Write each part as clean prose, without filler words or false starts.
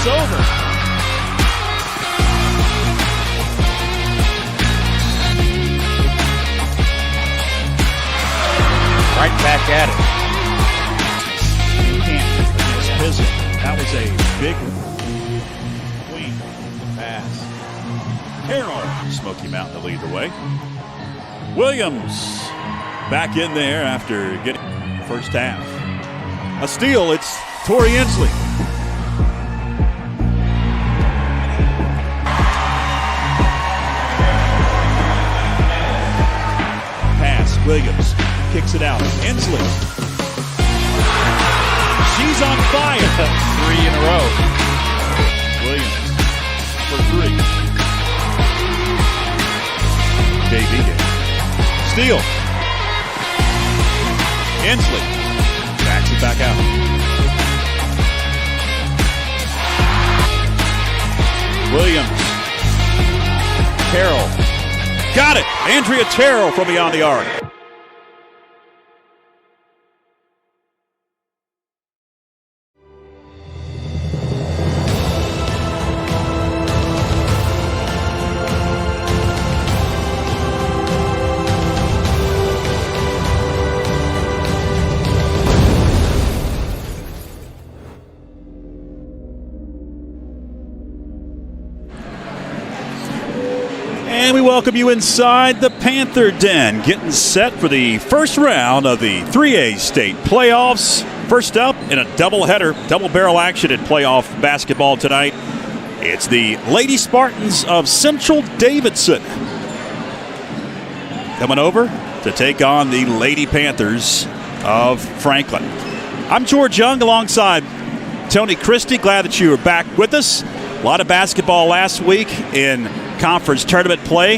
it's over. Right back at it. That was a big clean pass. Carroll, Smoky Mountain to lead the way. Williams back in there after getting the first half. A steal, it's Tori Inslee. Pass, Williams kicks it out. Inslee. She's on fire. 3 in a row. Williams for 3. JV game. Steal. Inslee backs it back out. Williams. Carroll. Got it. Andrea Terrell from beyond the arc. And we welcome you inside the Panther Den, getting set for the first round of the 3A state playoffs. First up in a doubleheader, double barrel action in playoff basketball tonight. It's the Lady Spartans of Central Davidson coming over to take on the Lady Panthers of Franklin. I'm George Young alongside Tony Christie. Glad that you are back with us. A lot of basketball last week in conference tournament play.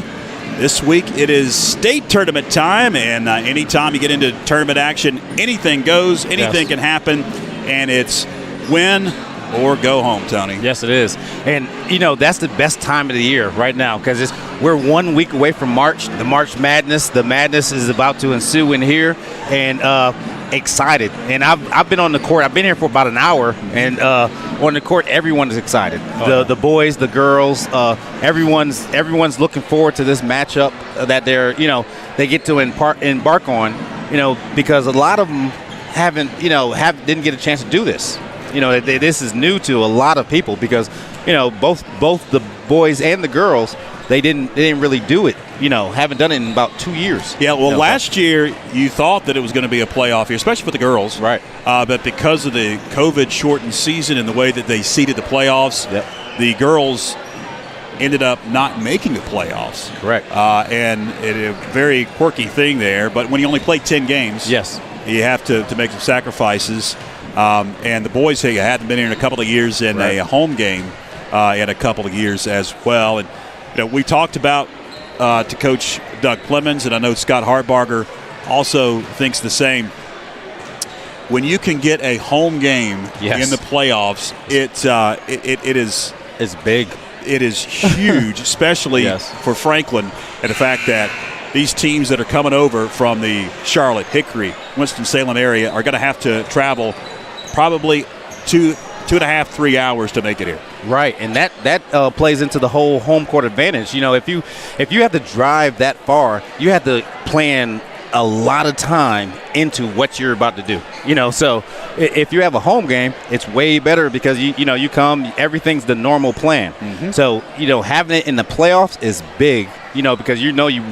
This week it is state tournament time, and anytime you get into tournament action, anything goes, anything can happen, and it's win or go home, Tony. Yes, it is. And, you know, that's the best time of the year right now because we're 1 week away from March, the March Madness. The madness is about to ensue in here, and excited. And I've been on the court. I've been here for about an hour, and on the court, everyone is excited. The boys, the girls, everyone's looking forward to this matchup that they get to embark on, because a lot of them didn't get a chance to do this. This is new to a lot of people because, both the boys and the girls, they didn't really do it. Haven't done it in about 2 years. Yeah, well, last year you thought that it was going to be a playoff year, especially for the girls. Right. But because of the COVID-shortened season and the way that they seeded the playoffs, the girls ended up not making the playoffs. Correct. And a very quirky thing there. But when you only play 10 games, yes, you have to make some sacrifices. And the boys hadn't been here in a couple of years in a home game in a couple of years as well. And we talked about to Coach Doug Clemens, and I know Scott Hartbarger also thinks the same. When you can get a home game in the playoffs, it is big. It is huge, especially for Franklin, and the fact that these teams that are coming over from the Charlotte, Hickory, Winston-Salem area are going to have to travel probably 2.5, 3 hours to make it here. Right, and that plays into the whole home court advantage. If you have to drive that far, you have to plan a lot of time into what you're about to do. So if you have a home game, it's way better because you come, everything's the normal plan. Mm-hmm. So having it in the playoffs is big. Because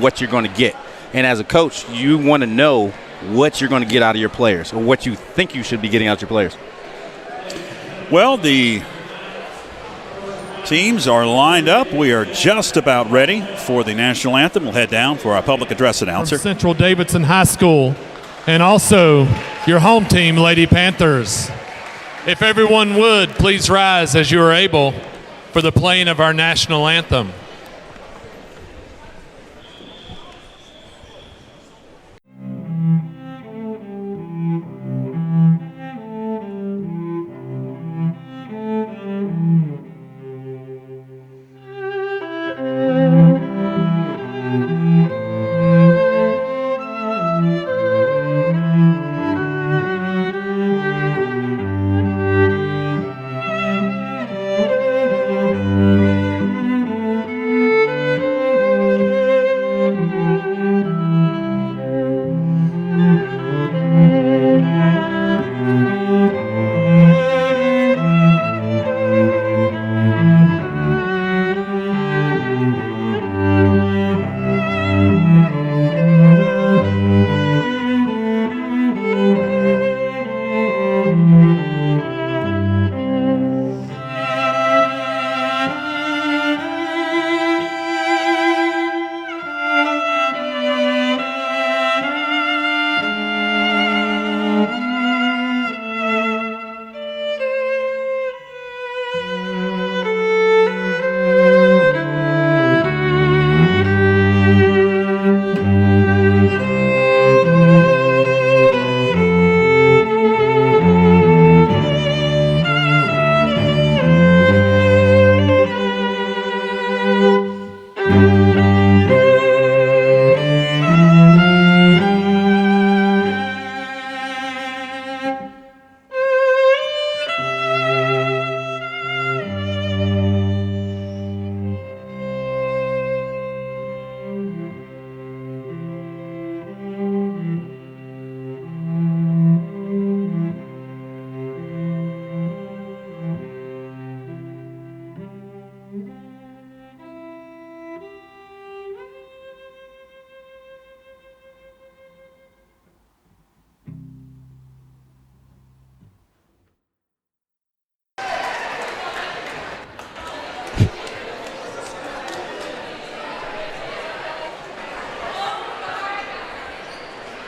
what you're going to get, and as a coach, you want to know what you're going to get out of your players or what you think you should be getting out of your players. Well, the teams are lined up. We are just about ready for the national anthem. We'll head down for our public address announcer. From Central Davidson High School, and also your home team, Lady Panthers. If everyone would, please rise as you are able for the playing of our national anthem.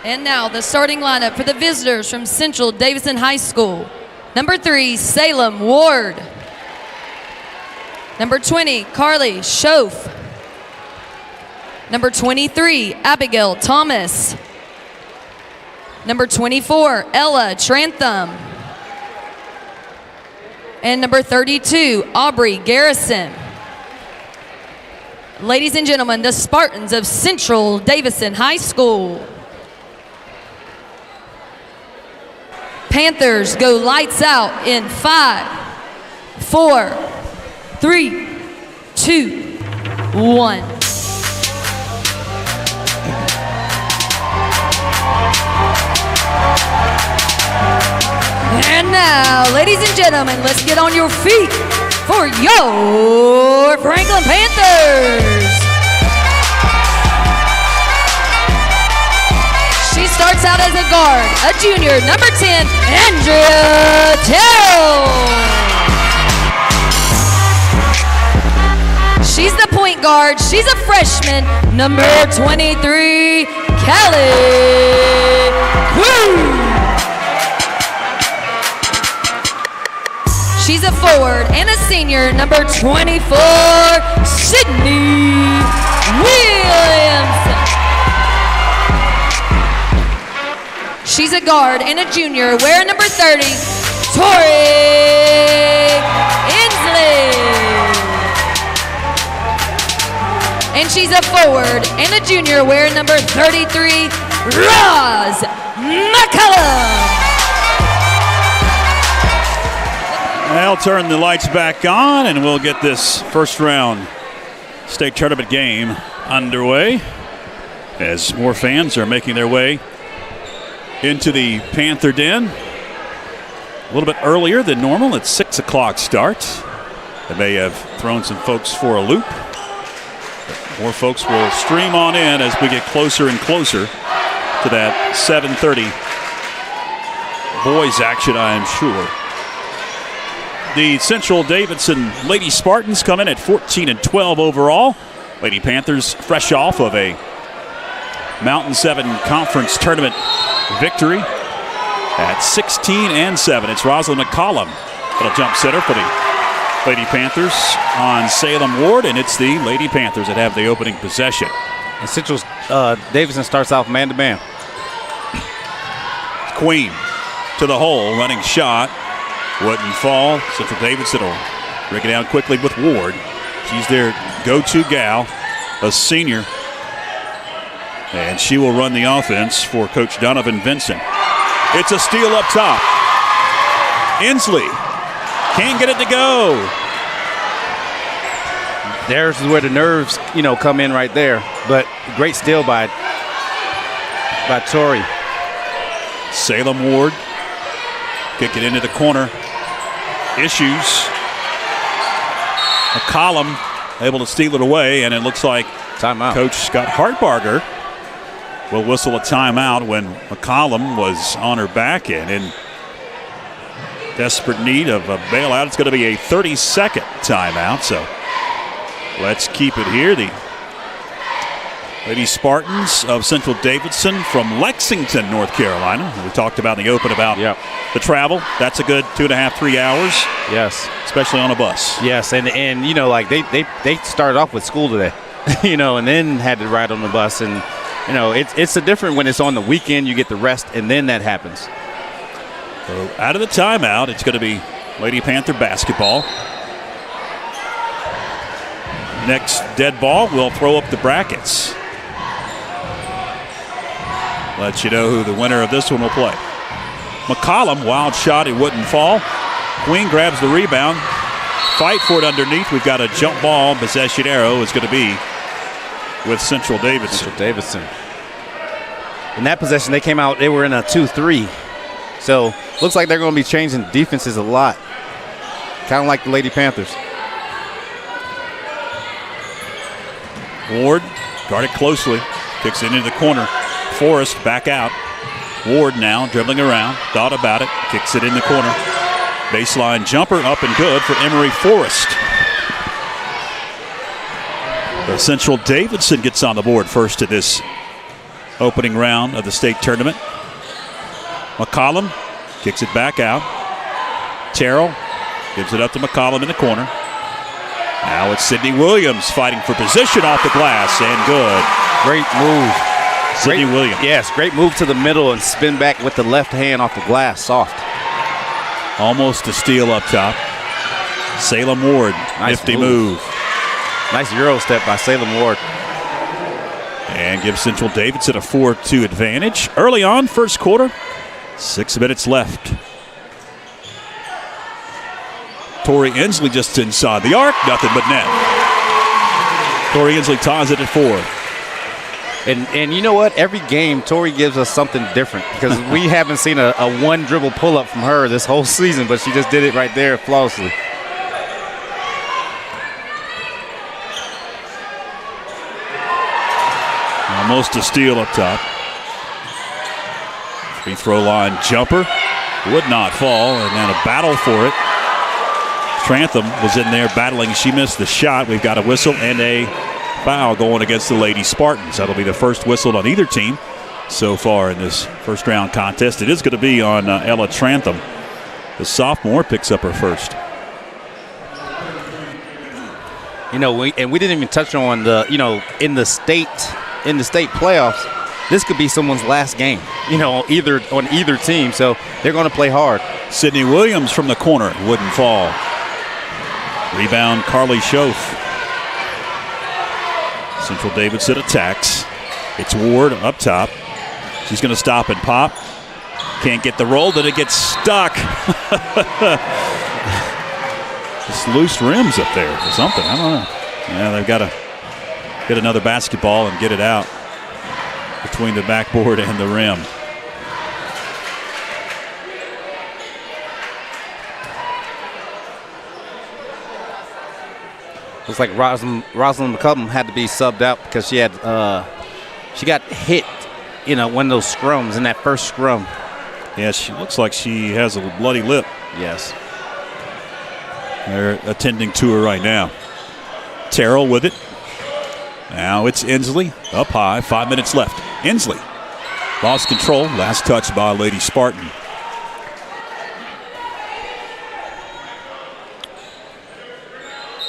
And now the starting lineup for the visitors from Central Davidson High School. Number 3, Salem Ward. Number 20, Carly Schoaf. Number 23, Abigail Thomas. Number 24, Ella Trantham. And number 32, Aubrey Garrison. Ladies and gentlemen, the Spartans of Central Davidson High School. Panthers go lights out in 5, 4, 3, 2, 1. And now, ladies and gentlemen, let's get on your feet for your Franklin Panthers. She starts out as a guard, a junior, number 10, Andrea Terrell. She's the point guard. She's a freshman, number 23, Kelly Woo. She's a forward and a senior, number 24, Sydney Williamson. She's a guard and a junior, wearing number 30, Tori Inslee. And she's a forward and a junior, wearing number 33, Roz McCullum. I'll turn the lights back on and we'll get this first round state tournament game underway as more fans are making their way into the Panther Den. A little bit earlier than normal. It's 6 o'clock start. They may have thrown some folks for a loop. More folks will stream on in as we get closer and closer to that 7:30 boys action, I am sure. The Central Davidson Lady Spartans come in at 14-12 overall. Lady Panthers fresh off of a Mountain 7 Conference Tournament victory at 16-7. It's Rosalind McCollum that'll jump center for the Lady Panthers on Salem Ward, and it's the Lady Panthers that have the opening possession. And Central Davidson starts off man-to-man. Queen to the hole, running shot. Wouldn't fall. Central Davidson will break it down quickly with Ward. She's their go-to gal, a senior. And she will run the offense for Coach Donovan Vincent. It's a steal up top. Inslee can't get it to go. There's where the nerves, come in right there. But great steal by Tori. Salem Ward kick it into the corner. Issues. McCollum able to steal it away, and it looks like timeout. Coach Scott Hartbarger will whistle a timeout when McCollum was on her back and in desperate need of a bailout. It's going to be a 30-second timeout, so let's keep it here. The Lady Spartans of Central Davidson from Lexington, North Carolina. We talked about in the open about the travel. That's a good 2.5, 3 hours. Yes. Especially on a bus. Yes, and they started off with school today, and then had to ride on the bus. And, it's a different when it's on the weekend, you get the rest, and then that happens. So out of the timeout, it's going to be Lady Panther basketball. Next dead ball, we'll throw up the brackets. Let you know who the winner of this one will play. McCollum, wild shot, it wouldn't fall. Queen grabs the rebound. Fight for it underneath. We've got a jump ball. Possession arrow is going to be with Central Davidson. In that possession, they came out, they were in a 2-3. So, looks like they're going to be changing defenses a lot. Kind of like the Lady Panthers. Ward guarded closely. Kicks it into the corner. Forrest back out. Ward now dribbling around. Thought about it. Kicks it in the corner. Baseline jumper up and good for Emery Forrest. The Central Davidson gets on the board first to this opening round of the state tournament. McCollum kicks it back out. Terrell gives it up to McCollum in the corner. Now it's Sydney Williams fighting for position off the glass, and good. Great move. Sydney Williams. Yes, great move to the middle and spin back with the left hand off the glass, soft. Almost a steal up top. Salem Ward, Nice nifty move. Nice Euro step by Salem Ward. And gives Central Davidson a 4-2 advantage. Early on, first quarter, 6 minutes left. Tori Inslee just inside the arc, nothing but net. Tori Inslee ties it at 4. And you know what? Every game, Tori gives us something different because we haven't seen a one dribble pull up from her this whole season, but she just did it right there flawlessly. Almost a steal up top. Free throw line jumper would not fall, and then a battle for it. Trantham was in there battling. She missed the shot. We've got a whistle and a foul going against the Lady Spartans. That'll be the first whistle on either team so far in this first round contest. It is going to be on Ella Trantham. The sophomore picks up her first. You know, we didn't even touch on the, in the state playoffs, this could be someone's last game, on either team. So they're going to play hard. Sydney Williams from the corner wouldn't fall. Rebound, Carly Schoaf. Central Davidson attacks. It's Ward up top. She's going to stop and pop. Can't get the roll, then it gets stuck. Just loose rims up there or something. I don't know. Yeah, they've got to get another basketball and get it out between the backboard and the rim. Looks like Rosalind McCullum had to be subbed out because she got hit, one of those scrums in that first scrum. Yeah, she looks like she has a bloody lip. Yes. They're attending to her right now. Terrell with it. Now it's Inslee up high. 5 minutes left. Inslee lost control. Last touch by Lady Spartan.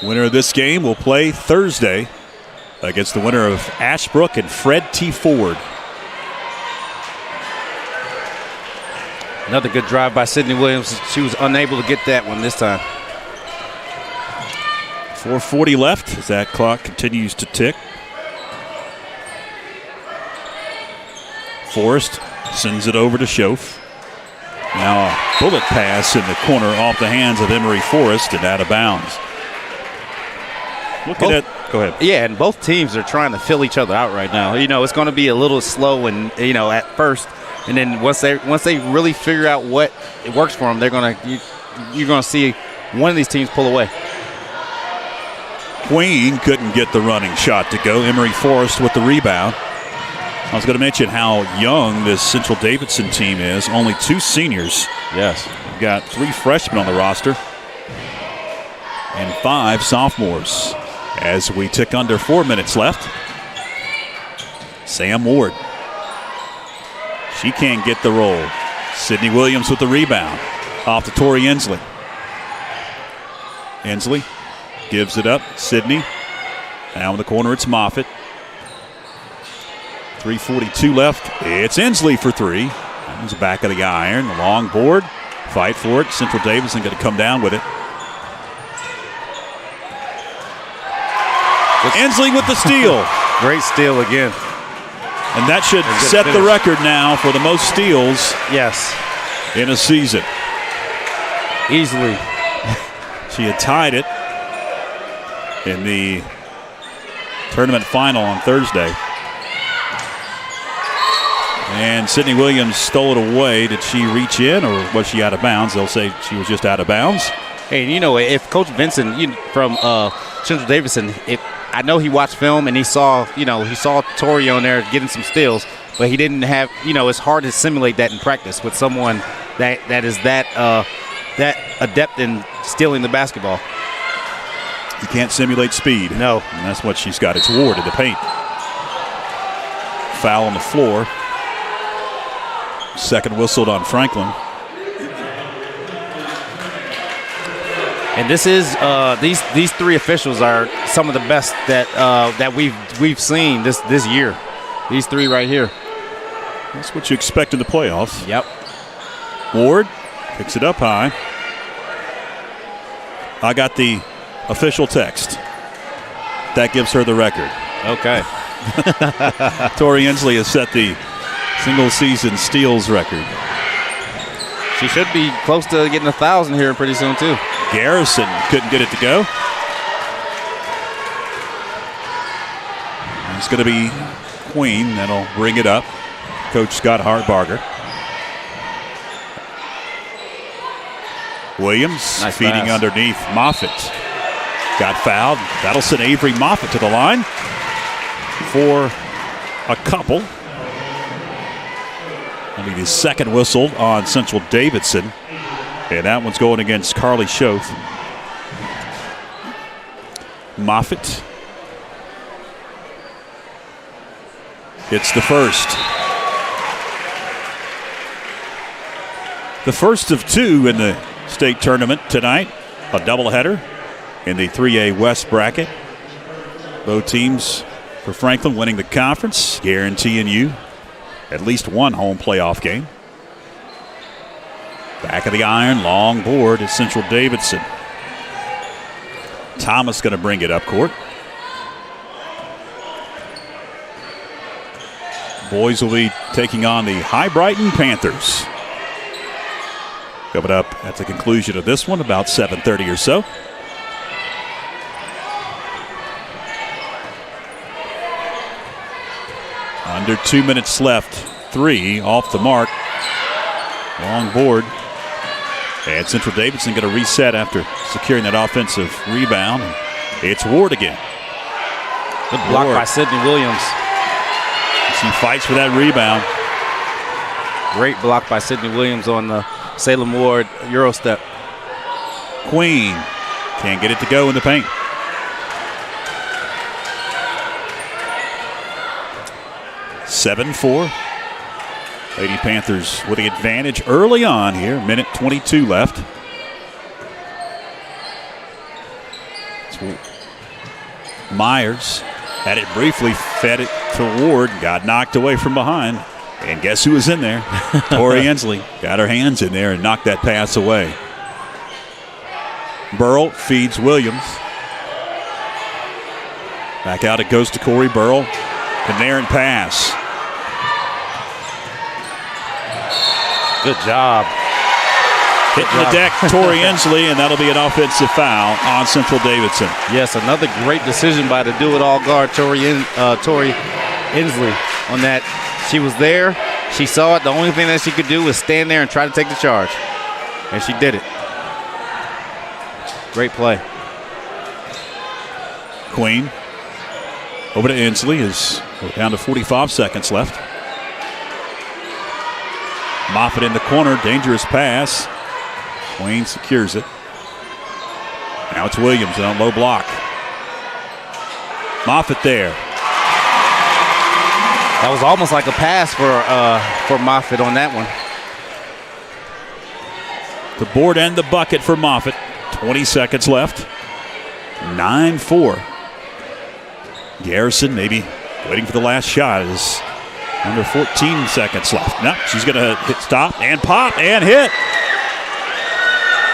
Winner of this game will play Thursday against the winner of Ashbrook and Fred T. Ford. Another good drive by Sydney Williams. She was unable to get that one this time. 4:40 left as that clock continues to tick. Forrest sends it over to Schoaf. Now a bullet pass in the corner off the hands of Emery Forrest and out of bounds. Look at it. Go ahead. Yeah, and both teams are trying to fill each other out right now. It's going to be a little slow and at first, and then once they really figure out what it works for them, you're going to see one of these teams pull away. Queen couldn't get the running shot to go. Emery Forrest with the rebound. I was going to mention how young this Central Davidson team is. Only 2 seniors. Yes. We've got 3 freshmen on the roster and 5 sophomores. As we tick under 4 minutes left. Sam Ward. She can't get the roll. Sydney Williams with the rebound. Off to Tori Inslee. Inslee gives it up. Sydney. Now in the corner, it's Moffitt. 3:42 left. It's Inslee for 3. That was the back of the iron. The long board. Fight for it. Central Davidson going to come down with it. Inslee with the steal. Great steal again. And that should set the record now for the most steals in a season. Easily. She had tied it in the tournament final on Thursday. And Sydney Williams stole it away. Did she reach in or was she out of bounds? They'll say she was just out of bounds. Hey, if Coach Vincent from Central Davidson, I know he watched film and he saw Tori on there getting some steals, but he didn't have, it's hard to simulate that in practice with someone that is that adept in stealing the basketball. You can't simulate speed. No. And that's what she's got. It's Ward in the paint. foul on the floor. Second whistled on Franklin. And this is these three officials are some of the best that we've seen this year. These three right here. That's what you expect in the playoffs. Yep. Ward picks it up high. I got the official text. That gives her the record. Okay. Tori Inslee has set the single-season steals record. She should be close to getting 1,000 here pretty soon, too. Garrison couldn't get it to go. It's going to be Queen that'll bring it up. Coach Scott Hartbarger. Williams nice feeding pass. Underneath. Moffitt got fouled. That'll send Avery Moffitt to the line for a couple. That'll be the second whistle on Central Davidson. And that one's going against Carly Schoth. Moffitt hits the first. The first of two in the state tournament tonight. A doubleheader in the 3A West bracket. Both teams for Franklin winning the conference, guaranteeing you at least one home playoff game. Back of the iron, long board at Central Davidson. Thomas going to bring it up court. Boys will be taking on the Hibriten Panthers. Coming up at the conclusion of this one, about 7:30 or so. Under 2 minutes left. 3 off the mark. Long board. And Central Davidson going to reset after securing that offensive rebound. It's Ward again. Good block by Sydney Williams. She fights for that rebound. Great block by Sydney Williams on the Salem Ward Euro step. Queen can't get it to go in the paint. (7-4). Lady Panthers with the advantage early on here. Minute 22 left. Myers had it briefly, fed it to Ward, got knocked away from behind. And guess who was in there? Tori Inslee got her hands in there and knocked that pass away. Burrell feeds Williams. Back out it goes to Corey Burrell. Panarin pass. Good job. Hitting the deck, Tori Inslee, and that'll be an offensive foul on Central Davidson. Yes, another great decision by the do-it-all guard, Tori Inslee, on that. She was there. She saw it. The only thing that she could do was stand there and try to take the charge. And she did it. Great play. Queen over to Inslee. We're down to 45 seconds left. Moffitt in the corner. Dangerous pass. Queen secures it. Now it's Williams on low block. Moffitt there. That was almost like a pass for Moffitt on that one. The board and the bucket for Moffitt. 20 seconds left. 9-4. Garrison maybe waiting for the last shot. Is under 14 seconds left. No, she's going to hit stop and pop and hit.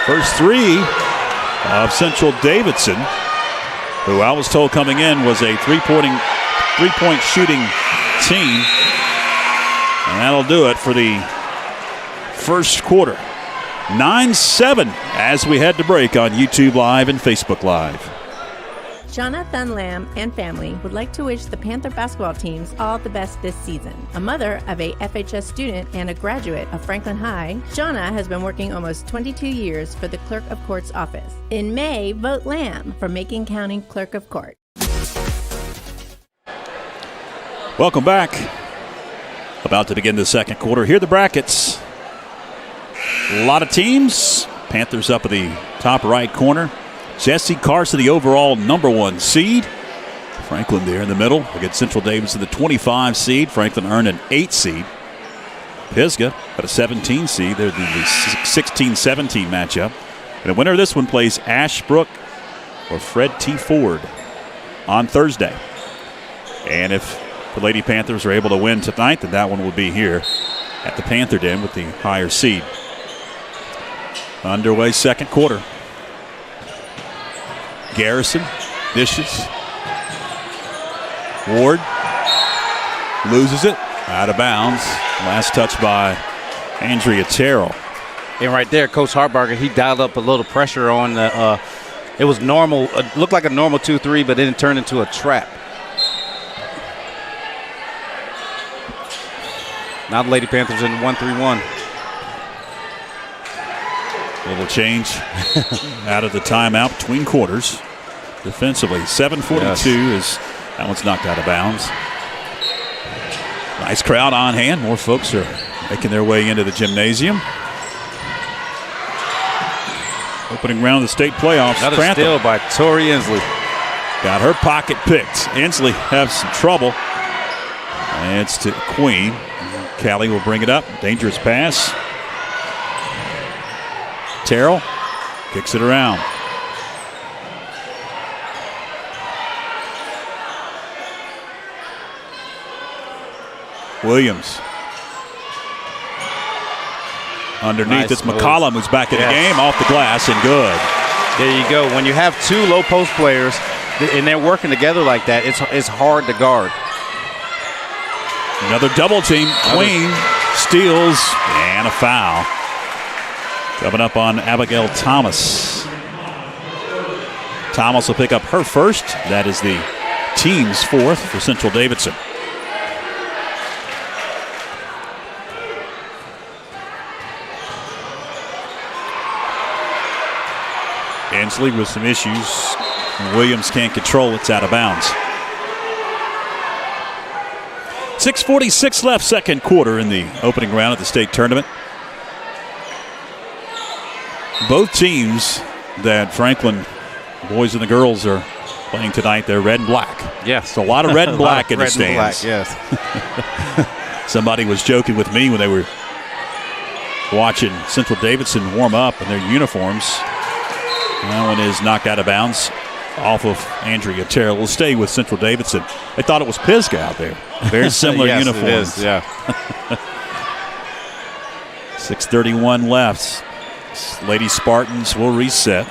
First three of Central Davidson, who I was told coming in was a three-point shooting team. And that'll do it for the first quarter. 9-7 as we head to break on YouTube Live and Facebook Live. Shauna Thunlam and family would like to wish the Panther basketball teams all the best this season. A mother of a FHS student and a graduate of Franklin High, Shauna has been working almost 22 years for the Clerk of Court's office. In May, vote Lamb for Macon County Clerk of Court. Welcome back. About to begin the second quarter. Here are the brackets. A lot of teams. Panthers up at the top right corner. Jesse Carson, the overall #1 seed. Franklin there in the middle against Central Davidson, the 25 seed. Franklin earned an 8 seed. Pisgah got a 17 seed. They're the 16-17 matchup. And the winner of this one plays Ashbrook or Fred T. Ford on Thursday. And if the Lady Panthers are able to win tonight, then that one will be here at the Panther Den with the higher seed. Underway second quarter. Garrison dishes. Ward loses it. Out of bounds. Last touch by Andrea Terrell. And right there, Coach Hartbarger, he dialed up a little pressure on the it was normal. It looked like a normal 2-3, but then it turned into a trap. Now the Lady Panthers in 1-3-1. A little change out of the timeout between quarters. Defensively, 7:42 is that one's knocked out of bounds. Nice crowd on hand. More folks are making their way into the gymnasium. Opening round of the state playoffs. Another steal by Tori Inslee. Got her pocket picked. Inslee has some trouble. And it's to Queen. Callie will bring it up. Dangerous pass. Terrell kicks it around. Williams. Underneath, nice it's move. McCollum who's back in the game, off the glass and good. There you go. When you have two low post players and they're working together like that, it's hard to guard. Another double team. Queen steals and a foul. Coming up on Abigail Thomas. Thomas will pick up her first. That is the team's fourth for Central Davidson. Inslee with some issues. Williams can't control it. It's out of bounds. 6:46 left, second quarter in the opening round of the state tournament. Both teams that Franklin boys and the girls are playing tonight, they're red and black. Yes. So a lot of red and black in the stands. Black, yes. Somebody was joking with me when they were watching Central Davidson warm up in their uniforms. That one is knocked out of bounds off of Andrea Terrell. Will stay with Central Davidson. They thought it was Pisgah out there. Very similar yes, uniforms. It is, yeah. 6:31 left. Lady Spartans will reset.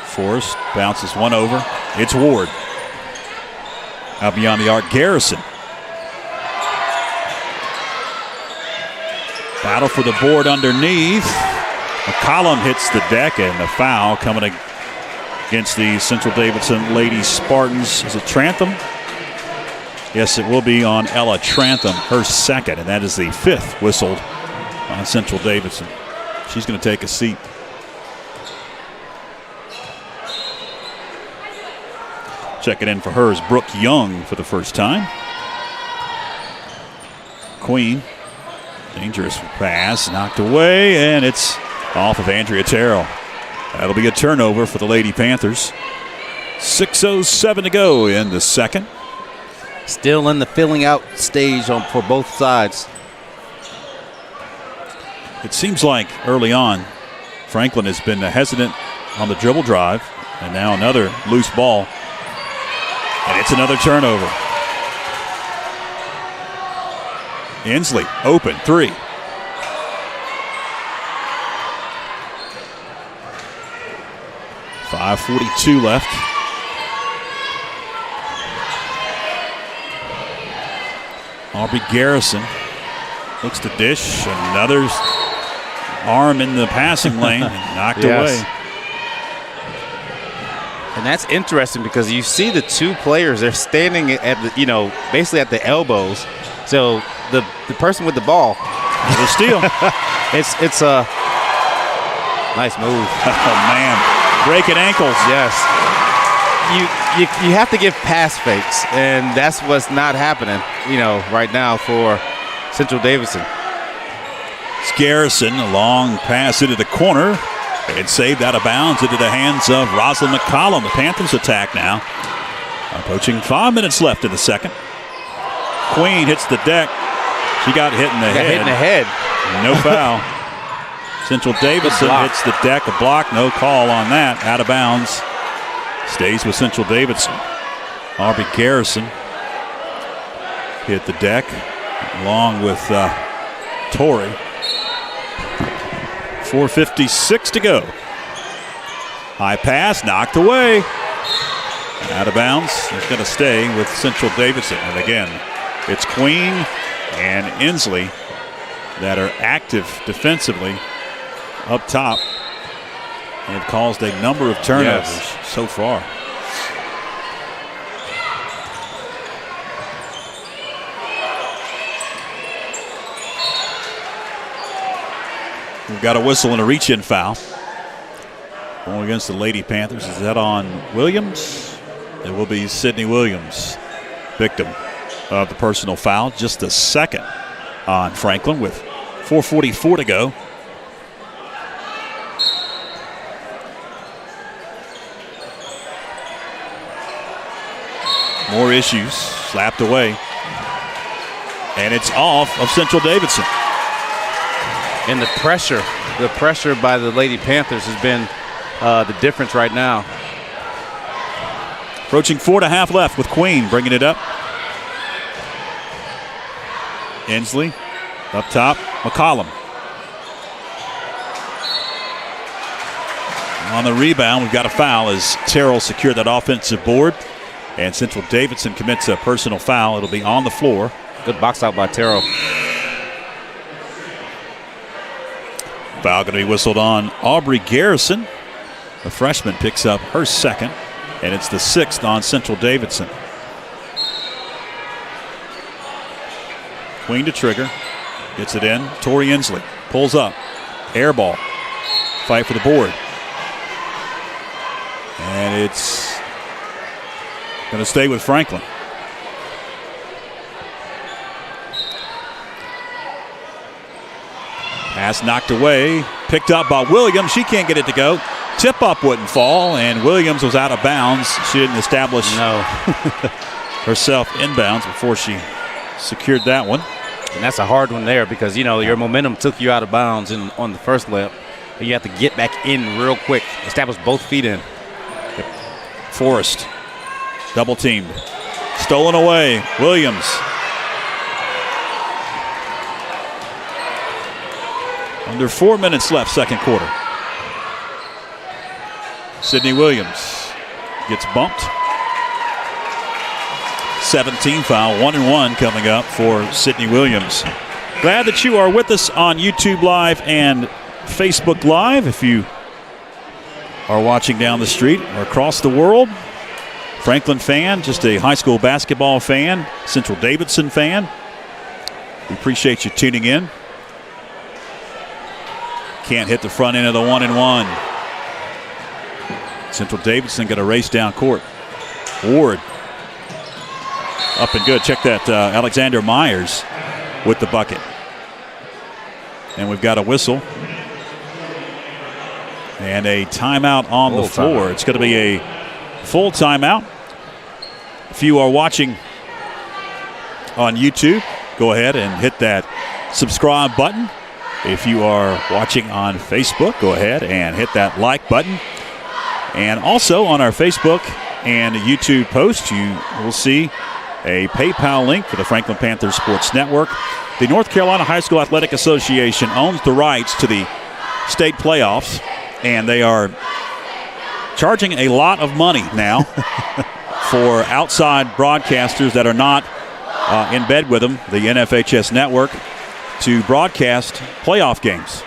Forrest bounces one over. It's Ward. Out beyond the arc, Garrison. Battle for the board underneath. McCollum hits the deck and a foul coming against the Central Davidson Lady Spartans. Is it Trantham? Yes, it will be on Ella Trantham, her second, and that is the fifth whistled on Central Davidson. She's going to take a seat. Checking in for her is Brooke Young for the first time. Queen. Dangerous pass, knocked away, and it's off of Andrea Terrell. That'll be a turnover for the Lady Panthers. 6:07 to go in the second. Still in the filling out stage for both sides. It seems like early on, Franklin has been hesitant on the dribble drive, and now another loose ball, and it's another turnover. Inslee, open, three. .542 left. Aubrey Garrison looks to dish. Another arm in the passing lane and knocked away. And that's interesting because you see the two players, they're standing at the, basically at the elbows. So the person with the ball, the steal. it's a nice move. Oh man, breaking ankles. Yes. You have to give pass fakes, and that's what's not happening, right now for Central Davidson. It's Garrison, a long pass into the corner. It's saved out of bounds into the hands of Rosalind McCollum. The Panthers attack now. Approaching 5 minutes left in the second. Queen hits the deck. She got hit in the head. Hit in the head. No foul. Central Davidson hits the deck. A block. No call on that. Out of bounds. Stays with Central Davidson. Aubrey Garrison hit the deck along with Torrey. 4:56 to go. High pass, knocked away. Out of bounds. It's going to stay with Central Davidson. And again, it's Queen and Inslee that are active defensively up top. And have caused a number of turnovers so far. We've got a whistle and a reach-in foul. Going against the Lady Panthers. Is that on Williams? It will be Sydney Williams, victim of the personal foul. Just the second on Franklin with 4:44 to go. More issues, slapped away. And it's off of Central Davidson. And the pressure by the Lady Panthers has been the difference right now. Approaching 4.5 left with Queen bringing it up. Inslee up top, McCollum. On the rebound, we've got a foul as Terrell secured that offensive board. And Central Davidson commits a personal foul. It'll be on the floor. Good box out by Terrell. Foul going to be whistled on Aubrey Garrison. The freshman picks up her second, and it's the 6th on Central Davidson. Queen to trigger. Gets it in. Tori Inslee pulls up. Air ball. Fight for the board. And it's going to stay with Franklin. Pass knocked away. Picked up by Williams. She can't get it to go. Tip up wouldn't fall, and Williams was out of bounds. She didn't establish herself inbounds before she secured that one. And that's a hard one there because, you know, your momentum took you out of bounds on the first layup. And you have to get back in real quick. Establish both feet in. Forrest, double teamed. Stolen away. Williams. Under 4 minutes left, second quarter. Sydney Williams gets bumped. 17 foul, 1-1 coming up for Sydney Williams. Glad that you are with us on YouTube Live and Facebook Live. If you are watching down the street or across the world, Franklin fan, just a high school basketball fan, Central Davidson fan, we appreciate you tuning in. Can't hit the front end of the 1-and-1. Central Davidson got a race down court. Ward up and good. Check that. Alexander Myers with the bucket. And we've got a whistle. And a timeout on the floor. It's going to be a full timeout. If you are watching on YouTube, go ahead and hit that subscribe button. If you are watching on Facebook, go ahead and hit that like button. And also on our Facebook and YouTube post, you will see a PayPal link for the Franklin Panthers Sports Network. The North Carolina High School Athletic Association owns the rights to the state playoffs, and they are charging a lot of money now for outside broadcasters that are not in bed with them, the NFHS network, to broadcast playoff games.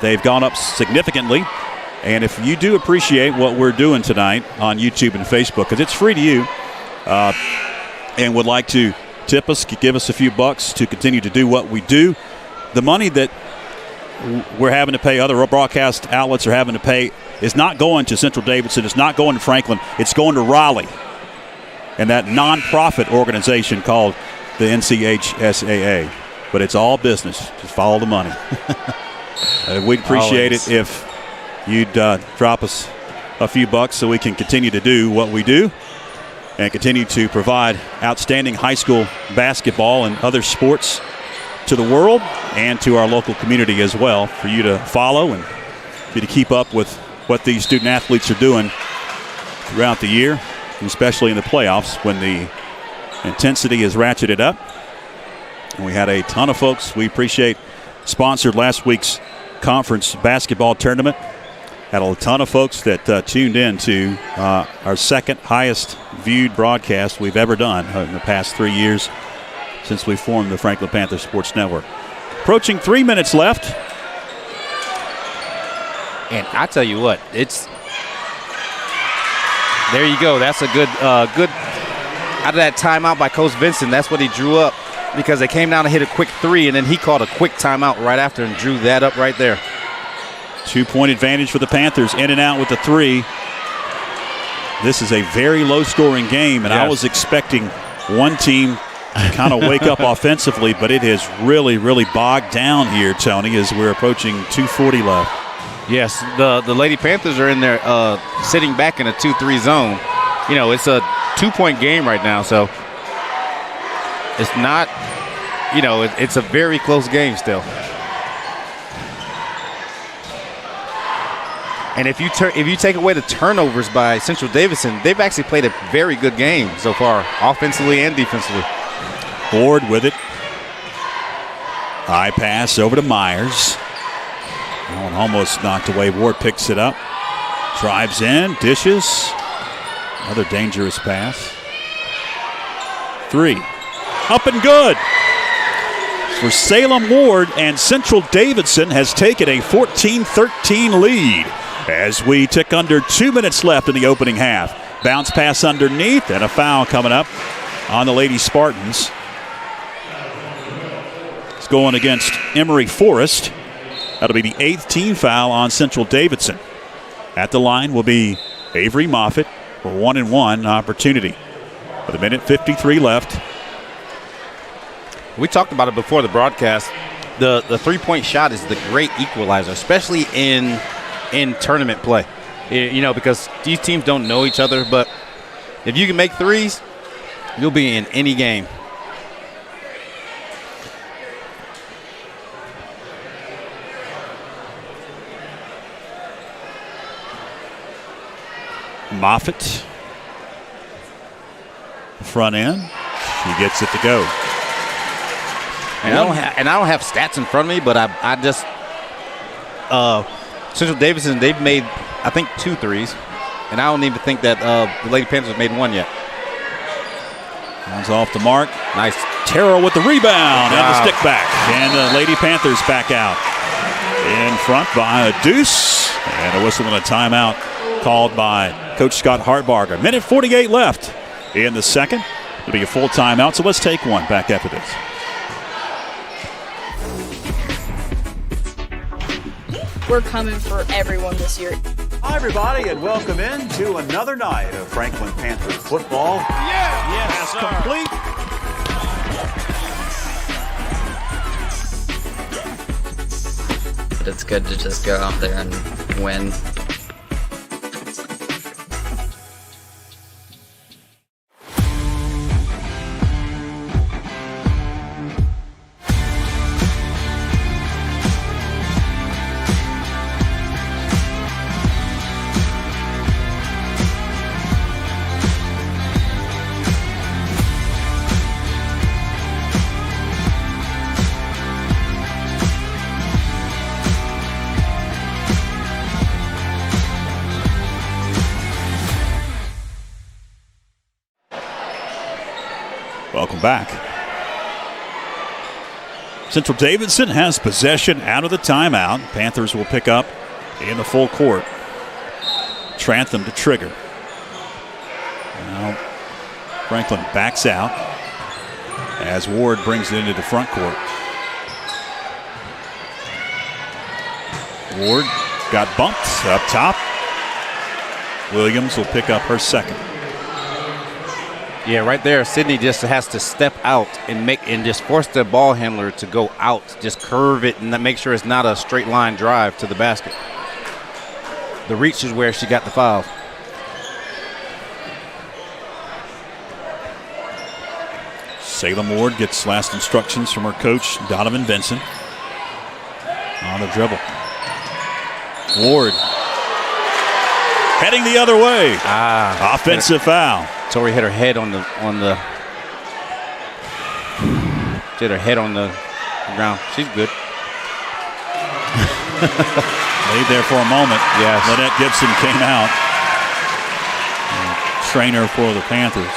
They've gone up significantly. And if you do appreciate what we're doing tonight on YouTube and Facebook, because it's free to you, and would like to tip us, give us a few bucks to continue to do what we do, the money that we're having to pay, other broadcast outlets are having to pay, is not going to Central Davidson. It's not going to Franklin. It's going to Raleigh and that nonprofit organization called the NCHSAA. But it's all business. Just follow the money. We'd appreciate it if you'd drop us a few bucks so we can continue to do what we do and continue to provide outstanding high school basketball and other sports to the world and to our local community as well, for you to follow and for you to keep up with what these student athletes are doing throughout the year, and especially in the playoffs when the intensity is ratcheted up. And we had a ton of folks we appreciate sponsored last week's conference basketball tournament. Had a ton of folks that tuned in to our second highest viewed broadcast we've ever done in the past 3 years since we formed the Franklin Panther Sports Network. Approaching 3 minutes left. And I tell you what, it's there you go. That's a good out of that timeout by Coach Vincent. That's what he drew up, because they came down and hit a quick three, and then he called a quick timeout right after and drew that up right there. 2-point advantage for the Panthers. In and out with the three. This is a very low-scoring game, and yes. I was expecting one team to kind of wake up offensively, but it has really, really bogged down here, Tony, as we're approaching 2:40 left. Yes, the Lady Panthers are in there sitting back in a 2-3 zone. You know, it's a 2-point game right now, so it's not, you know, it's a very close game still. And if you take away the turnovers by Central Davidson, they've actually played a very good game so far, offensively and defensively. Ward with it. High pass over to Myers. That one almost knocked away. Ward picks it up. Drives in, dishes. Another dangerous pass. Three. Up and good for Salem Ward, and Central Davidson has taken a 14-13 lead as we tick under 2 minutes left in the opening half. Bounce pass underneath, and a foul coming up on the Lady Spartans. It's going against Emory Forest. That'll be the 8th team foul on Central Davidson. At the line will be Avery Moffitt for 1-and-1 opportunity. With 1:53 left. We talked about it before the broadcast. The three-point shot is the great equalizer, especially in tournament play. You know, because these teams don't know each other, but if you can make threes, you'll be in any game. Moffitt. Front end. She gets it to go. And I don't have stats in front of me, but I just Central Davidson, they've made, I think, 2 threes, and I don't even think that the Lady Panthers have made one yet. One's off the mark. Nice. Terrell with the rebound and the stick back, and the Lady Panthers back out in front by a deuce, and a whistle and a timeout called by Coach Scott Hartbarger. 1:48 left in the second. It'll be a full timeout, so let's take one back after this. We're coming for everyone this year. Hi, everybody, and welcome in to another night of Franklin Panthers football. Yes, complete. It's good to just go out there and win. Welcome back. Central Davidson has possession out of the timeout. Panthers will pick up in the full court. Trantham to trigger. Now Franklin backs out as Ward brings it into the front court. Ward got bumped up top. Williams will pick up her second. Yeah, right there, Sydney just has to step out and just force the ball handler to go out, just curve it and make sure it's not a straight line drive to the basket. the reach is where she got the foul. Salem Ward gets last instructions from her coach, Donovan Vincent. On the dribble. Ward heading the other way. Offensive foul. Tori hit her head on the hit her head on the ground. She's good. Laid there for a moment. Yes. Lynette Gibson came out. Trainer for the Panthers,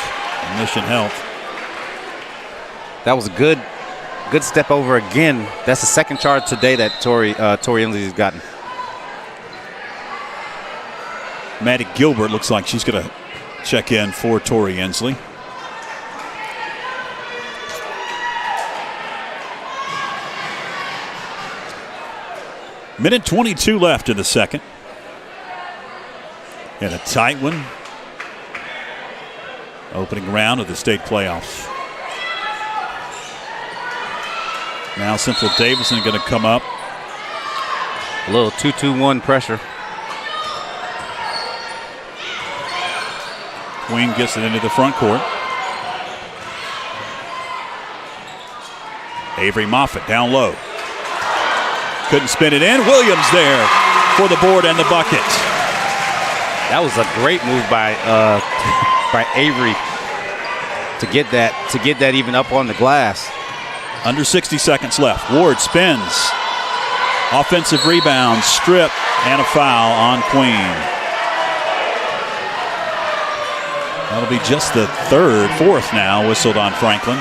Mission Health. That was a good step over again. That's the second charge today that Tori Inslee has gotten. Maddie Gilbert looks like she's going to check in for Tori Inslee. Minute 22 left in the second. And a tight one. Opening round of the state playoffs. Now Central Davidson going to come up. A little 2-2-1 pressure. Queen gets it into the front court. Avery Moffitt down low. Couldn't spin it in. Williams there for the board and the bucket. That was a great move by Avery to get that even up on the glass. Under 60 seconds left. Ward spins. Offensive rebound, strip, and a foul on Queen. That'll be just the fourth now whistled on Franklin.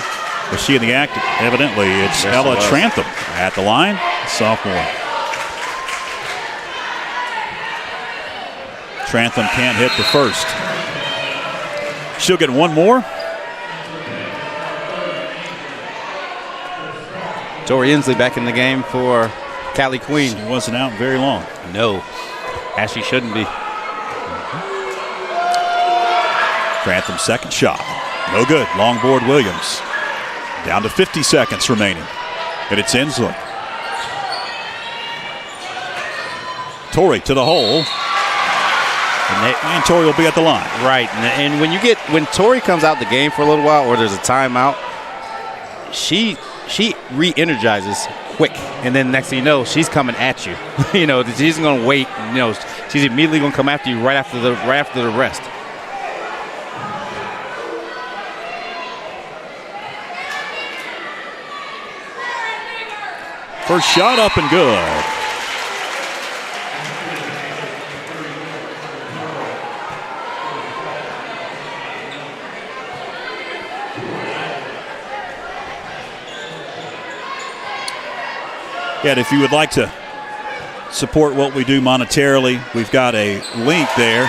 Was she in the act? Evidently, it's Ella Trantham at the line, sophomore. Trantham can't hit the first. She'll get one more. Tori Inslee back in the game for Callie Queen. She wasn't out very long. No, as she shouldn't be. Grantham's second shot. No good. Long board Williams. Down to 50 seconds remaining. And it's Inslee. Tori to the hole. And Tori will be at the line. Right. And when Tori comes out the game for a little while or there's a timeout, she re-energizes quick, and then next thing you know, she's coming at you. She's going to wait. She's immediately going to come after you right after the rest. First shot up and good. And if you would like to support what we do monetarily, we've got a link there.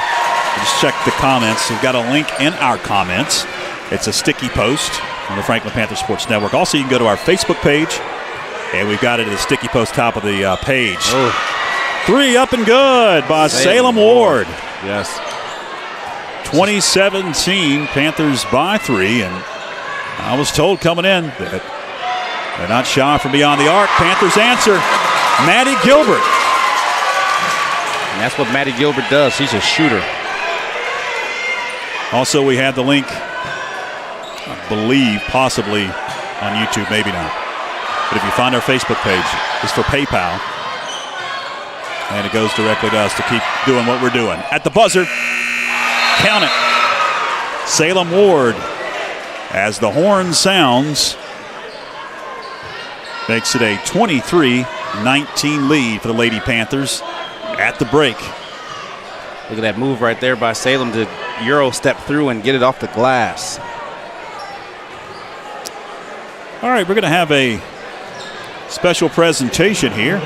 Just check the comments. We've got a link in our comments. It's a sticky post on the Franklin Panther Sports Network. Also, you can go to our Facebook page, and we've got it at the sticky post top of the page. Oh. Three up and good by Salem Ward. Yes. 2017, Panthers by 3, and I was told coming in that they're not shy from beyond the arc. Panthers answer. Maddie Gilbert. And that's what Maddie Gilbert does. She's a shooter. Also, we have the link, I believe, possibly on YouTube, maybe not. But if you find our Facebook page, it's for PayPal. And it goes directly to us to keep doing what we're doing. At the buzzer, count it. Salem Ward, as the horn sounds, makes it a 23-19 lead for the Lady Panthers at the break. Look at that move right there by Salem to Euro step through and get it off the glass. All right, we're going to have a special presentation here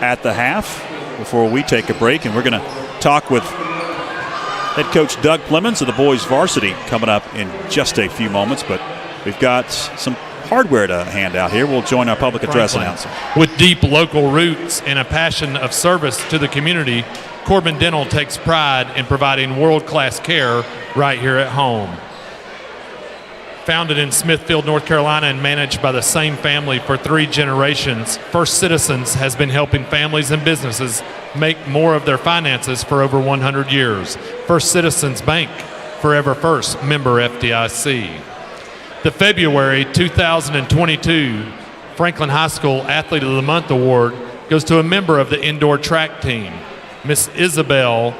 at the half before we take a break, and we're going to talk with head coach Doug Clemens of the boys varsity coming up in just a few moments, but we've got some hardware to hand out here. We'll join our public address announcer. With deep local roots and a passion of service to the community, Corbin Dental takes pride in providing world-class care right here at home. Founded in Smithfield, North Carolina, and managed by the same family for 3 generations, First Citizens has been helping families and businesses make more of their finances for over 100 years. First Citizens Bank, forever first, member FDIC. The February 2022 Franklin High School Athlete of the Month Award goes to a member of the indoor track team, Miss Isabel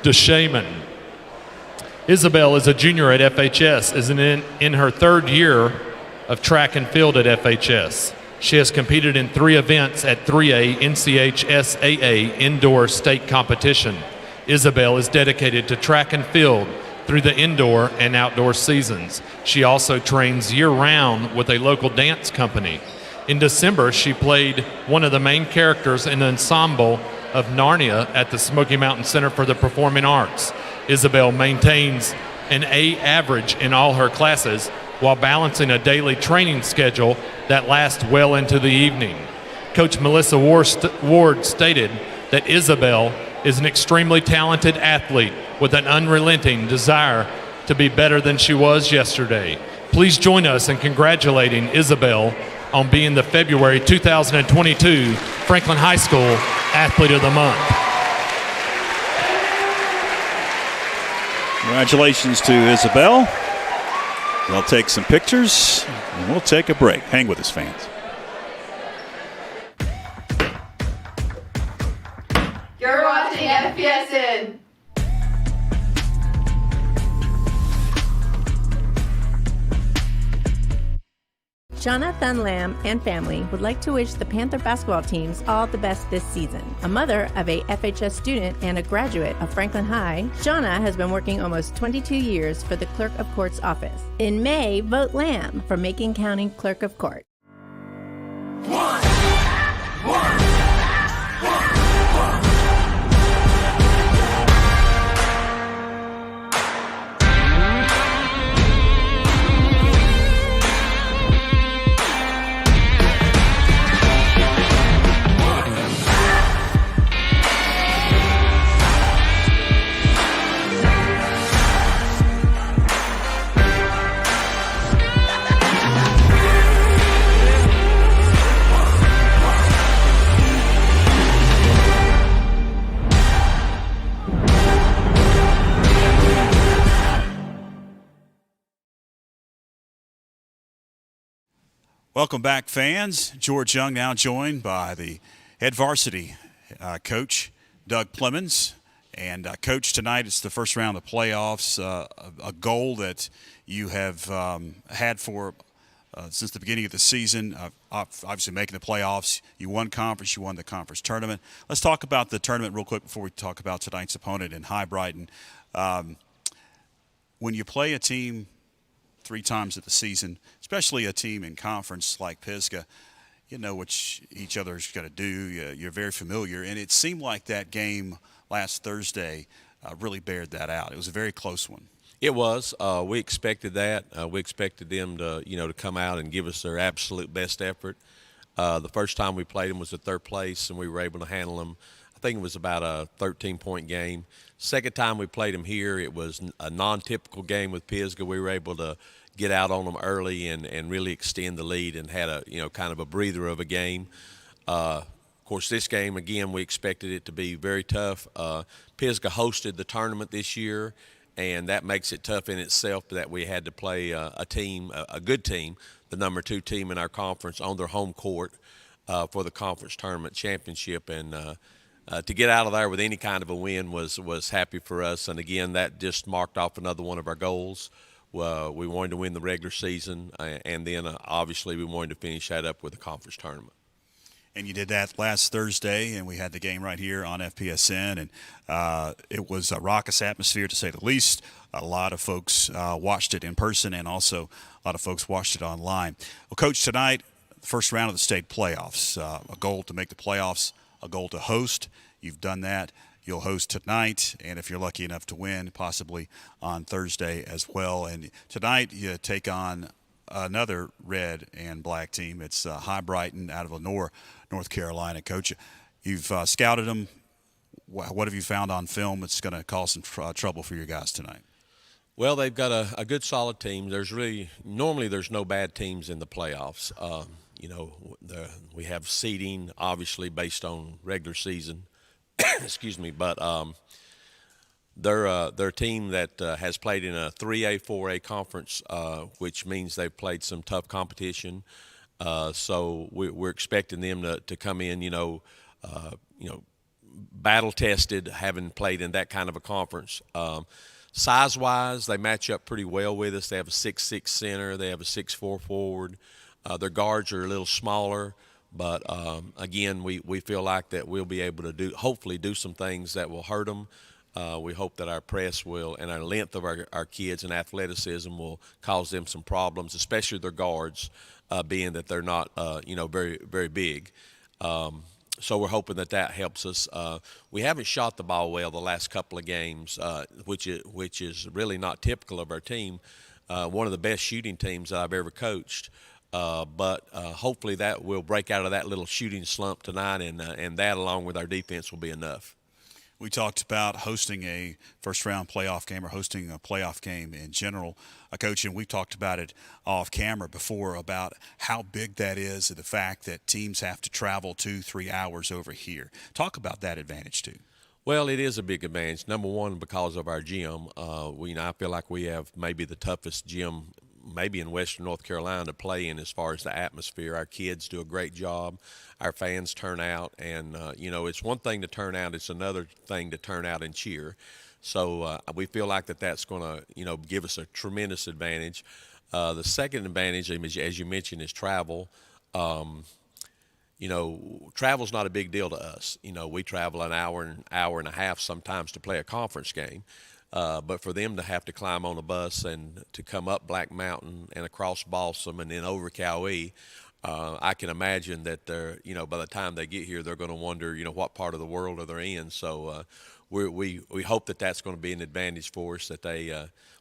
DeShaman. Isabel is a junior at FHS, is in her 3rd year of track and field at FHS. She has competed in 3 events at 3A NCHSAA indoor state competition. Isabel is dedicated to track and field through the indoor and outdoor seasons. She also trains year-round with a local dance company. In December, she played one of the main characters in the ensemble of Narnia at the Smoky Mountain Center for the Performing Arts. Isabel maintains an A average in all her classes while balancing a daily training schedule that lasts well into the evening. Coach Melissa Ward stated that Isabel is an extremely talented athlete with an unrelenting desire to be better than she was yesterday. Please join us in congratulating Isabel on being the February 2022 Franklin High School Athlete of the Month. Congratulations to Isabel. They'll take some pictures, and we'll take a break. Hang with us, fans. You're watching FPSN. Shauna Thunlam and family would like to wish the Panther basketball teams all the best this season. A mother of a FHS student and a graduate of Franklin High, Shauna has been working almost 22 years for the Clerk of Court's office. In May, vote Lamb for Macon County Clerk of Court. Welcome back, fans. George Young now joined by the head varsity coach, Doug Plemons. And, Coach, tonight it's the first round of playoffs, a goal that you have had for since the beginning of the season, obviously making the playoffs. You won conference, you won the conference tournament. Let's talk about the tournament real quick before we talk about tonight's opponent in Hibriten. When you play a team 3 times of the season, especially a team in conference like Pisgah, you know what each other's going to do. You're very familiar, and it seemed like that game last Thursday really bared that out. It was a very close one. It was. We expected that. We expected them to, to come out and give us their absolute best effort. The first time we played them was at 3rd place, and we were able to handle them. I think it was about a 13-point game. Second time we played them here, it was a non-typical game with Pisgah. We were able to get out on them early and really extend the lead and had a, kind of a breather of a game. Of course, this game, again, we expected it to be very tough. Pisgah hosted the tournament this year, and that makes it tough in itself that we had to play a team, a good team, the number 2 team in our conference on their home court for the conference tournament championship. And to get out of there with any kind of a win was happy for us. And, again, that just marked off another one of our goals. We wanted to win the regular season, and then obviously we wanted to finish that up with the conference tournament. And you did that last Thursday, and we had the game right here on FPSN, and it was a raucous atmosphere, to say the least. A lot of folks watched it in person, and also a lot of folks watched it online. Well, Coach, tonight, the first round of the state playoffs, a goal to make the playoffs, a goal to host. You've done that. You'll host tonight, and if you're lucky enough to win, possibly on Thursday as well. And tonight you take on another red and black team. It's Hibriten out of Lenore, North Carolina. Coach, you've scouted them. What have you found on film that's going to cause some trouble for your guys tonight? Well, they've got a good, solid team. Normally there's no bad teams in the playoffs. We have seeding, obviously, based on regular season. Excuse me, but they're a team that has played in a 3A, 4A conference, which means they've played some tough competition. So we're expecting them to come in, battle tested, having played in that kind of a conference. Size-wise, they match up pretty well with us. They have a 6'6" center. They have a 6'4" forward. Their guards are a little smaller, but again, we feel like that we'll be able to hopefully do some things that will hurt them. We hope that our press will, and our length of our kids and athleticism will cause them some problems, especially their guards, being that they're not, very, very big. So we're hoping that helps us. We haven't shot the ball well the last couple of games, which is really not typical of our team. One of the best shooting teams that I've ever coached. But hopefully that will break out of that little shooting slump tonight, and that, along with our defense, will be enough. We talked about hosting a first-round playoff game or hosting a playoff game in general. Coach, and we've talked about it off camera before about how big that is and the fact that teams have to travel 2-3 hours over here. Talk about that advantage, too. Well, it is a big advantage. Number one, because of our gym. I feel like we have maybe the toughest gym maybe in Western North Carolina to play in as far as the atmosphere. Our kids do a great job. Our fans turn out, and, it's one thing to turn out. It's another thing to turn out and cheer. So we feel like that's going to, give us a tremendous advantage. The second advantage, as you mentioned, is travel. Travel's not a big deal to us. We travel an hour and a half sometimes to play a conference game. But for them to have to climb on a bus and to come up Black Mountain and across Balsam and then over Cowee, I can imagine that they're, by the time they get here, they're going to wonder, what part of the world are they in. So we hope that's going to be an advantage for us. That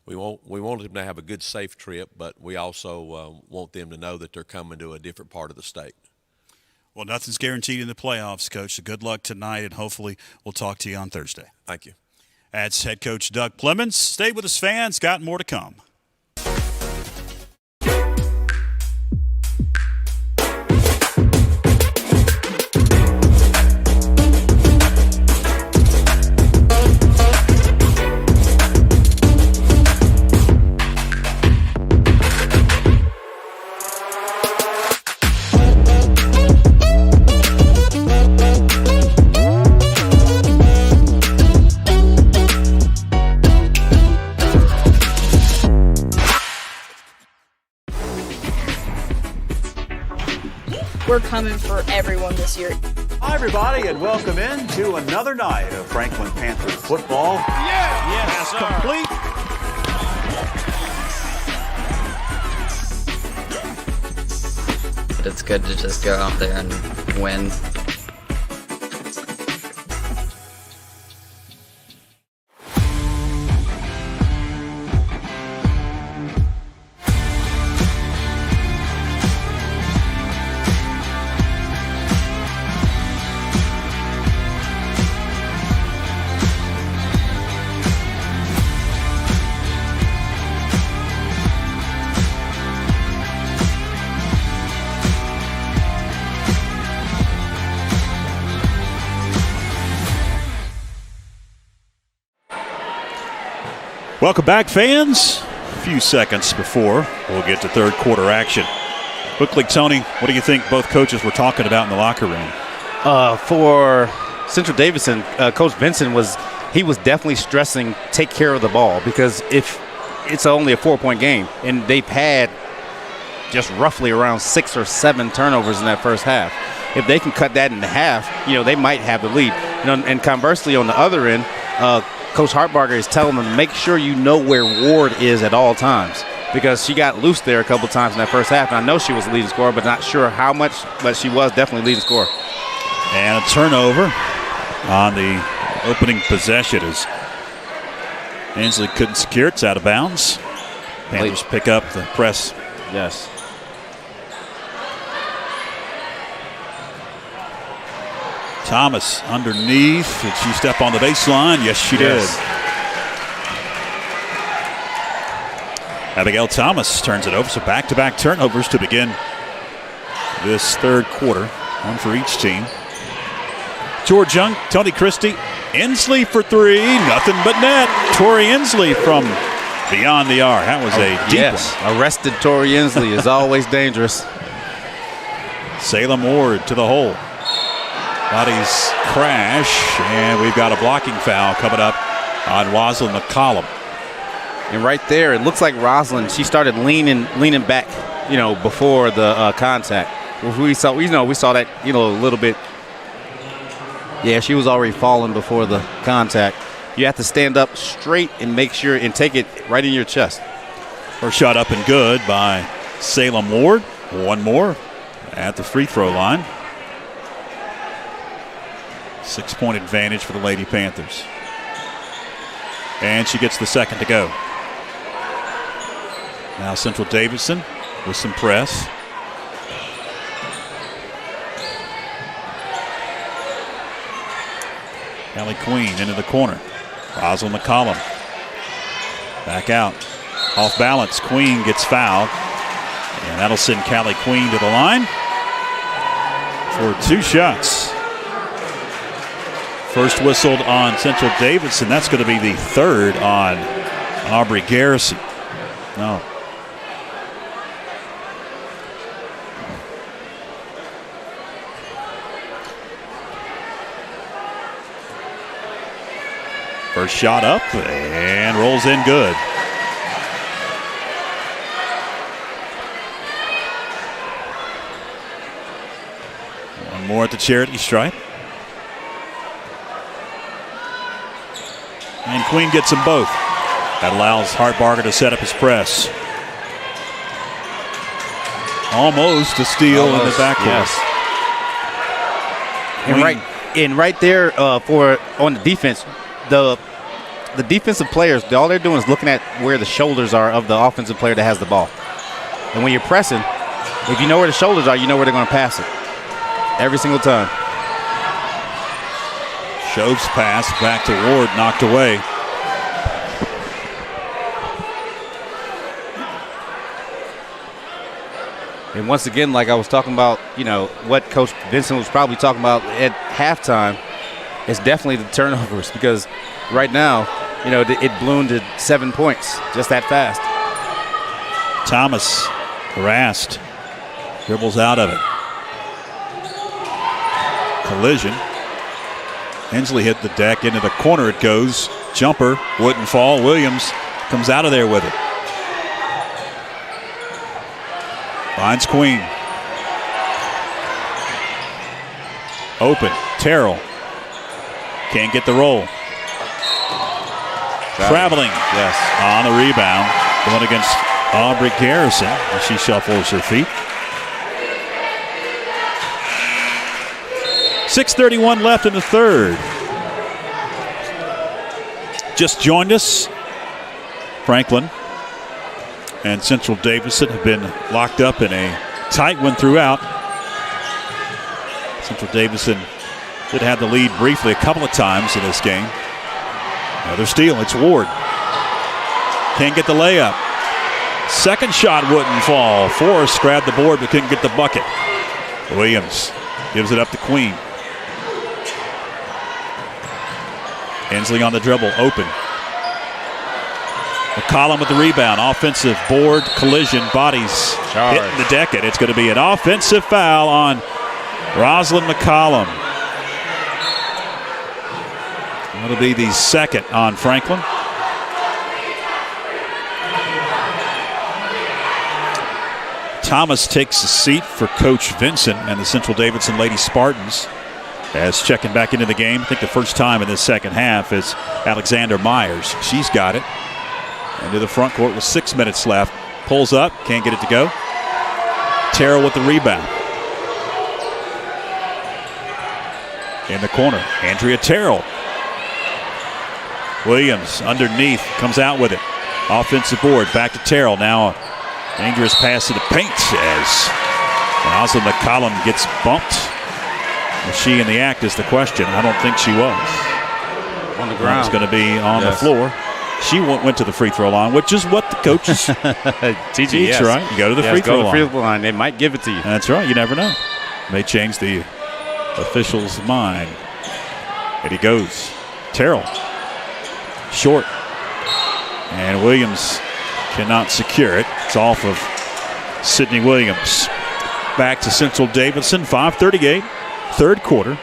we want them to have a good, safe trip, but we also want them to know that they're coming to a different part of the state. Well, nothing's guaranteed in the playoffs, Coach. So good luck tonight, and hopefully we'll talk to you on Thursday. Thank you. That's head coach Doug Clemens. Stay with us, fans. Got more to come. We're coming for everyone this year. Hi, everybody, and welcome in to another night of Franklin Panther football. Yes, complete. But it's good to just go out there and win. Welcome back, fans. A few seconds before we'll get to third quarter action. Quickly, Tony, what do you think both coaches were talking about in the locker room? For Central Davidson, Coach Benson was definitely stressing take care of the ball, because if it's only a 4-point game and they've had just roughly around 6 or 7 turnovers in that first half, if they can cut that in half, they might have the lead. And conversely, on the other end, Coach Hartbarger is telling them to make sure you know where Ward is at all times, because she got loose there a couple times in that first half. And I know she was the leading scorer, but not sure how much, but she was definitely leading scorer. And a turnover on the opening possession as Ainsley couldn't secure it. It's out of bounds. Panthers pick up the press. Yes. Thomas underneath. Did she step on the baseline? Yes, she did. Abigail Thomas turns it over. So back-to-back turnovers to begin this third quarter. One for each team. George Young, Tony Christie, Inslee for three. Nothing but net. Tori Inslee from beyond the arc. That was a deep one. Arrested Tori Inslee is always dangerous. Salem Ward to the hole. Bodies crash, and we've got a blocking foul coming up on Rosalind McCollum. And right there, it looks like Rosalind, she started leaning back, before the contact. We saw that, a little bit. Yeah, she was already falling before the contact. You have to stand up straight and make sure and take it right in your chest. First shot up and good by Salem Ward. One more at the free throw line. 6-point advantage for the Lady Panthers. And she gets the second to go. Now Central Davidson with some press. Callie Queen into the corner. Rosalind McCollum back out. Off balance. Queen gets fouled. And that'll send Callie Queen to the line for two shots. First whistled on Central Davidson. That's going to be the third on Aubrey Garrison. No. First shot up and rolls in good. One more at the charity stripe. And Queen gets them both. That allows Hartbarger to set up his press. Almost a steal in the backcourt. Yes. And right there on the defense, the defensive players, all they're doing is looking at where the shoulders are of the offensive player that has the ball. And when you're pressing, if you know where the shoulders are, you know where they're going to pass it. Every single time. Shoves pass back to Ward, knocked away. And once again, like I was talking about, what Coach Vincent was probably talking about at halftime, it's definitely the turnovers, because right now, it ballooned to 7 points just that fast. Thomas harassed, dribbles out of it. Collision. Inslee hit the deck, into the corner it goes. Jumper, wouldn't fall. Williams comes out of there with it. Finds Queen. Open, Terrell. Can't get the roll. Traveling. Yes. On the rebound. Going against Aubrey Garrison as she shuffles her feet. 6:31 left in the third. Just joined us. Franklin and Central Davidson have been locked up in a tight one throughout. Central Davidson did have the lead briefly a couple of times in this game. Another steal. It's Ward. Can't get the layup. Second shot wouldn't fall. Forrest grabbed the board but couldn't get the bucket. Williams gives it up to Queen. Inslee on the dribble, open. McCollum with the rebound. Offensive board collision. Bodies hitting the deck. It's going to be an offensive foul on Rosalind McCollum. That'll be the second on Franklin. Thomas takes a seat for Coach Vincent and the Central Davidson Lady Spartans. As checking back into the game, I think the first time in this second half is Alexander Myers. She's got it. Into the front court with 6 minutes left. Pulls up, can't get it to go. Terrell with the rebound. In the corner, Andrea Terrell. Williams underneath, comes out with it. Offensive board, back to Terrell. Now a dangerous pass to the paint as Rosalind McCollum gets bumped. Was she in the act is the question. I don't think she was. On the ground. It's going to be on the floor. She went to the free throw line, which is what the coaches teach, yes. right? You go to the free throw line. They might give it to you. That's right. You never know. May change the official's mind. And he goes. Terrell. Short. And Williams cannot secure it. It's off of Sydney Williams. Back to Central Davidson. 5:38. Third quarter.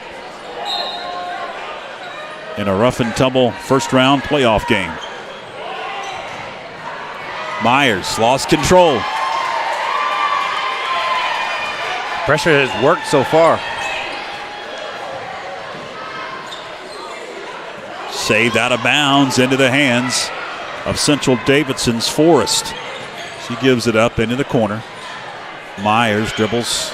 In a rough and tumble first round playoff game. Myers lost control. Pressure has worked so far. Saved out of bounds into the hands of Central Davidson's Forrest. She gives it up into the corner. Myers dribbles,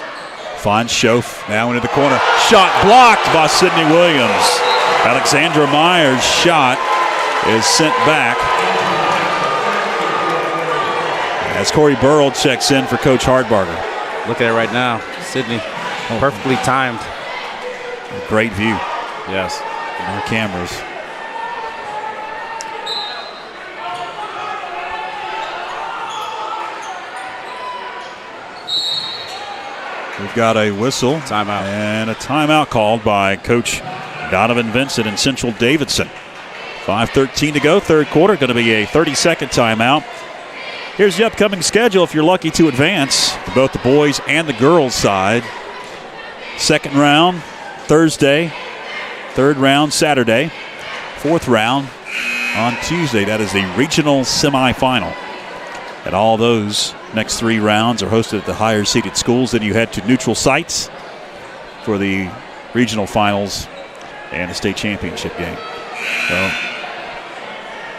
finds Schoaf, now into the corner. Shot blocked by Sydney Williams. Alexandra Myers' shot is sent back as Corey Burrell checks in for Coach Hardbarger. Look at it right now. Sydney, perfectly timed. Great view. Yes. More cameras. We've got a whistle. Timeout. And a timeout called by Coach Donovan Vincent in Central Davidson. 5:13 to go, third quarter. Going to be a 30-second timeout. Here's the upcoming schedule if you're lucky to advance to both the boys and the girls side. Second round, Thursday. Third round, Saturday. Fourth round on Tuesday. That is the regional semifinal. And all those next three rounds are hosted at the higher seeded schools. Then you head to neutral sites for the regional finals and the state championship game. So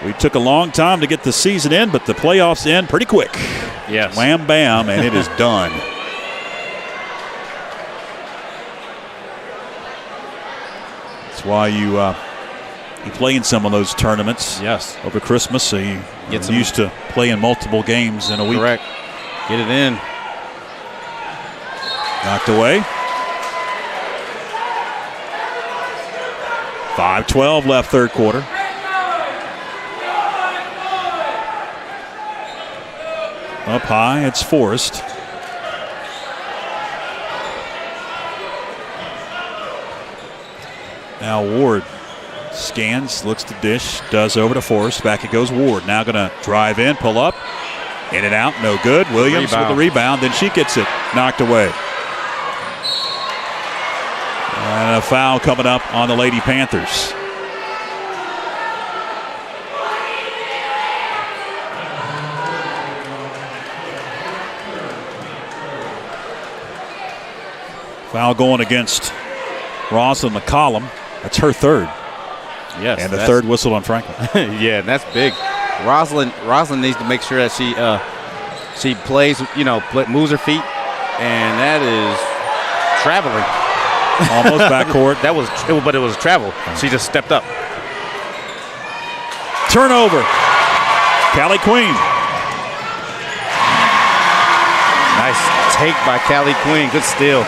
we took a long time to get the season in, but the playoffs end pretty quick. Yes. Wham, bam, and it is done. That's why you play in some of those tournaments. Yes. Over Christmas, so you get used to playing multiple games in a week. Correct. Get it in. Knocked away. 5:12 left third quarter. Up high, it's Forrest. Now Ward scans, looks to dish, does over to Forrest. Back it goes Ward. Now going to drive in, pull up, in and out, no good. Williams with the rebound, then she gets it knocked away. And a foul coming up on the Lady Panthers. Foul going against Rosalind McCollum. That's her third. Yes. And the third whistle on Franklin. Yeah, that's big. Rosalind needs to make sure that she plays, moves her feet, and that is traveling. Almost backcourt. But it was travel. She just stepped up. Turnover. Callie Queen. Nice take by Callie Queen. Good steal.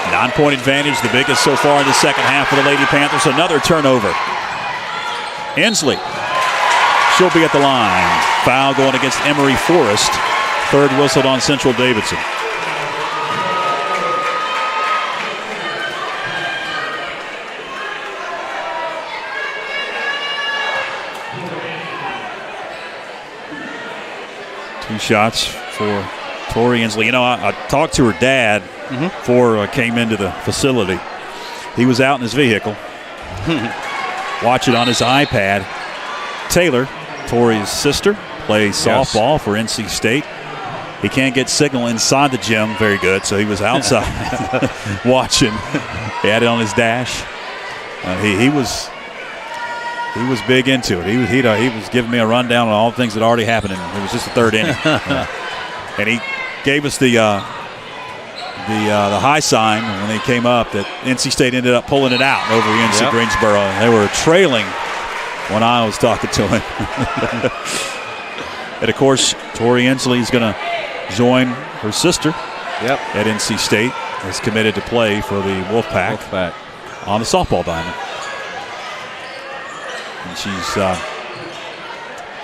9-point advantage, the biggest so far in the second half for the Lady Panthers. Another turnover. Inslee. She'll be at the line. Foul going against Emery Forrest. Third whistled on Central Davidson. Two shots for Tori Inslee. I talked to her dad before I came into the facility. He was out in his vehicle. Watch it on his iPad. Taylor, Tori's sister, plays softball for NC State. He can't get signal inside the gym very good, so he was outside watching. He had it on his dash. He was big into it. He was giving me a rundown on all the things that already happened, and it was just the third inning. And he gave us the high sign when they came up that NC State ended up pulling it out over NC Greensboro. They were trailing when I was talking to him. And, of course, Tori Inslee is going to join her sister at NC State. Is committed to play for the Wolfpack on the softball diamond. And she's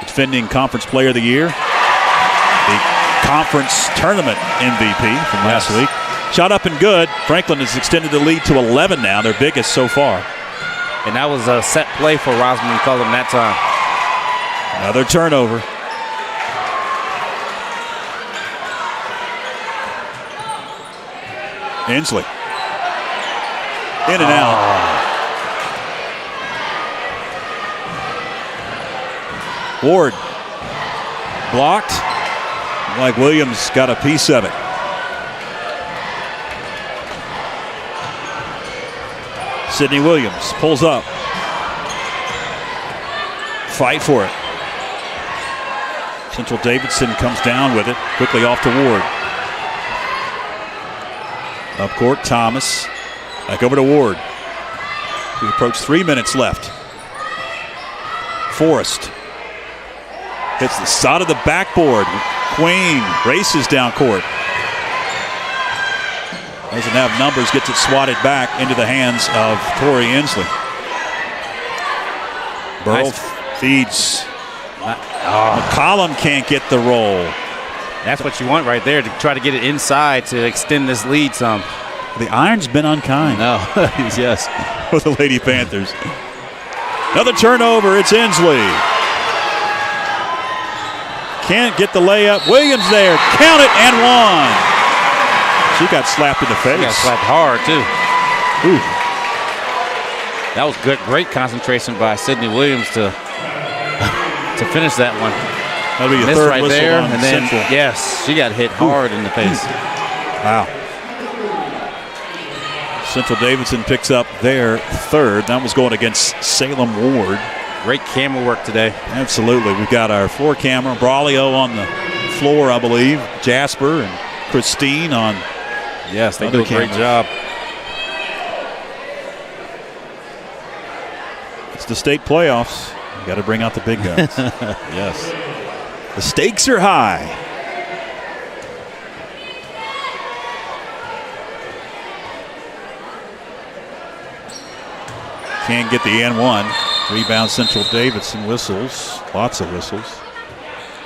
defending Conference Player of the Year, the Conference Tournament MVP from last week. Shot up and good. Franklin has extended the lead to 11 now, their biggest so far. And that was a set play for Rosman. We called him that time. Another turnover. Inslee. In and out. Ward. Blocked. Like Williams got a piece of it. Sidney Williams pulls up. Fight for it. Central Davidson comes down with it. Quickly off to Ward. Up court, Thomas. Back over to Ward. We approach 3 minutes left. Forrest hits the side of the backboard. Queen races down court. Doesn't have numbers, gets it swatted back into the hands of Tori Inslee. Burrell feeds. McCollum can't get the roll. That's what you want right there, to try to get it inside to extend this lead some. The iron's been unkind. No, yes. For the Lady Panthers. Another turnover, it's Inslee. Can't get the layup. Williams there, count it and one. She got slapped in the face. She got slapped hard too. Ooh. That was good, great concentration by Sidney Williams to finish that one. That'll be a missed third right whistle there, on and then Central. yes, she got hit hard in the face. Wow. Central Davidson picks up their third. That was going against Salem Ward. Great camera work today. Absolutely. We've got our floor camera. Braulio on the floor, I believe. Jasper and Christine on. Yes, they do a great job. It's the state playoffs. You got to bring out the big guns. Yes. The stakes are high. Can't get the N1. Rebound Central Davidson. Whistles. Lots of whistles.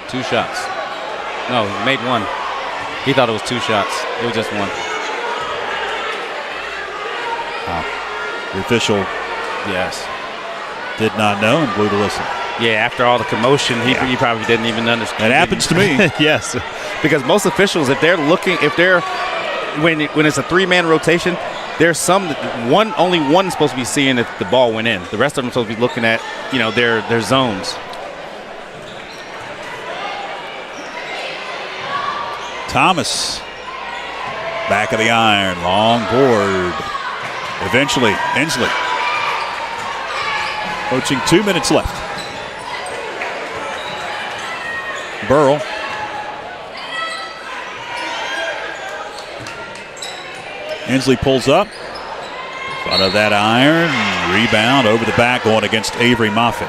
2 shots. No, he made one. He thought it was 2 shots. It was just one. Wow. The official, yes, did not know and blew the whistle. Yeah, after all the commotion, he probably didn't even understand. That happens to me. Yes, because most officials, if they're looking, when it's a 3-man rotation, there's only one supposed to be seeing if the ball went in. The rest of them are supposed to be looking at, their zones. Thomas, back of the iron, long board. Eventually, Inslee. Approaching 2 minutes left. Burrell. Inslee pulls up. Out of that iron. Rebound over the back going against Avery Moffitt.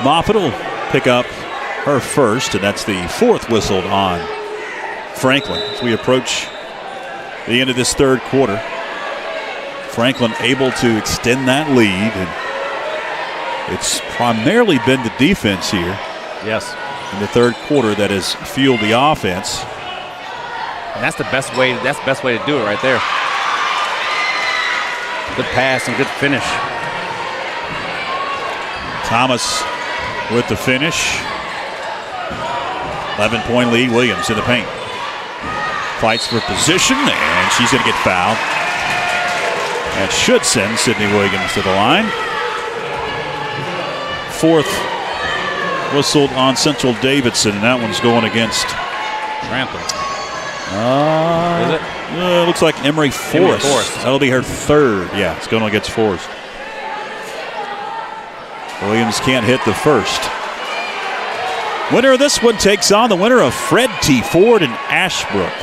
Moffitt will pick up her first, and that's the 4th whistled on Franklin as we approach the end of this third quarter. Franklin able to extend that lead, and it's primarily been the defense here. Yes. In the third quarter that has fueled the offense. And that's the best way. That's the best way to do it right there. Good pass and good finish. Thomas with the finish. 11-point lead. Williams in the paint. Fights for position, and she's going to get fouled. That should send Sidney Williams to the line. 4th whistled on Central Davidson, and that one's going against Trample. Is it? Looks like Emery Forrest. That'll be her 3rd. Yeah, it's going against Forrest. Williams can't hit the first. Winner of this one takes on the winner of Fred T. Ford and Ashbrook.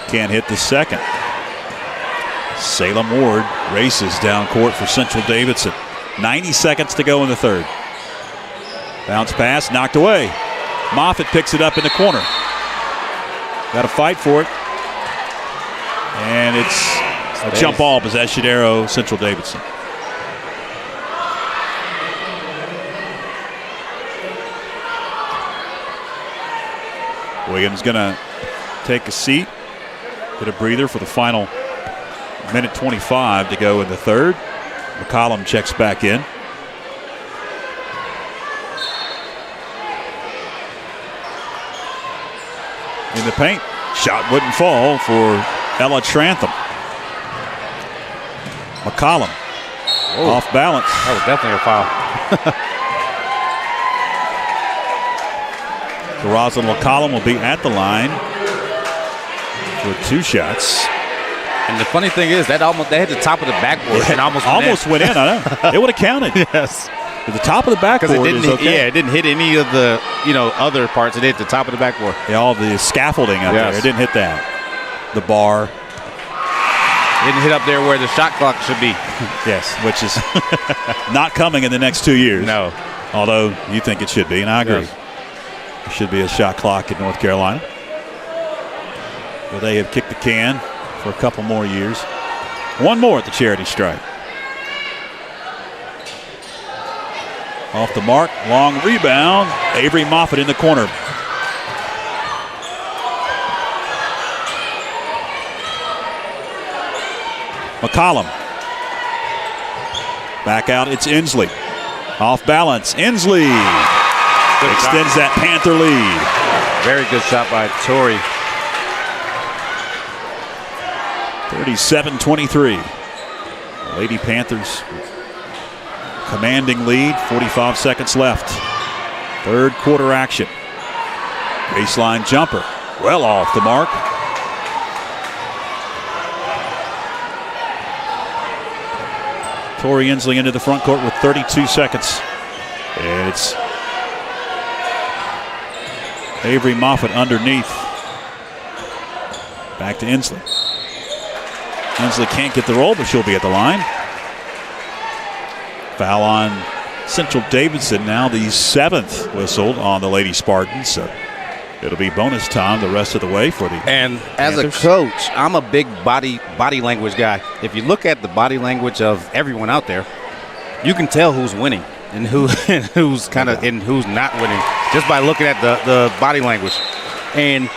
Can't hit the second. Salem Ward races down court for Central Davidson. 90 seconds to go in the third. Bounce pass, knocked away. Moffitt picks it up in the corner. Got to fight for it. And it's a jump ball possession arrow, Central Davidson. Williams going to take a seat, get a breather for the final minute 25 to go in the third. McCollum checks back in. In the paint, shot wouldn't fall for Ella Trantham. McCollum off balance. That was definitely a foul. Rosalind McCollum will be at the line for 2 shots. And the funny thing is that they hit the top of the backboard and almost went in. I know. It would have counted. Yes. At the top of the backboard it didn't hit any of the other parts. It hit the top of the backboard. Yeah, all the scaffolding up there. It didn't hit that. The bar. Didn't hit up there where the shot clock should be. Yes, which is not coming in the next 2 years. No. Although you think it should be, and I agree. Yes. There should be a shot clock in North Carolina. Well, they have kicked the can for a couple more years. One more at the charity stripe. Off the mark, long rebound. Avery Moffitt in the corner. McCollum. Back out, it's Inslee. Off balance, Inslee extends that Panther lead. Very good shot by Torrey. 37-23. Lady Panthers commanding lead, 45 seconds left. Third quarter action. Baseline jumper, well off the mark. Tori Inslee into the front court with 32 seconds. And it's Avery Moffitt underneath. Back to Inslee. Inslee can't get the roll, but she'll be at the line. Foul on Central Davidson, now the 7th whistled on the Lady Spartans. So it'll be bonus time the rest of the way for the And Panthers. as a coach, I'm a big body language guy. If you look at the body language of everyone out there, you can tell who's winning and who's not winning just by looking at the body language. And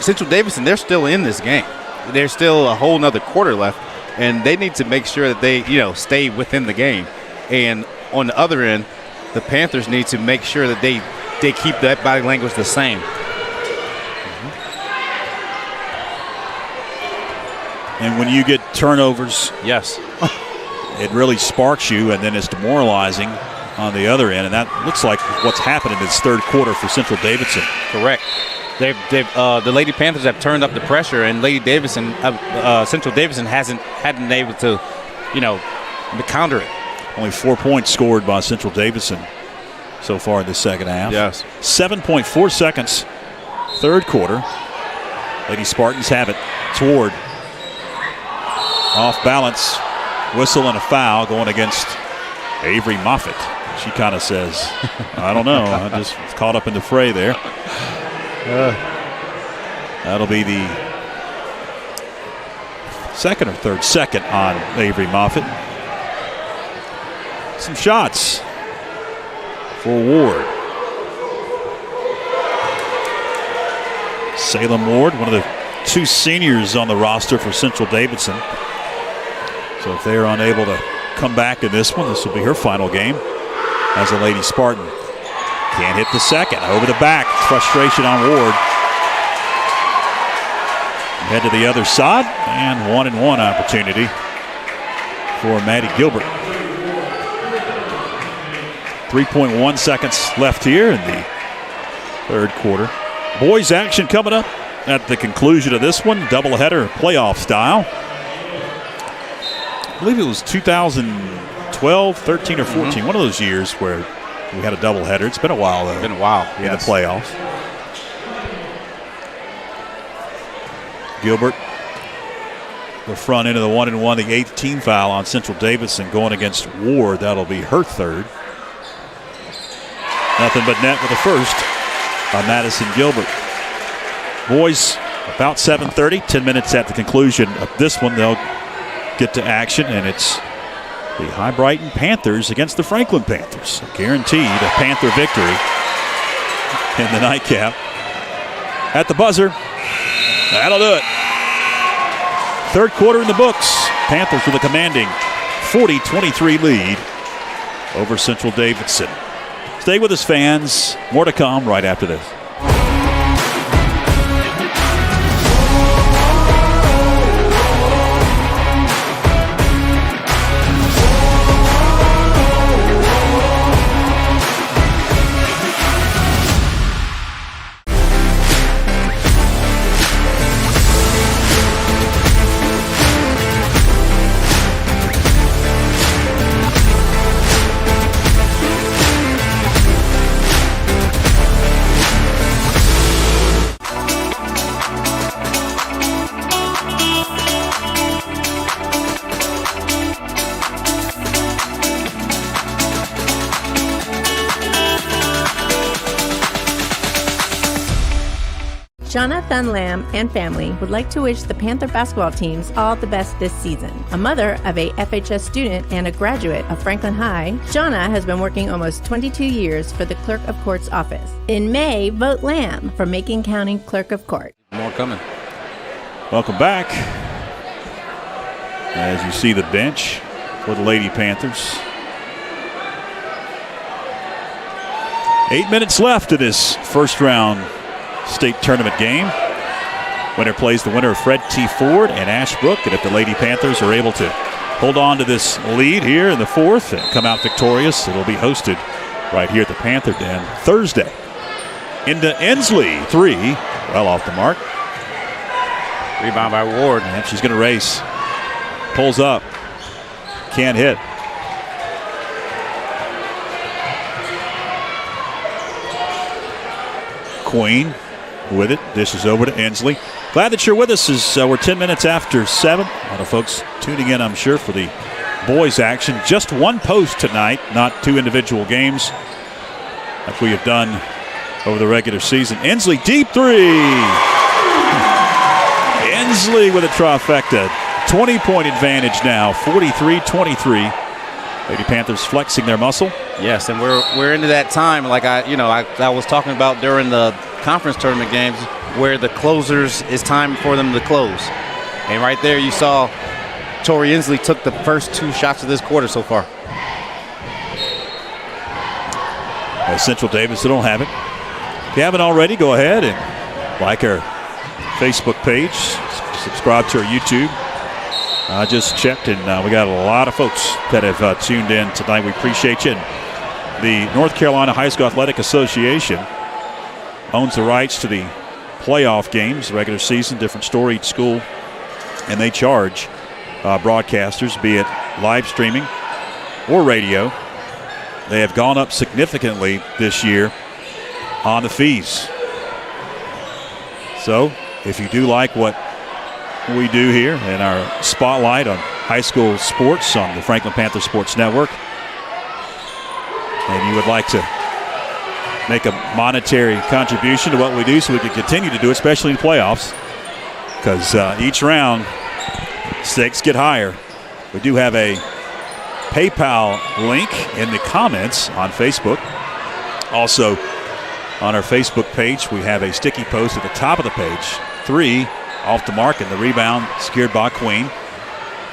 Central Davidson, they're still in this game. There's still a whole nother quarter left, and they need to make sure that they stay within the game. And on the other end, the Panthers need to make sure that they keep that body language the same. And when you get turnovers, yes, it really sparks you, and then it's demoralizing on the other end. And that looks like what's happened in this third quarter for Central Davidson. Correct. The Lady Panthers have turned up the pressure, and Central Davidson hadn't been able to, counter it. Only 4 points scored by Central Davidson so far in the second half. Yes. 7.4 seconds, third quarter. Lady Spartans have it. Toward. Off balance. Whistle and a foul going against Avery Moffitt. She kind of says, I don't know. I just was caught up in the fray there. That'll be the second or third second on Avery Moffitt. Some shots for Ward. Salem Ward, one of the 2 seniors on the roster for Central Davidson. So if they're unable to come back in this one, this will be her final game as a Lady Spartan. Can't hit the second. Over the back. Frustration on Ward. Head to the other side, and 1-and-1 opportunity for Maddie Gilbert. 3.1 seconds left here in the third quarter. Boys action coming up at the conclusion of this one. Doubleheader, playoff style. I believe it was 2012, 13, or 14. One of those years where we had a doubleheader. It's been a while, though. Been a while, in the playoffs. Gilbert, the front end of the 1-and-1, the 8th team foul on Central Davidson going against Ward. That'll be her third. Nothing but net with the first by Madison Gilbert. Boys About 7:30, 10 minutes at the conclusion of this one, they'll get to action, and it's the Hibriten Panthers against the Franklin Panthers. Guaranteed a Panther victory in the nightcap. At the buzzer, that'll do it. Third quarter in the books. Panthers with a commanding 40-23 lead over Central Davidson. Stay with us, fans. More to come right after this. Jonathan Lamb and family would like to wish the Panther basketball teams all the best this season. A mother of a FHS student and a graduate of Franklin High, Jonna has been working almost 22 years for the Clerk of Court's office. In May, vote Lamb for Macon County Clerk of Court. More coming. Welcome back. As you see the bench for the Lady Panthers. 8 minutes left in this first round state tournament game. Winner plays the winner of Fred T. Ford and Ashbrook. And if the Lady Panthers are able to hold on to this lead here in the fourth and come out victorious, it'll be hosted right here at the Panther Den Thursday. Into Ensley, three, well off the mark. Rebound by Ward. And she's going to race. Pulls up. Can't hit. Queen with it. Dishes over to Ensley. Glad that you're with us as we're 10 minutes after 7. A lot of folks tuning in, I'm sure, for the boys action. Just one post tonight, not two individual games like we have done over the regular season. Ensley, deep three. Ensley with a trifecta. 20-point advantage now, 43-23. Lady Panthers flexing their muscle. Yes, and we're into that time, like I was talking about during the conference tournament games, where the closers, it's time for them to close. And right there you saw Tori Ensley took the first two shots of this quarter so far. Central Davidson don't have it. If you haven't already, go ahead and like our Facebook page, subscribe to our YouTube. I just checked, and we got a lot of folks that have tuned in tonight. We appreciate you. And the North Carolina High School Athletic Association owns the rights to the playoff games, regular season, different story each school, and they charge broadcasters, be it live streaming or radio. They have gone up significantly this year on the fees. So if you do like what we do here in our spotlight on high school sports on the Franklin Panther Sports Network, and you would like to make a monetary contribution to what we do so we can continue to do it, especially in playoffs, because each round stakes get higher. We do have a PayPal link in the comments on Facebook. Also on our Facebook page, we have a sticky post at the top of the page. 3 off the mark, and the rebound secured by Queen.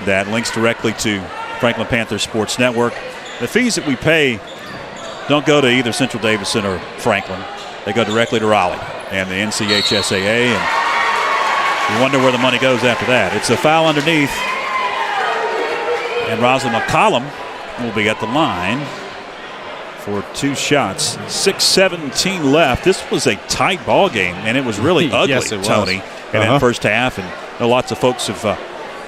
That links directly to Franklin Panther Sports Network. The fees that we pay don't go to either Central Davidson or Franklin. They go directly to Raleigh and the NCHSAA, and you wonder where the money goes after that. It's a foul underneath, and Rosalind McCollum will be at the line for 2 shots. 6:17 left. This was a tight ball game, and it was really ugly, yes, it Tony, in that first half. And I know lots of folks have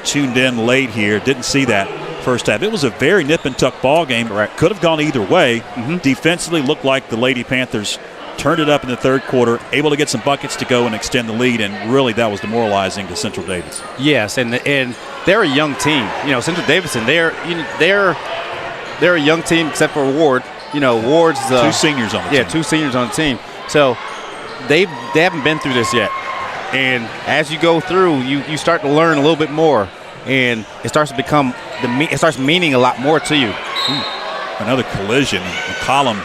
tuned in late here, didn't see that first half. It was a very nip-and-tuck ball game. Correct. Could have gone either way. Defensively looked like the Lady Panthers turned it up in the third quarter, able to get some buckets to go and extend the lead, and really that was demoralizing to Central Davidson. Yes, and they're a young team. You know, Central Davidson, they're a young team except for Ward. You know, Ward's 2 seniors on the team. Yeah, 2 seniors on the team. So they haven't been through this yet. And as you go through, you start to learn a little bit more, and it starts to become it starts meaning a lot more to you. Another collision. The column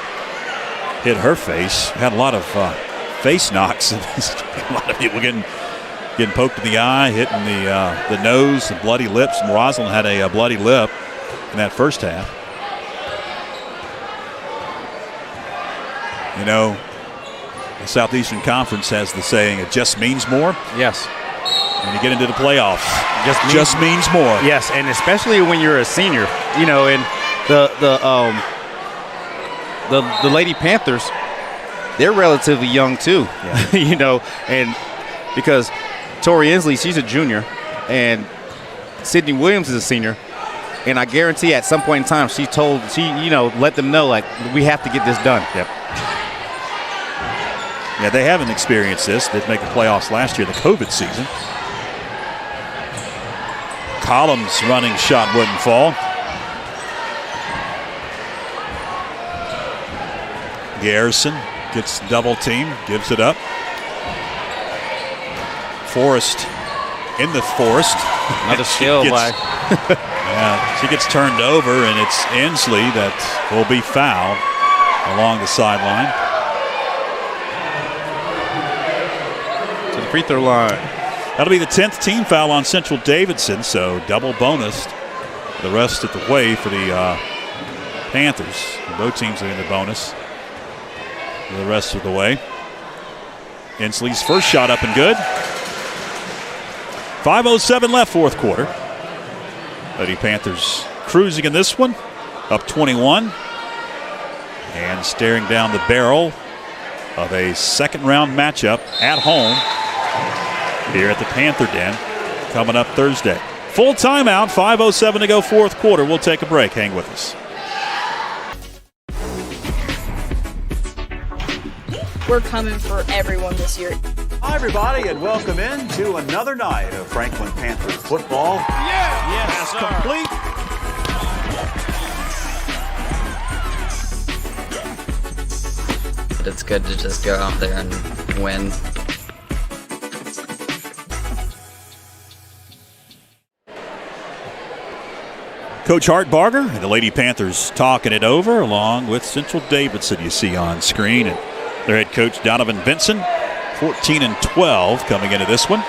hit her face. Had a lot of face knocks. A lot of people getting poked in the eye, hitting the nose, the bloody lips. And Rosalind had a bloody lip in that first half. You know, the Southeastern Conference has the saying, it just means more. Yes. When you get into the playoffs, just means more. Yes, and especially when you're a senior, you know, and the Lady Panthers, they're relatively young too, yeah. You know, and because Tori Inslee, she's a junior, and Sydney Williams is a senior, and I guarantee at some point in time she let them know, like, we have to get this done. Yep. Yeah, they haven't experienced this. They didn't make the playoffs last year, the COVID season. Collins' running shot wouldn't fall. Garrison gets double team, gives it up. Forrest in the forest. Another steal by. Yeah, she gets turned over, and it's Inslee that will be fouled along the sideline. To the free throw line. That'll be the 10th team foul on Central Davidson, so double bonus the rest of the way for the Panthers. Both teams are in the bonus the rest of the way. Inslee's first shot up and good. 5:07 left, fourth quarter. Lady Panthers cruising in this one, up 21, and staring down the barrel of a second-round matchup at home here at the Panther Den coming up Thursday. Full timeout, 5:07 to go, fourth quarter. We'll take a break. Hang with us. We're coming for everyone this year. Hi, everybody, and welcome in to another night of Franklin Panthers football. Yes, complete. But it's good to just go out there and win. Coach Hartbarger and the Lady Panthers talking it over along with Central Davidson you see on screen. And their head coach Donovan Benson, 14-12 coming into this one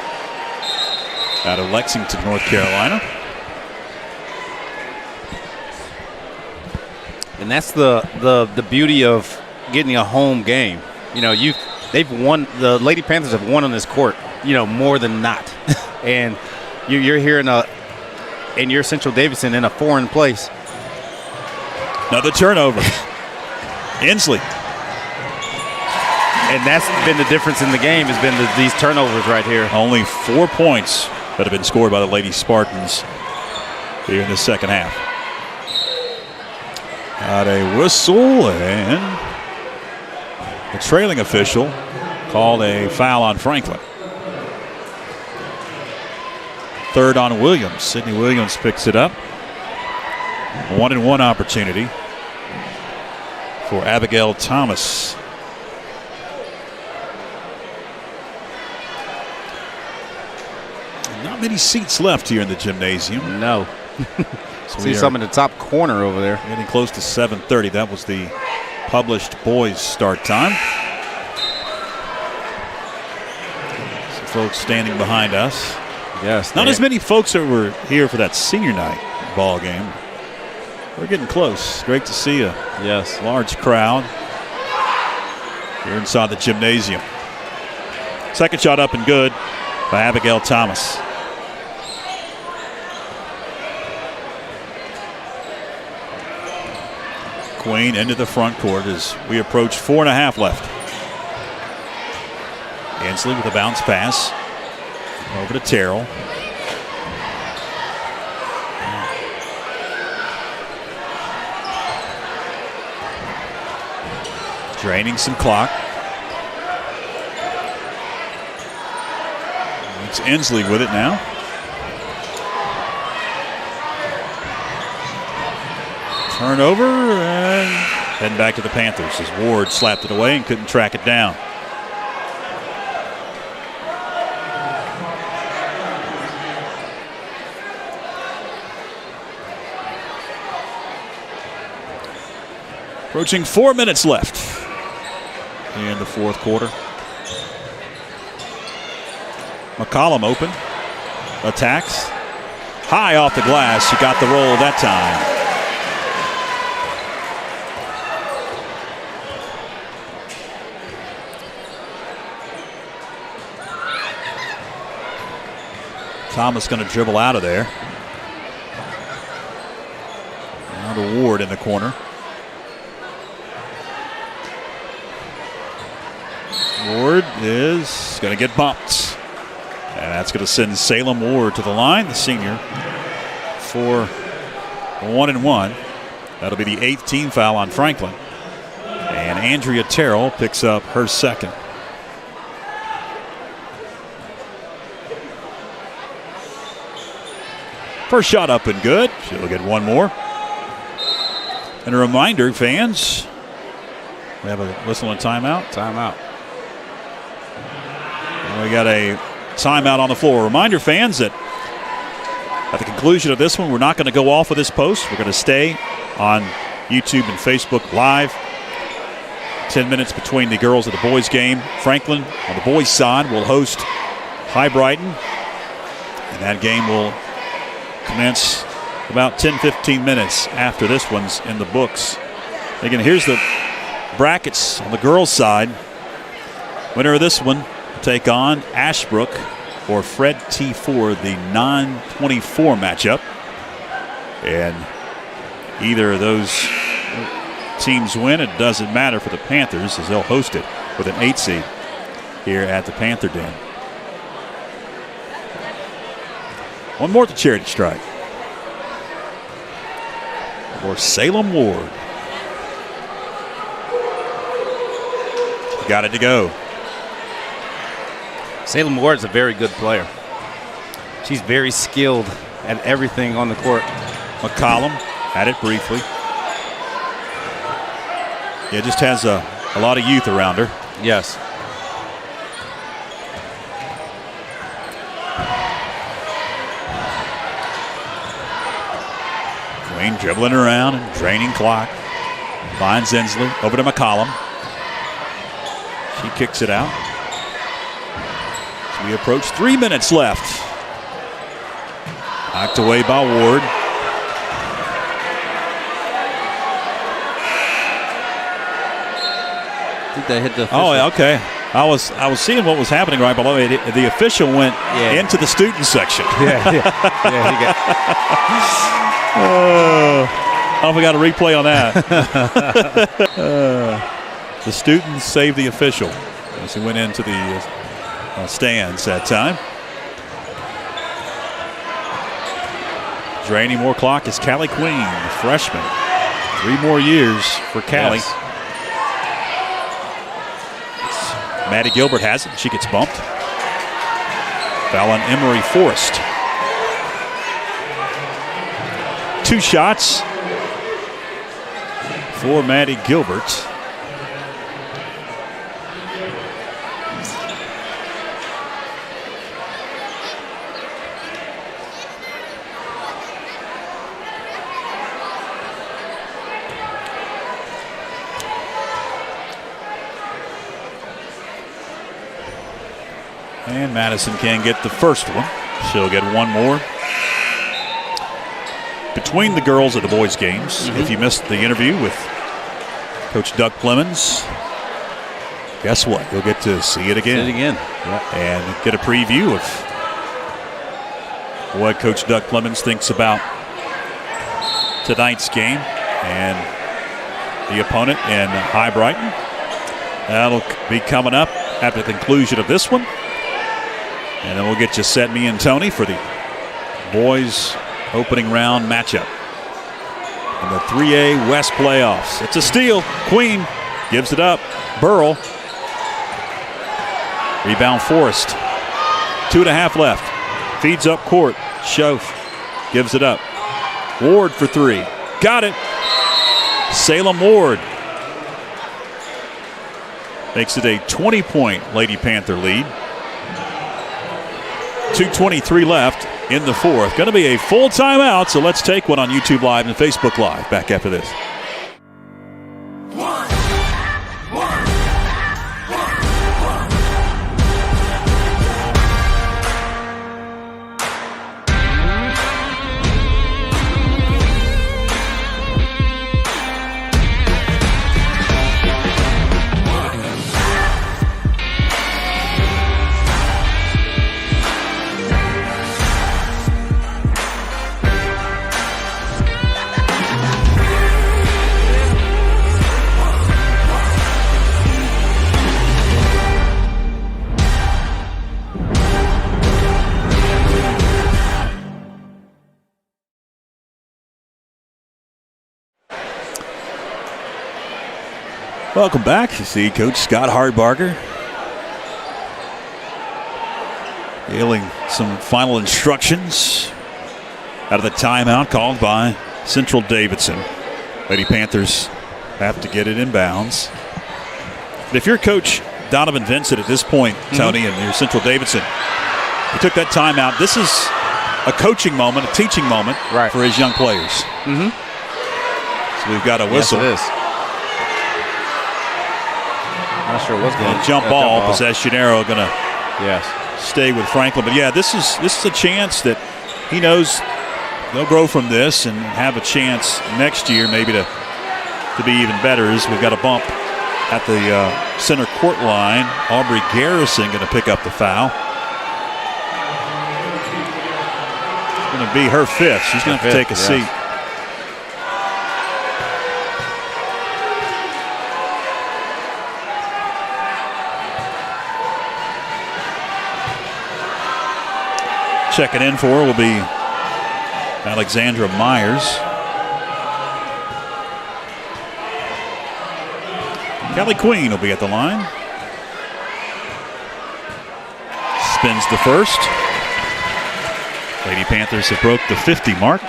out of Lexington, North Carolina. And that's the beauty of getting a home game. You know, they've won. The Lady Panthers have won on this court, you know, more than not. And you're here in your Central Davidson in a foreign place. Another turnover. Inslee. And that's been the difference in the game, has been these turnovers right here. Only 4 points that have been scored by the Lady Spartans here in the second half. Got a whistle, and the trailing official called a foul on Franklin. Third on Williams. Sydney Williams picks it up. 1-and-1 opportunity for Abigail Thomas. Not many seats left here in the gymnasium. No. So see some in the top corner over there. Getting close to 7:30. That was the published boys' start time. Some folks standing behind us. Yes. Not as many folks that were here for that senior night ball game. We're getting close. Great to see a large crowd here inside the gymnasium. Second shot up and good by Abigail Thomas. Queen into the front court as we approach 4.5 left. Inslee with a bounce pass over to Terrell. Draining some clock. It's Inslee with it now. Turnover and heading back to the Panthers as Ward slapped it away and couldn't track it down. Approaching 4 minutes left in the fourth quarter. McCollum open. Attacks. High off the glass. She got the roll that time. Thomas going to dribble out of there. Now to Ward in the corner. Ward is going to get bumped. And that's going to send Salem Ward to the line, the senior, for 1-1. That'll be the 8th team foul on Franklin. And Andrea Terrell picks up her second. First shot up and good. She'll get one more. And a reminder, fans, we have a whistle and timeout. Timeout. And we got a timeout on the floor. Reminder, fans, that at the conclusion of this one, we're not going to go off of this post. We're going to stay on YouTube and Facebook Live. 10 minutes between the girls and the boys game. Franklin on the boys side will host Hibriten. And that game will commence about 10-15 minutes after this one's in the books. Again, here's the brackets on the girls' side. Winner of this one will take on Ashbrook or Fred T4, the 9-24 matchup. And either of those teams win, it doesn't matter for the Panthers as they'll host it with an 8 seed here at the Panther Den. One more at the charity stripe for Salem Ward. Got it to go. Salem Ward's a very good player. She's very skilled at everything on the court. McCollum had it briefly. Yeah, just has a lot of youth around her. Yes. Queen dribbling around and draining clock. Finds Inslee over to McCollum. She kicks it out. So we approach 3 minutes left. Knocked away by Ward. I think they hit the official. Oh, okay. I was seeing what was happening right below it. The official went into the student section. Yeah, he got. I don't know if we got a replay on that. The students saved the official as he went into the stands that time. Draining more clock is Callie Queen, the freshman. 3 more years for Callie. Yes. Maddie Gilbert has it. She gets bumped. Foul on Emery Forrest. 2 shots for Maddie Gilbert. And Madison can get the first one. She'll get one more. Between the girls at the boys' games, if you missed the interview with Coach Doug Clemens, guess what? You'll get to see it again. See it again. And get a preview of what Coach Doug Clemens thinks about tonight's game and the opponent in Hibriten. That'll be coming up at the conclusion of this one. And then we'll get you set, me and Tony, for the boys' opening round matchup in the 3A West playoffs. It's a steal. Queen gives it up. Burrell. Rebound Forrest. 2.5 left. Feeds up court. Schoaf gives it up. Ward for 3. Got it. Salem Ward makes it a 20-point Lady Panther lead. 2:23 left in the fourth. Going to be a full timeout, so let's take one on YouTube Live and Facebook Live. Back after this. Welcome back. You see Coach Scott Hardbarger yielding some final instructions out of the timeout called by Central Davidson. Lady Panthers have to get it in bounds. But if you're Coach Donovan Vincent at this point, Tony, and you're Central Davidson, he took that timeout. This is a coaching moment, a teaching moment for his young players. So we've got a whistle. Yes, it is. Not sure what's going on. Jump ball, possession arrow going to stay with Franklin. But yeah, this is a chance that he knows they'll grow from this and have a chance next year maybe to be even better. As we've got a bump at the center court line. Aubrey Garrison going to pick up the foul. It's going to be her fifth. She's going to have to take a seat. Checking in for her will be Alexandra Myers. Kelly Queen will be at the line. Spins the first. Lady Panthers have broke the 50 mark,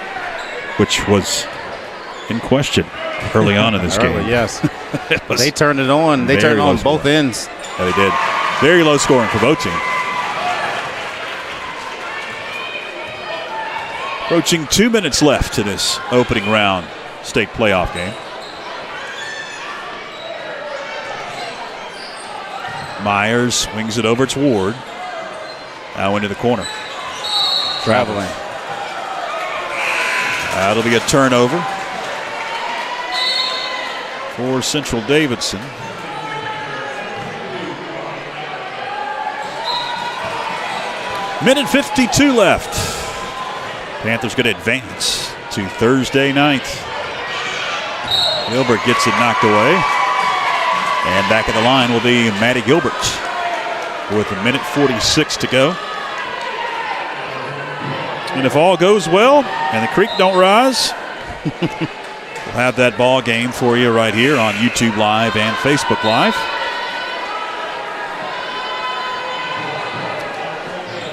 which was in question early on in this game. Yes. They turned it on. They turned it on both ends. Yeah, they did. Very low scoring for both teams. Approaching 2 minutes left to this opening round state playoff game. Myers swings it over to Ward. Now into the corner. Traveling. That'll be a turnover for Central Davidson. Minute 52 left. Panthers going to advance to Thursday night. Gilbert gets it knocked away. And back at the line will be Maddie Gilbert with a minute 46 to go. And if all goes well and the creek don't rise, we'll have that ball game for you right here on YouTube Live and Facebook Live.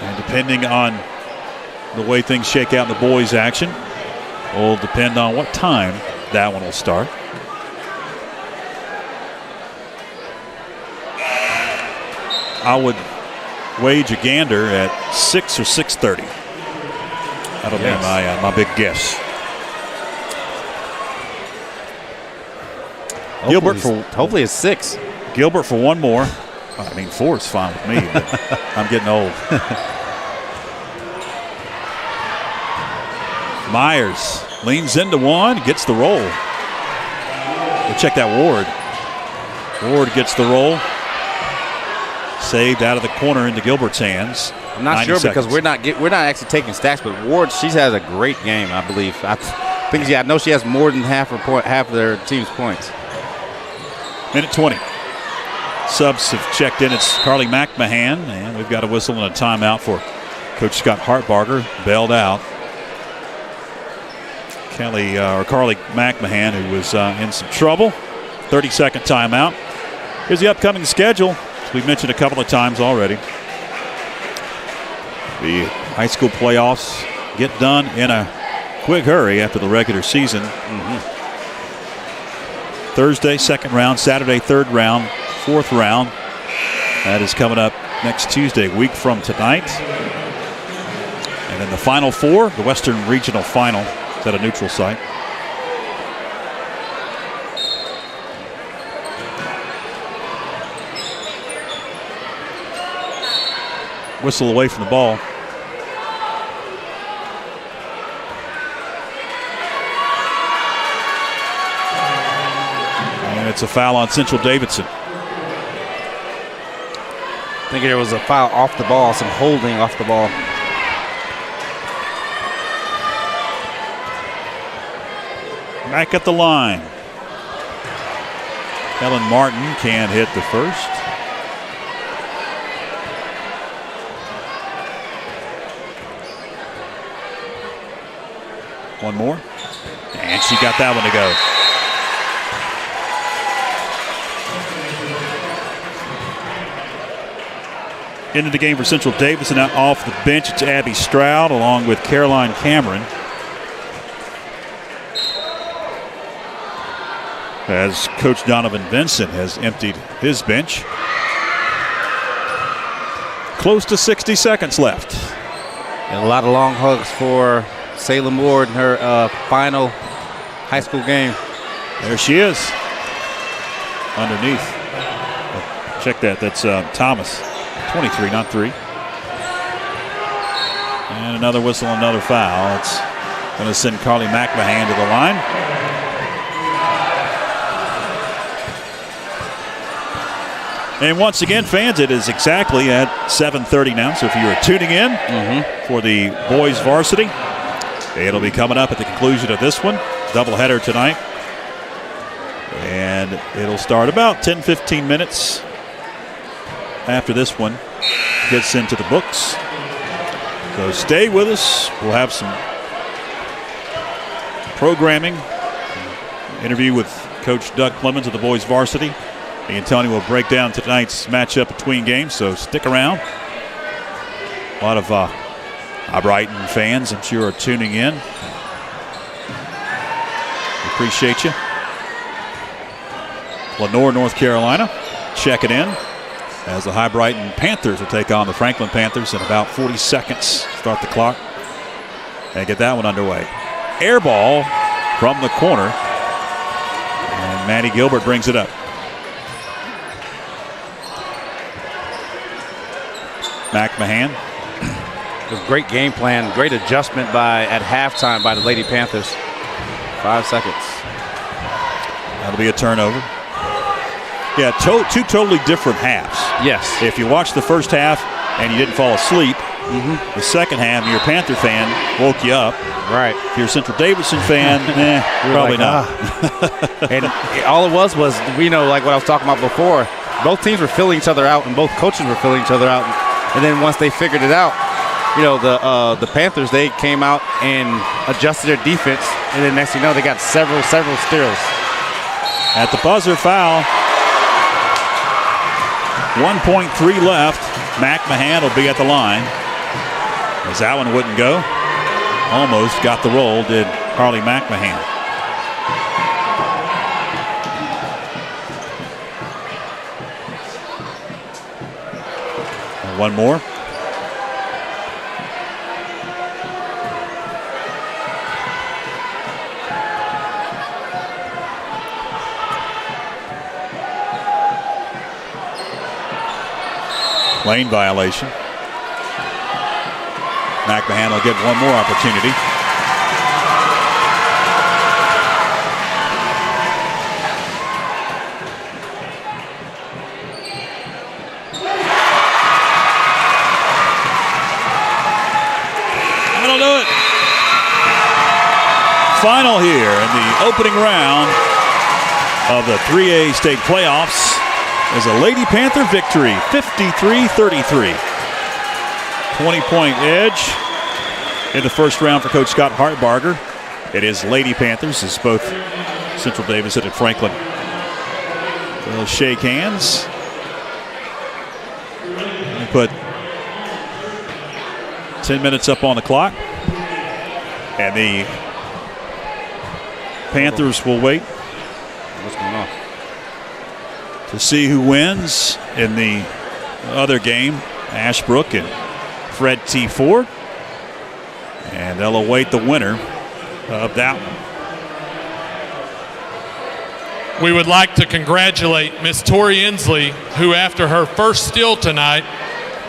And depending on the way things shake out in the boys' action will depend on what time that one will start. I would wage a gander at 6 or 6:30. That'll be my big guess. Hopefully it's 6. Gilbert for one more. I mean, 4 is fine with me, but I'm getting old. Myers leans into one, gets the roll. We'll check that Ward. Ward gets the roll. Saved out of the corner into Gilbert's hands. I'm not sure because we're not actually taking stats, but Ward, she has a great game, I believe. I know she has more than half of their team's points. Minute 20. Subs have checked in. It's Carly McMahon, and we've got a whistle and a timeout for Coach Scott Hartbarger, bailed out. Carly McMahon, who was in some trouble. 30-second timeout. Here's the upcoming schedule. We've mentioned a couple of times already. The high school playoffs get done in a quick hurry after the regular season. Thursday, second round. Saturday, third round. Fourth round. That is coming up next Tuesday, a week from tonight. And then the Final Four, the Western Regional Final. At a neutral site. Whistle away from the ball. And it's a foul on Central Davidson. I think there was a foul off the ball, some holding off the ball. Back at the line. Helen Martin can't hit the first. One more. And she got that one to go. Into the game for Central Davidson, out off the bench, it's Abby Stroud along with Caroline Cameron. As Coach Donovan Vincent has emptied his bench. Close to 60 seconds left. And a lot of long hugs for Salem Ward in her final high school game. There she is. Underneath. Check that. That's Thomas. 23, not 3. And another whistle, another foul. It's going to send Carly McMahon to the line. And once again, fans, it is exactly at 7:30 now. So if you are tuning in for the boys varsity, it'll be coming up at the conclusion of this one. Doubleheader tonight. And it'll start about 10-15 minutes after this one gets into the books. So stay with us. We'll have some programming. Interview with Coach Doug Clemens of the boys varsity. Me and Tony will break down tonight's matchup between games, so stick around. A lot of Hibriten fans, I'm sure, are tuning in. Appreciate you. Lenore, North Carolina, checking in as the Hibriten Panthers will take on the Franklin Panthers in about 40 seconds. Start the clock and get that one underway. Air ball from the corner, and Maddie Gilbert brings it up. McMahon. It was a great game plan, great adjustment at halftime by the Lady Panthers. 5 seconds. That'll be a turnover. Yeah, two totally different halves. Yes. If you watched the first half and you didn't fall asleep, the second half, your Panther fan woke you up. Right. If you're a Central Davidson fan, probably not. And all it was, like what I was talking about before, both teams were filling each other out and both coaches were filling each other out. And then once they figured it out, the Panthers, they came out and adjusted their defense. And then next thing you know, they got several steals. At the buzzer, foul. 1.3 left. McMahon will be at the line. As that one wouldn't go. Almost got the roll, did Carly McMahon. One more. Lane violation. McMahon will get one more opportunity. That'll do it. Final here in the opening round of the 3A state playoffs is a Lady Panther victory, 53-33. 20-point edge in the first round for Coach Scott Hartbarger. It is Lady Panthers, as both Central Davidson and Franklin will shake hands. We put 10 minutes up on the clock, and the Panthers will wait. What's going on? To see who wins in the other game, Ashbrook and Fred T. Ford. And they'll await the winner of that one. We would like to congratulate Miss Tori Inslee, who after her first steal tonight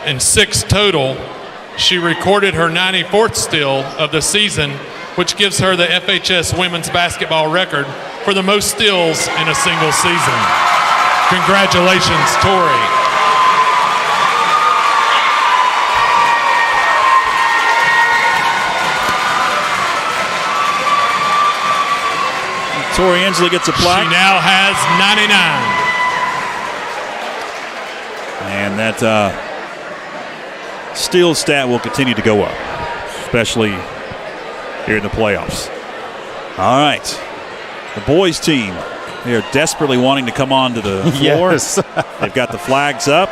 and 6 total, she recorded her 94th steal of the season, which gives her the FHS women's basketball record for the most steals in a single season. Congratulations, Tori. Tori Inslee gets a plaque. She now has 99. And that steal stat will continue to go up, especially here in the playoffs. All right. The boys team, they are desperately wanting to come onto the floor. Yes. They've got the flags up.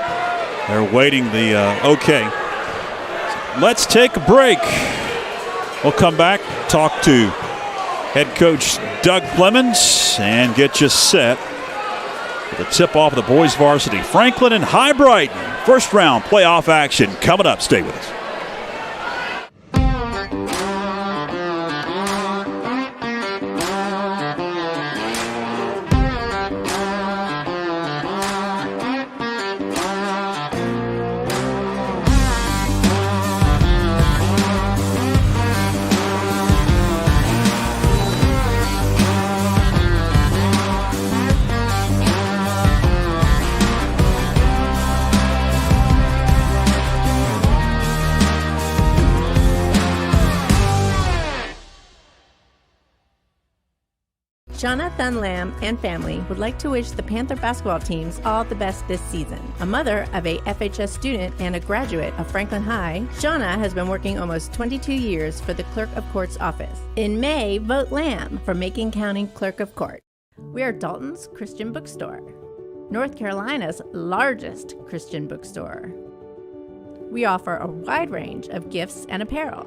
They're waiting the okay. Let's take a break. We'll come back, talk to head coach Doug Clemens, and get you set for the tip-off of the boys varsity. Franklin and Hibriten. First round playoff action coming up. Stay with us. Jonathan Lamb and family would like to wish the Panther basketball teams all the best this season. A mother of a FHS student and a graduate of Franklin High, Shauna has been working almost 22 years for the Clerk of Court's office. In May, vote Lamb for Macon County Clerk of Court. We are Dalton's Christian bookstore, North Carolina's largest Christian bookstore. We offer a wide range of gifts and apparel.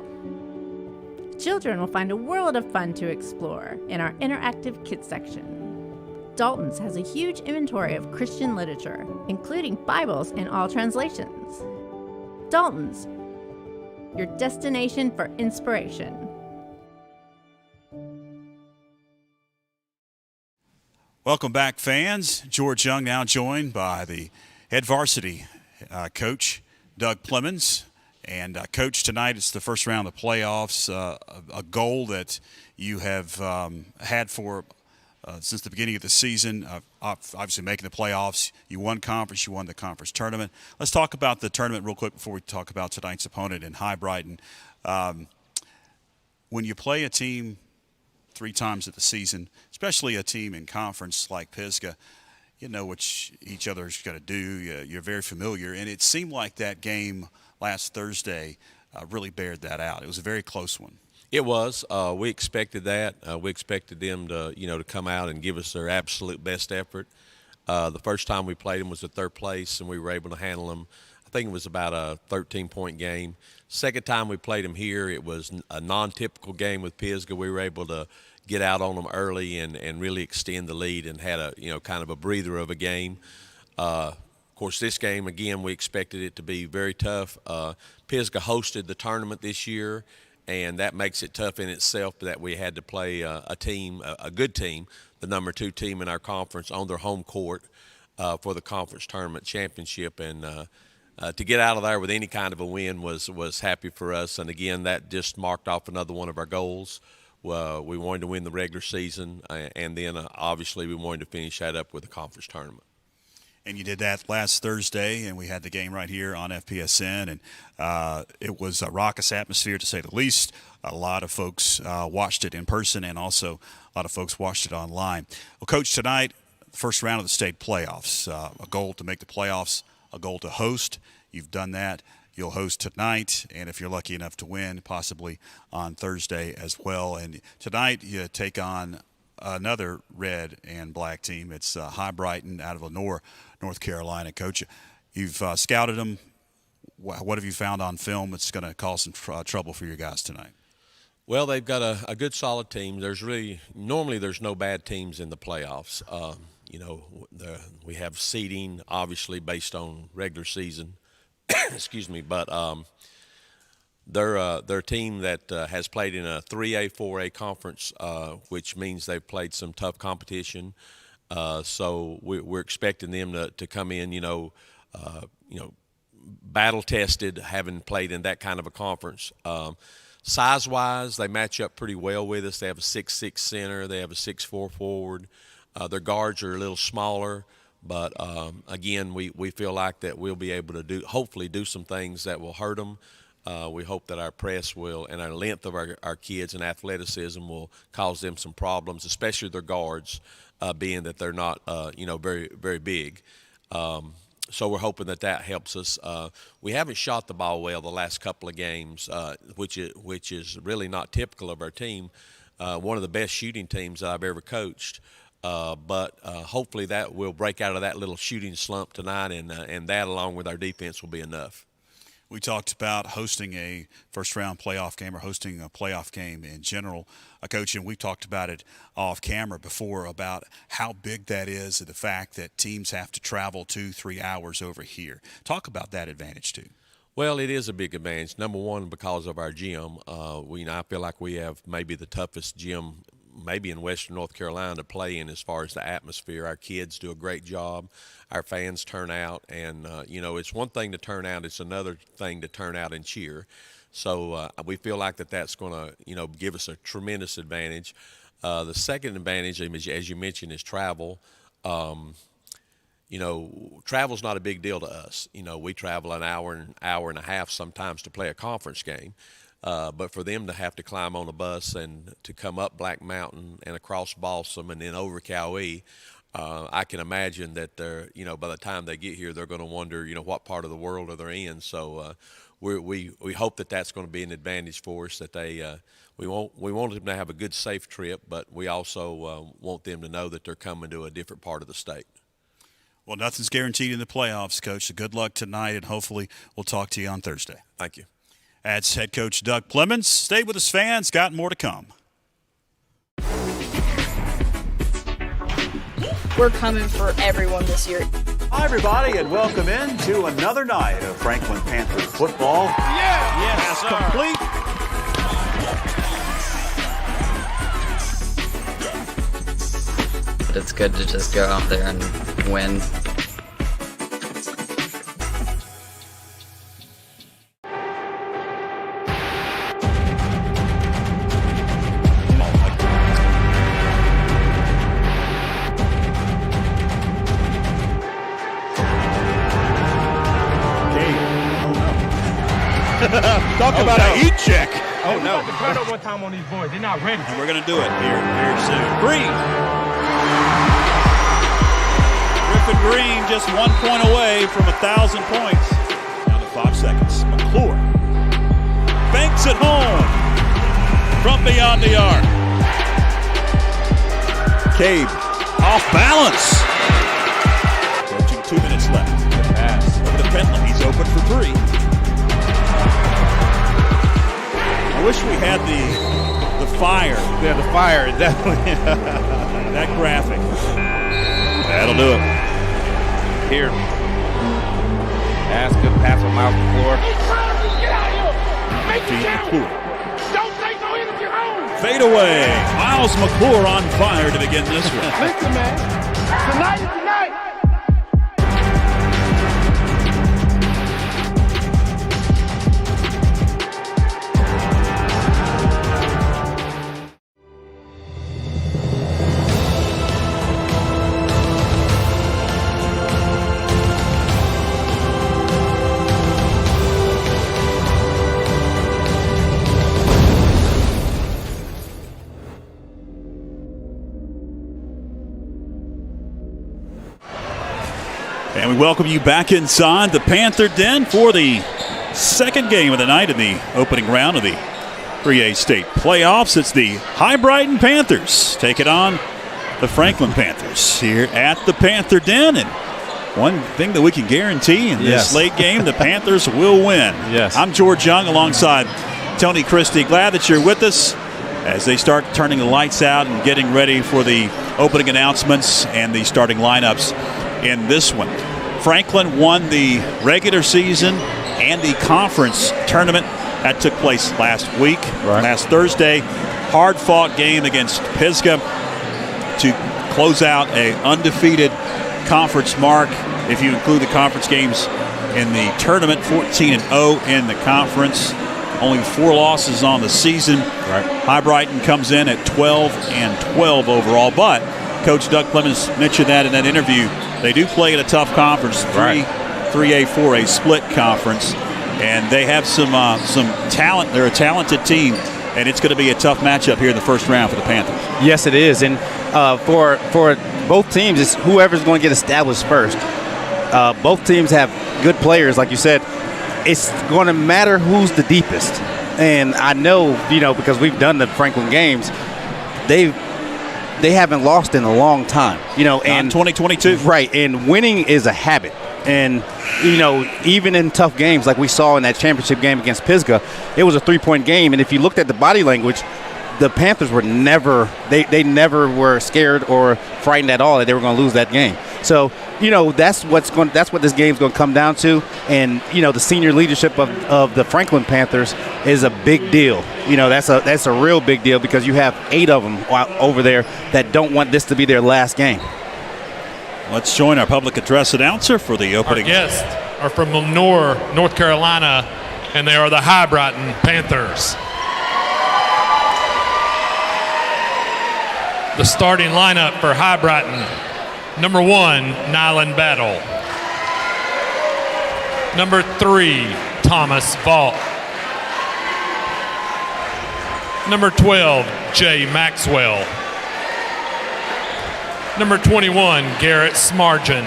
Children will find a world of fun to explore in our interactive kids section. Dalton's has a huge inventory of Christian literature, including Bibles in all translations. Dalton's, your destination for inspiration. Welcome back, fans. George Young now joined by the head varsity coach, Doug Clemens. And, Coach, tonight it's the first round of playoffs, a goal that you have had for since the beginning of the season, obviously making the playoffs. You won conference, you won the conference tournament. Let's talk about the tournament real quick before we talk about tonight's opponent in Hibriten. When you play a team 3 times of the season, especially a team in conference like Pisgah, you know what each other's going to do. You're very familiar, and it seemed like that game last Thursday really bared that out. It was a very close one. It was. We expected that. We expected them to, to come out and give us their absolute best effort. The first time we played them was at 3rd place, and we were able to handle them. I think it was about a 13-point game. Second time we played them here, it was a non-typical game with Pisgah. We were able to get out on them early and really extend the lead and had a, kind of a breather of a game. Of course, this game, again, we expected it to be very tough. Pisgah hosted the tournament this year, and that makes it tough in itself that we had to play a team, a good team, the number 2 team in our conference on their home court for the conference tournament championship. And to get out of there with any kind of a win was happy for us. And, again, that just marked off another one of our goals. We wanted to win the regular season, and then obviously we wanted to finish that up with the conference tournament. And you did that last Thursday, and we had the game right here on FPSN, and it was a raucous atmosphere, to say the least. A lot of folks watched it in person, and also a lot of folks watched it online. Well, Coach, tonight, first round of the state playoffs, a goal to make the playoffs, a goal to host. You've done that. You'll host tonight, and if you're lucky enough to win, possibly on Thursday as well. And tonight you take on another red and black team. It's Hibriten out of Lenore, North Carolina. Coach, you've scouted them. What have you found on film that's going to cause some trouble for your guys tonight? Well, they've got a good, solid team. Normally there's no bad teams in the playoffs. We have seeding, obviously, based on regular season. Excuse me, but they're a team that has played in a 3A, 4A conference, which means they've played some tough competition. So we're expecting them to come in, battle tested, having played in that kind of a conference. Size-wise, they match up pretty well with us. They have a 6'6" center. They have a 6'4" forward. Their guards are a little smaller. But, again, we feel like that we'll be able to hopefully do some things that will hurt them. We hope that our press will, and our length of our kids and athleticism will cause them some problems, especially their guards, being that they're not, very, very big. So we're hoping that helps us. We haven't shot the ball well the last couple of games, which is really not typical of our team. One of the best shooting teams that I've ever coached. But hopefully that will break out of that little shooting slump tonight, and that along with our defense will be enough. We talked about hosting a first-round playoff game or hosting a playoff game in general, Coach, and we've talked about it off camera before about how big that is, and the fact that teams have to travel 2-3 hours over here. Talk about that advantage, too. Well, it is a big advantage. Number one, because of our gym. I feel like we have maybe the toughest gym maybe in Western North Carolina to play in as far as the atmosphere. Our kids do a great job. Our fans turn out, and, it's one thing to turn out. It's another thing to turn out and cheer. So we feel like that's going to, give us a tremendous advantage. The second advantage, as you mentioned, is travel. Travel's not a big deal to us. We travel an hour and a half sometimes to play a conference game. But for them to have to climb on a bus and to come up Black Mountain and across Balsam and then over Cowee, I can imagine that they're, by the time they get here, they're going to wonder, what part of the world are they in. So we hope that that's going to be an advantage for us. That we want them to have a good, safe trip, but we also want them to know that they're coming to a different part of the state. Well, nothing's guaranteed in the playoffs, Coach. So good luck tonight, and hopefully we'll talk to you on Thursday. Thank you. That's head coach Doug Plemons. Stay with us, fans. Got more to come. We're coming for everyone this year. Hi, everybody, and welcome in to another night of Franklin Panthers football. Yes, complete. But it's good to just go out there and win. Talk about a heat check. Oh, no. Turn up one time on these boys. They're not ready. And we're going to do it here soon. Green. Griffin Green just 1 point away from 1,000 points. Down to 5 seconds. McClure banks it home from beyond the arc. Cabe off balance. Approaching 2 minutes left. Good pass. Over to Pentland. He's open for 3. I wish we had the fire. Yeah, the fire, definitely. That graphic. That'll do it. Here. That's good pass from Miles McClure. McClure. Don't take no energy home. Fade away. Miles McClure on fire to begin this one. Listen, man. Tonight is the night. And we welcome you back inside the Panther Den for the second game of the night in the opening round of the 3A state playoffs. It's the Hibriten Panthers taking on the Franklin Panthers here at the Panther Den. And one thing that we can guarantee in this late game, the Panthers will win. Yes. I'm George Young alongside Tony Christie. Glad that you're with us as they start turning the lights out and getting ready for the opening announcements and the starting lineups in this one. Franklin won the regular season and the conference tournament that took place last week, last Thursday. Hard-fought game against Pisgah to close out an undefeated conference mark. If you include the conference games in the tournament, 14-0 in the conference. Only 4 losses on the season. Hibriten comes in at 12-12 overall, but Coach Doug Plemons mentioned that in that interview. They do play in a tough conference, 3A, 4A split conference, and they have some talent. They're a talented team, and it's going to be a tough matchup here in the first round for the Panthers. Yes, it is, and for both teams, it's whoever's going to get established first. Both teams have good players, like you said. It's going to matter who's the deepest, and I know, because we've done the Franklin games, they've they haven't lost in a long time. And 2022. Right, and winning is a habit. And, even in tough games like we saw in that championship game against Pisgah, it was a 3-point game. And if you looked at the body language, the Panthers were never were scared or frightened at all that they were going to lose that game. So, that's what this game's going to come down to. And, the senior leadership of the Franklin Panthers is a big deal. That's a real big deal because you have 8 of them over there that don't want this to be their last game. Let's join our public address announcer for the opening. Our guests are from Lenore, North Carolina, and they are the Hibriten Panthers. The starting lineup for Hibriten: number 1, Nyland Battle. Number 3, Thomas Vaught. Number 12, Jay Maxwell. Number 21, Garrett Smargin.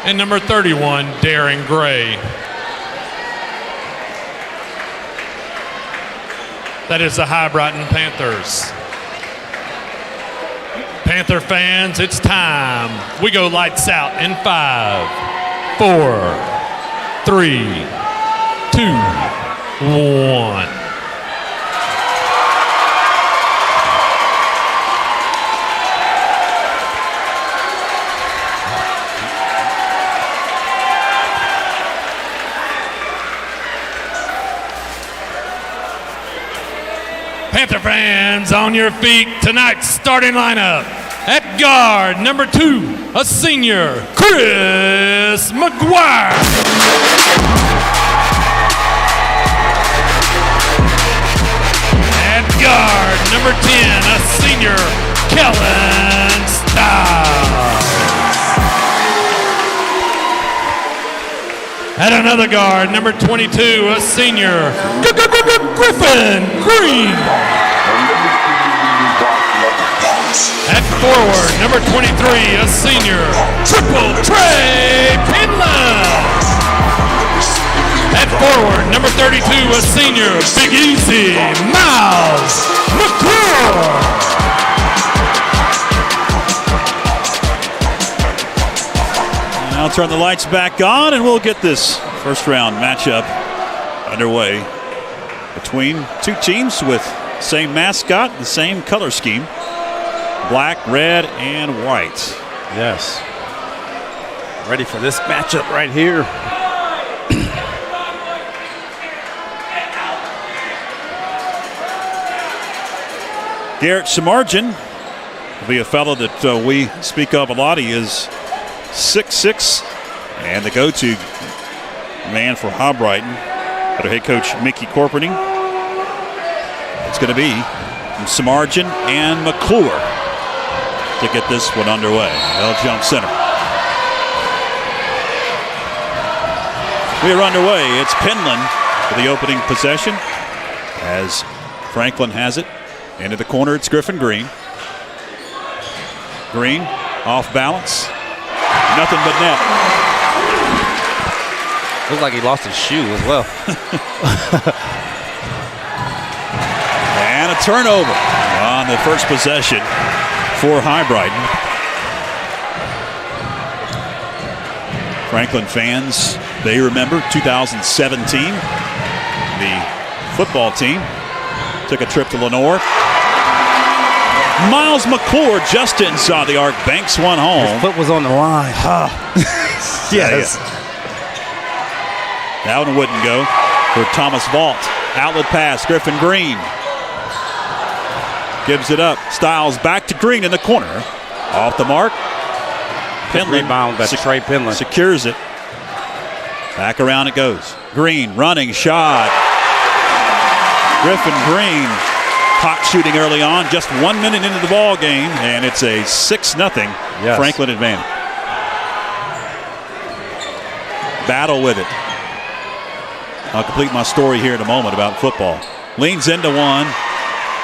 And number 31, Darren Gray. That is the Hibriten Panthers. Panther fans, it's time. We go lights out in 5, 4, 3, 2, 1. Panther fans, on your feet. Tonight's starting lineup. At guard, number 2, a senior, Chris McGuire. At guard, number 10, a senior, Kellen Stiles. At another guard, number 22, a senior, Griffin Green. At forward, number 23, a senior, Triple Trey Pinland. At forward, number 32, a senior, Big Easy Miles McClure. I'll turn the lights back on and we'll get this first round matchup underway between 2 teams with same mascot, the same color scheme. Black, red, and white. Yes. Ready for this matchup right here. Garrett Smargin will be a fellow that we speak of a lot. He is 6'6", and the go-to man for Hibriten, under head coach Mickey Corpening. It's going to be Smargin and McClure to get this one underway. They'll jump center. We are underway. It's Pinland for the opening possession as Franklin has it. Into the corner, it's Griffin Green. Green off balance. Nothing but net. Looks like he lost his shoe as well. And a turnover on the first possession for Hibriten. Franklin fans, they remember 2017. The football team took a trip to Lenore. Miles McClure just inside the arc, banks one home. His foot was on the line. Yes. That one wouldn't go for Thomas Vaught. Outlet pass, Griffin Green. Gives it up. Stiles back to Green in the corner. Off the mark. Pinland rebound by Trey Pinland. Secures it. Back around it goes. Green running shot. Griffin Green. Hot shooting early on, just 1 minute into the ball game, and it's a 6-0 Franklin advantage. Battle with it. I'll complete my story here in a moment about football. Leans into one,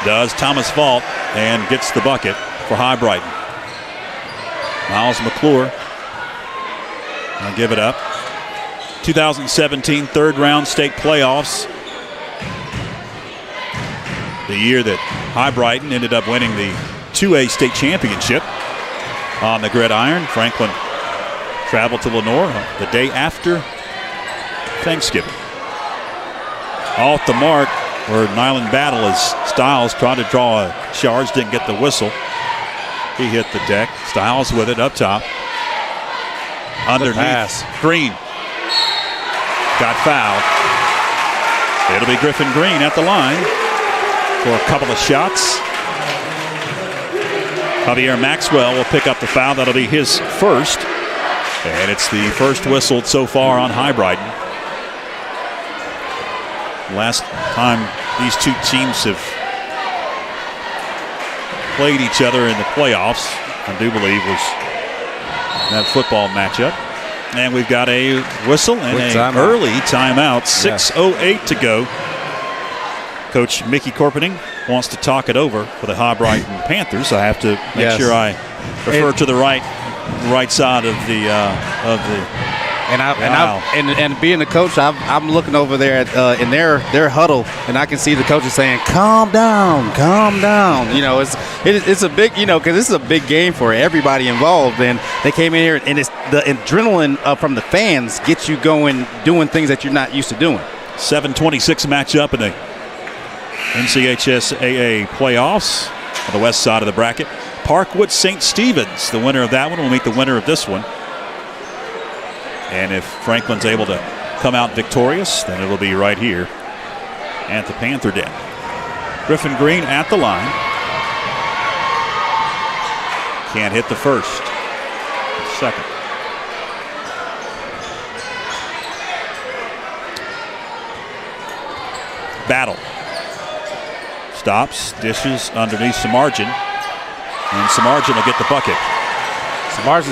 does Thomas Vaught, and gets the bucket for Hibriten. Miles McClure will give it up. 2017 third round state playoffs. The year that Hibriten ended up winning the 2A state championship on the gridiron. Franklin traveled to Lenore the day after Thanksgiving. Off the mark, where Nyland battle as Stiles tried to draw a charge, didn't get the whistle. He hit the deck. Stiles with it up top. Underneath. Green got fouled. It'll be Griffin Green at the line for a couple of shots. Javier Maxwell will pick up the foul. That'll be his first. And it's the first whistled so far on Hibriten. Last time these two teams have played each other in the playoffs, I do believe, was that football matchup. And we've got a whistle and an early timeout. 6:08 to go. Coach Mickey Corpening wants to talk it over for the Hibriten Panthers. I have to make sure I refer to the right side of the And being the coach, I'm looking over there at in their huddle, and I can see the coaches saying, "Calm down, calm down." You know, it's a big, you know, because this is a big game for everybody involved, and they came in here, and it's the adrenaline from the fans gets you going, doing things that you're not used to doing. 7:26 matchup in the NCHSAA playoffs on the west side of the bracket. Parkwood St. Stephen's, the winner of that one, will meet the winner of this one. And if Franklin's able to come out victorious, then it'll be right here at the Panther Den. Griffin Green at the line. Can't hit the first. Second. Battle. Stops, dishes underneath Samardzin. And Samardzin will get the bucket. Samardzin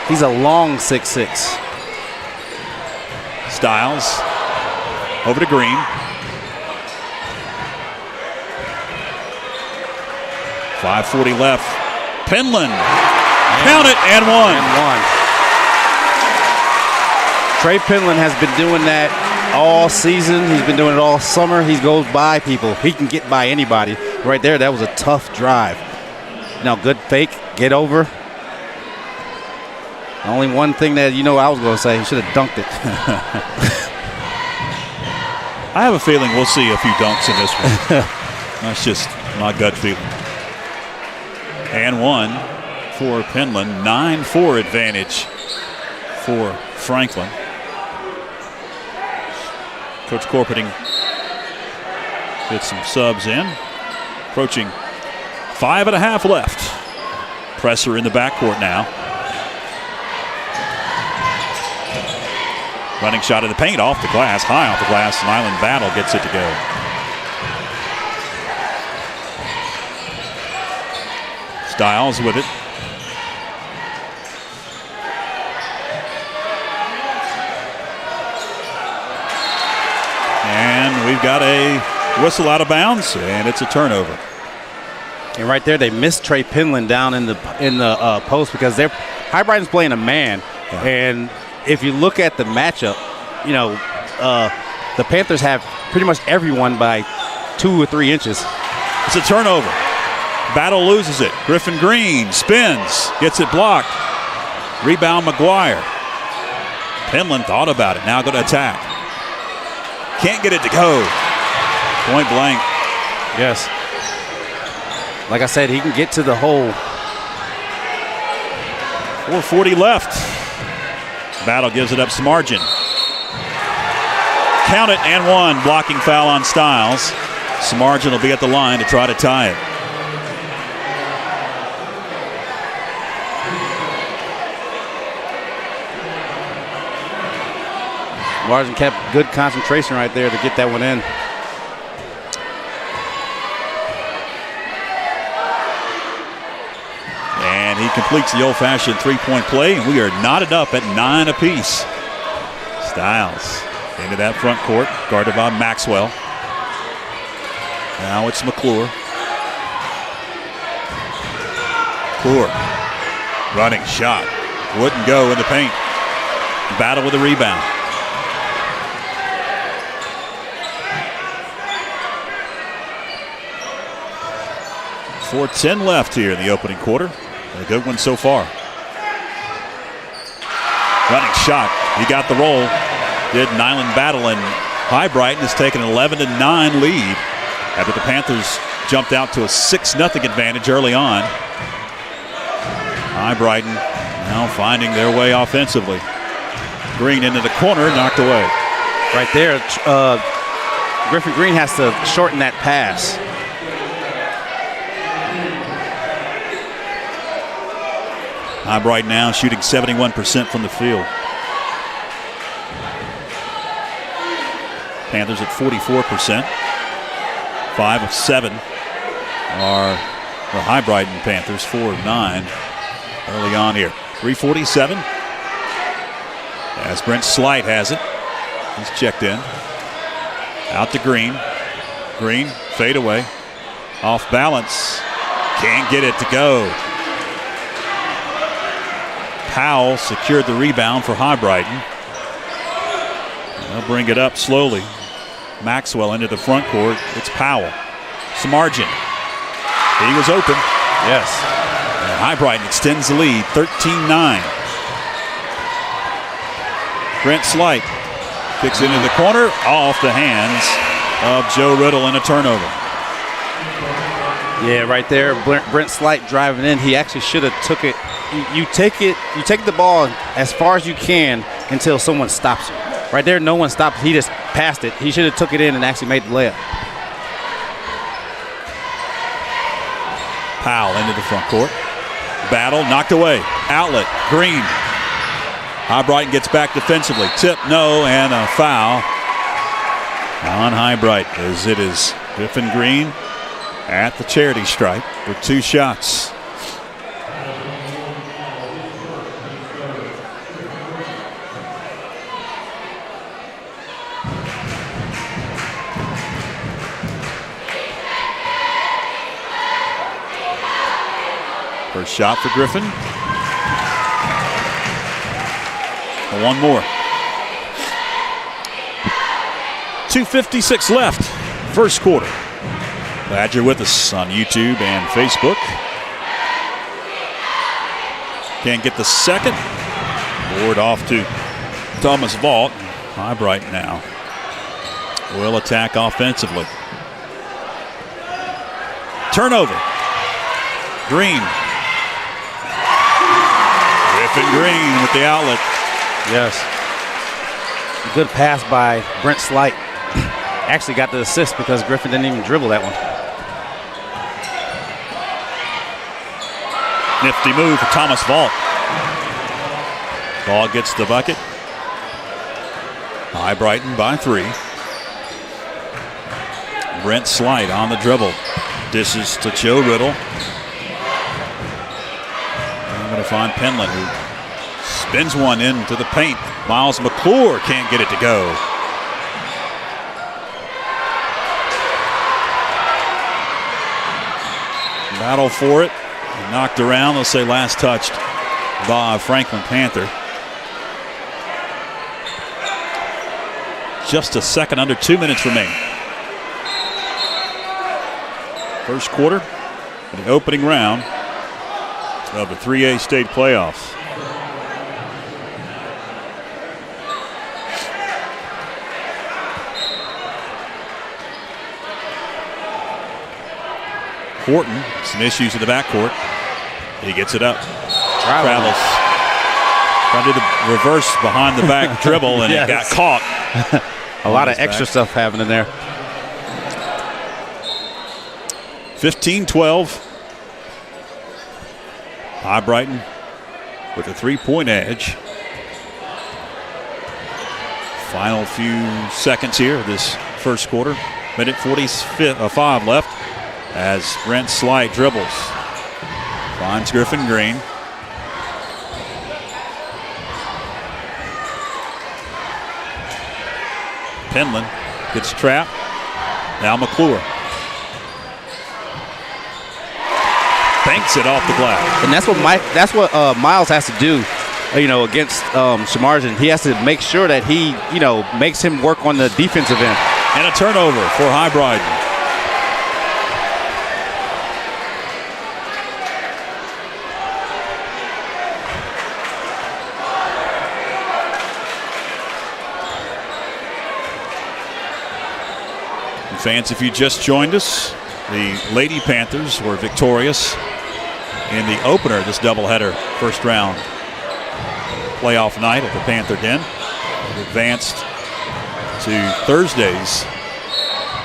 he's a long 6'6". Stiles over to Green. .540 left. Penland. Count it, and one. Trey Penland has been doing that all season. He's been doing it all summer. He goes by people. He can get by anybody. Right there, that was a tough drive. Now, good fake, get over. Only one thing that I was going to say, he should have dunked it. I have a feeling we'll see a few dunks in this one. That's just my gut feeling. And one for Penland. 9-4 advantage for Franklin. Coach Corpeting gets some subs in. Approaching 5.5 left. Presser in the backcourt now. Running shot of the paint off the glass, high off the glass. Nyland Battle gets it to go. Stiles with it. And we've got a whistle out of bounds, and it's a turnover. And right there, they missed Trey Penland down in the post because Hibriten's playing a man, and if you look at the matchup, the Panthers have pretty much everyone by 2 or 3 inches. It's a turnover. Battle loses it. Griffin Green spins, gets it blocked. Rebound McGuire. Penland thought about it. Now going to attack. Can't get it to go. Point blank. Yes. Like I said, he can get to the hole. 4:40 left. Battle gives it up to Samardzin. Count it, and one. Blocking foul on Stiles. Samardzin will be at the line to try to tie it. Samardzin kept good concentration right there to get that one in. And he completes the old-fashioned three-point play, and we are knotted up at 9 apiece. Stiles into that front court, guarded by Maxwell. Now it's McClure. McClure, running shot, wouldn't go in the paint. Battle with the rebound. 4:10 left here in the opening quarter. A good one so far. Running shot. He got the roll. Did Nyland Battle, and Hibriten has taken an 11-9 lead after the Panthers jumped out to a 6-0 advantage early on. Hibriten now finding their way offensively. Green into the corner, knocked away. Right there, Griffin Green has to shorten that pass. Hibriten now shooting 71% from the field. Panthers at 44%. 5 of 7 are the Hibriten Panthers, 4 of 9 early on here. 3:47 as Brent Slight has it. He's checked in. Out to Green. Green, fade away. Off balance. Can't get it to go. Powell secured the rebound for Hibriten. They'll bring it up slowly. Maxwell into the front court. It's Powell. Samardzian. He was open. Yes. And Hibriten extends the lead, 13-9. Brent Slight kicks it into the corner, off the hands of Joe Riddle in a turnover. Yeah, right there, Brent Slight driving in. He actually should have took it. You take the ball as far as you can until someone stops you. Right there, no one stopped. He just passed it. He should have took it in and actually made the layup. Powell into the front court. Battle, knocked away. Outlet, Green. Hibriten gets back defensively. Tip, no, and a foul on Hibriten as it is Griffin Green at the charity stripe with 2 shots. First shot for Griffin. One more. 2:56 left, first quarter. Glad you're with us on YouTube and Facebook. Can't get the second. Board off to Thomas Vaught. Hibriten now will attack offensively. Turnover. Green. Griffin Green with the outlet. Yes. Good pass by Brent Slight. Actually got the assist because Griffin didn't even dribble that one. Nifty move for Thomas Vaught. Ball gets the bucket. Hibriten by 3. Brent Slight on the dribble. Dishes to Joe Riddle. I'm going to find Penland, who spins one into the paint. Miles McClure can't get it to go. Battle for it. Knocked around. They'll say last touched by Franklin Panther. Just a second, under 2 minutes remaining. First quarter, the opening round of the 3A state playoffs. Horton, some issues in the backcourt. He gets it up. Travels. Trying to do the reverse behind the back dribble, and yes. It got caught. A lot of extra stuff happening there. 15-12. Hibriten with a 3-point edge. Final few seconds here of this first quarter. Minute 45 left as Brent Slight dribbles. Finds Griffin Green. Penland gets trapped. Now McClure. Banks it off the glass. And that's what Miles has to do, against Samardzian. He has to make sure that he, makes him work on the defensive end. And a turnover for Hibriten. And fans, if you just joined us, the Lady Panthers were victorious in the opener of this doubleheader first round playoff night at the Panther Den. They've advanced to Thursday's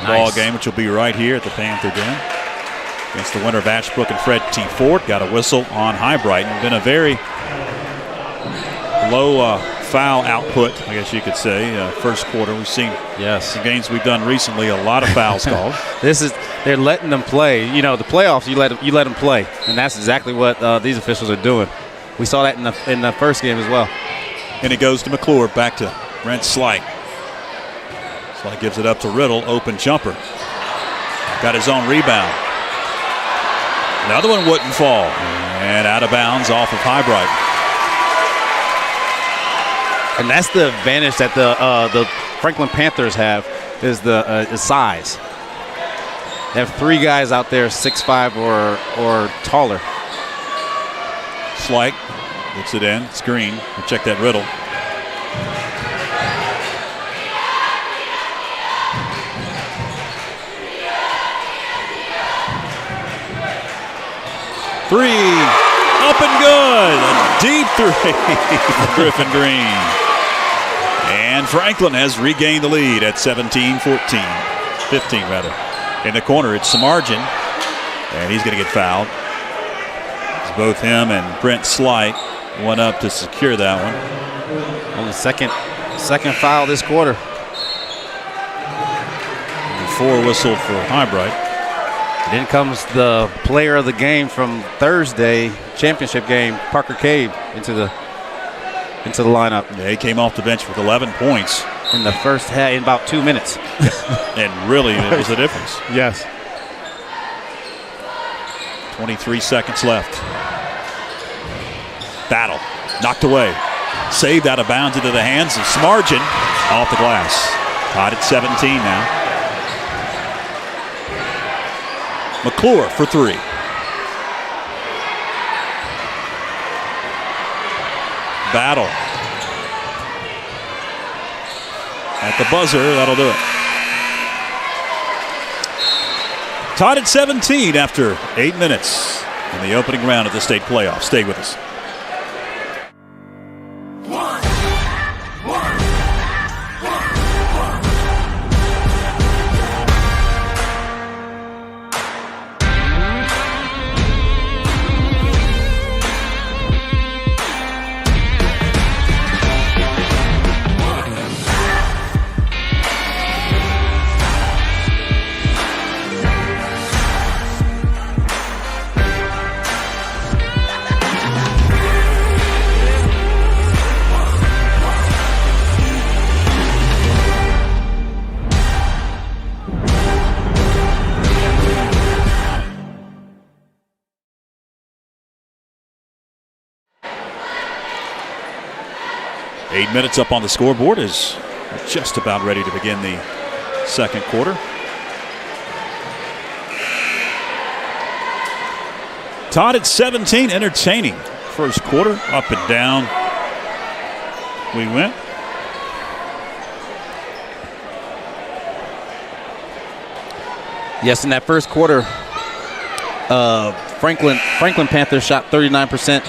ball game, which will be right here at the Panther Den against the winner of Ashbrook and Fred T. Ford. Got a whistle on Hibriten. Been a very low foul output, I guess you could say, first quarter. We've seen some games we've done recently, a lot of fouls called. They're letting them play. You know, the playoffs, you let them play, and that's exactly what these officials are doing. We saw that in the first game as well. And it goes to McClure, back to Brent Slight. Slight gives it up to Riddle, open jumper. Got his own rebound. Another one wouldn't fall, and out of bounds off of Hibriten. And that's the advantage that the Franklin Panthers have is the size. They have 3 guys out there 6'5" or taller. Slight gets it in. It's Green. We'll check that Riddle. Three. Up and good. A deep three for Griffin Green. And Franklin has regained the lead at 15 rather. In the corner, it's Samardzin, and he's going to get fouled. It's both him and Brent Slight went up to secure that one. Only second foul this quarter. And 4 whistled for Hibrite. Then comes the player of the game from Thursday championship game, Parker Cave, into the lineup. Yeah, he came off the bench with 11 points in the first half in about 2 minutes. And really, it was the difference. Yes. 23 seconds left. Battle knocked away, saved out of bounds into the hands of Samardzin off the glass. Tied at 17 now. McClure for 3. Battle. At the buzzer, that'll do it. Tied at 17 after 8 minutes in the opening round of the state playoffs. Stay with us. Minutes up on the scoreboard is just about ready to begin the second quarter. Tied at 17, entertaining first quarter, up and down we went. Yes, in that first quarter, Franklin Panthers shot 39%.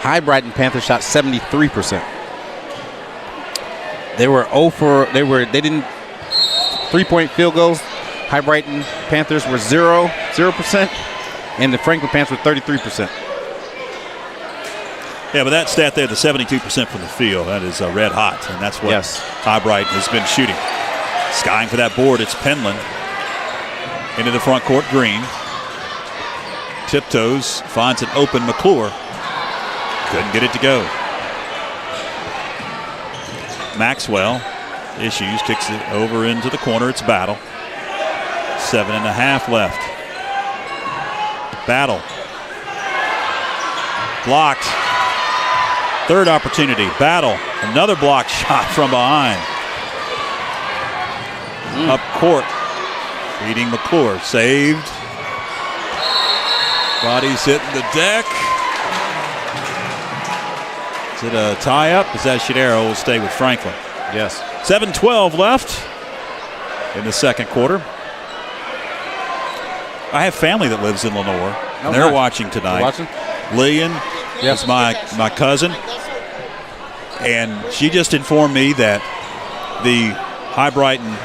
Hibriten Panthers shot 73%. They were 3-point field goals. Hibriten Panthers were 0%, and the Franklin Panthers were 33%. Yeah, but that stat there, the 72% from the field, that is red hot, and that's what Hibriten has been shooting. Skying for that board, it's Penland. Into the front court, Green. Tiptoes, finds an open McClure. Couldn't get it to go. Maxwell issues, kicks it over into the corner. It's Battle. 7.5 left. Battle. Blocked. Third opportunity. Battle. Another block shot from behind. Up court. Feeding McClure. Saved. Body's hitting the deck. Is it a tie-up? Shadero will stay with Franklin. Yes. 7:12 left in the second quarter. I have family that lives in Lenoir. Oh, they're nice. watching tonight. They're watching? Lillian is my cousin, and she just informed me that the Hibriten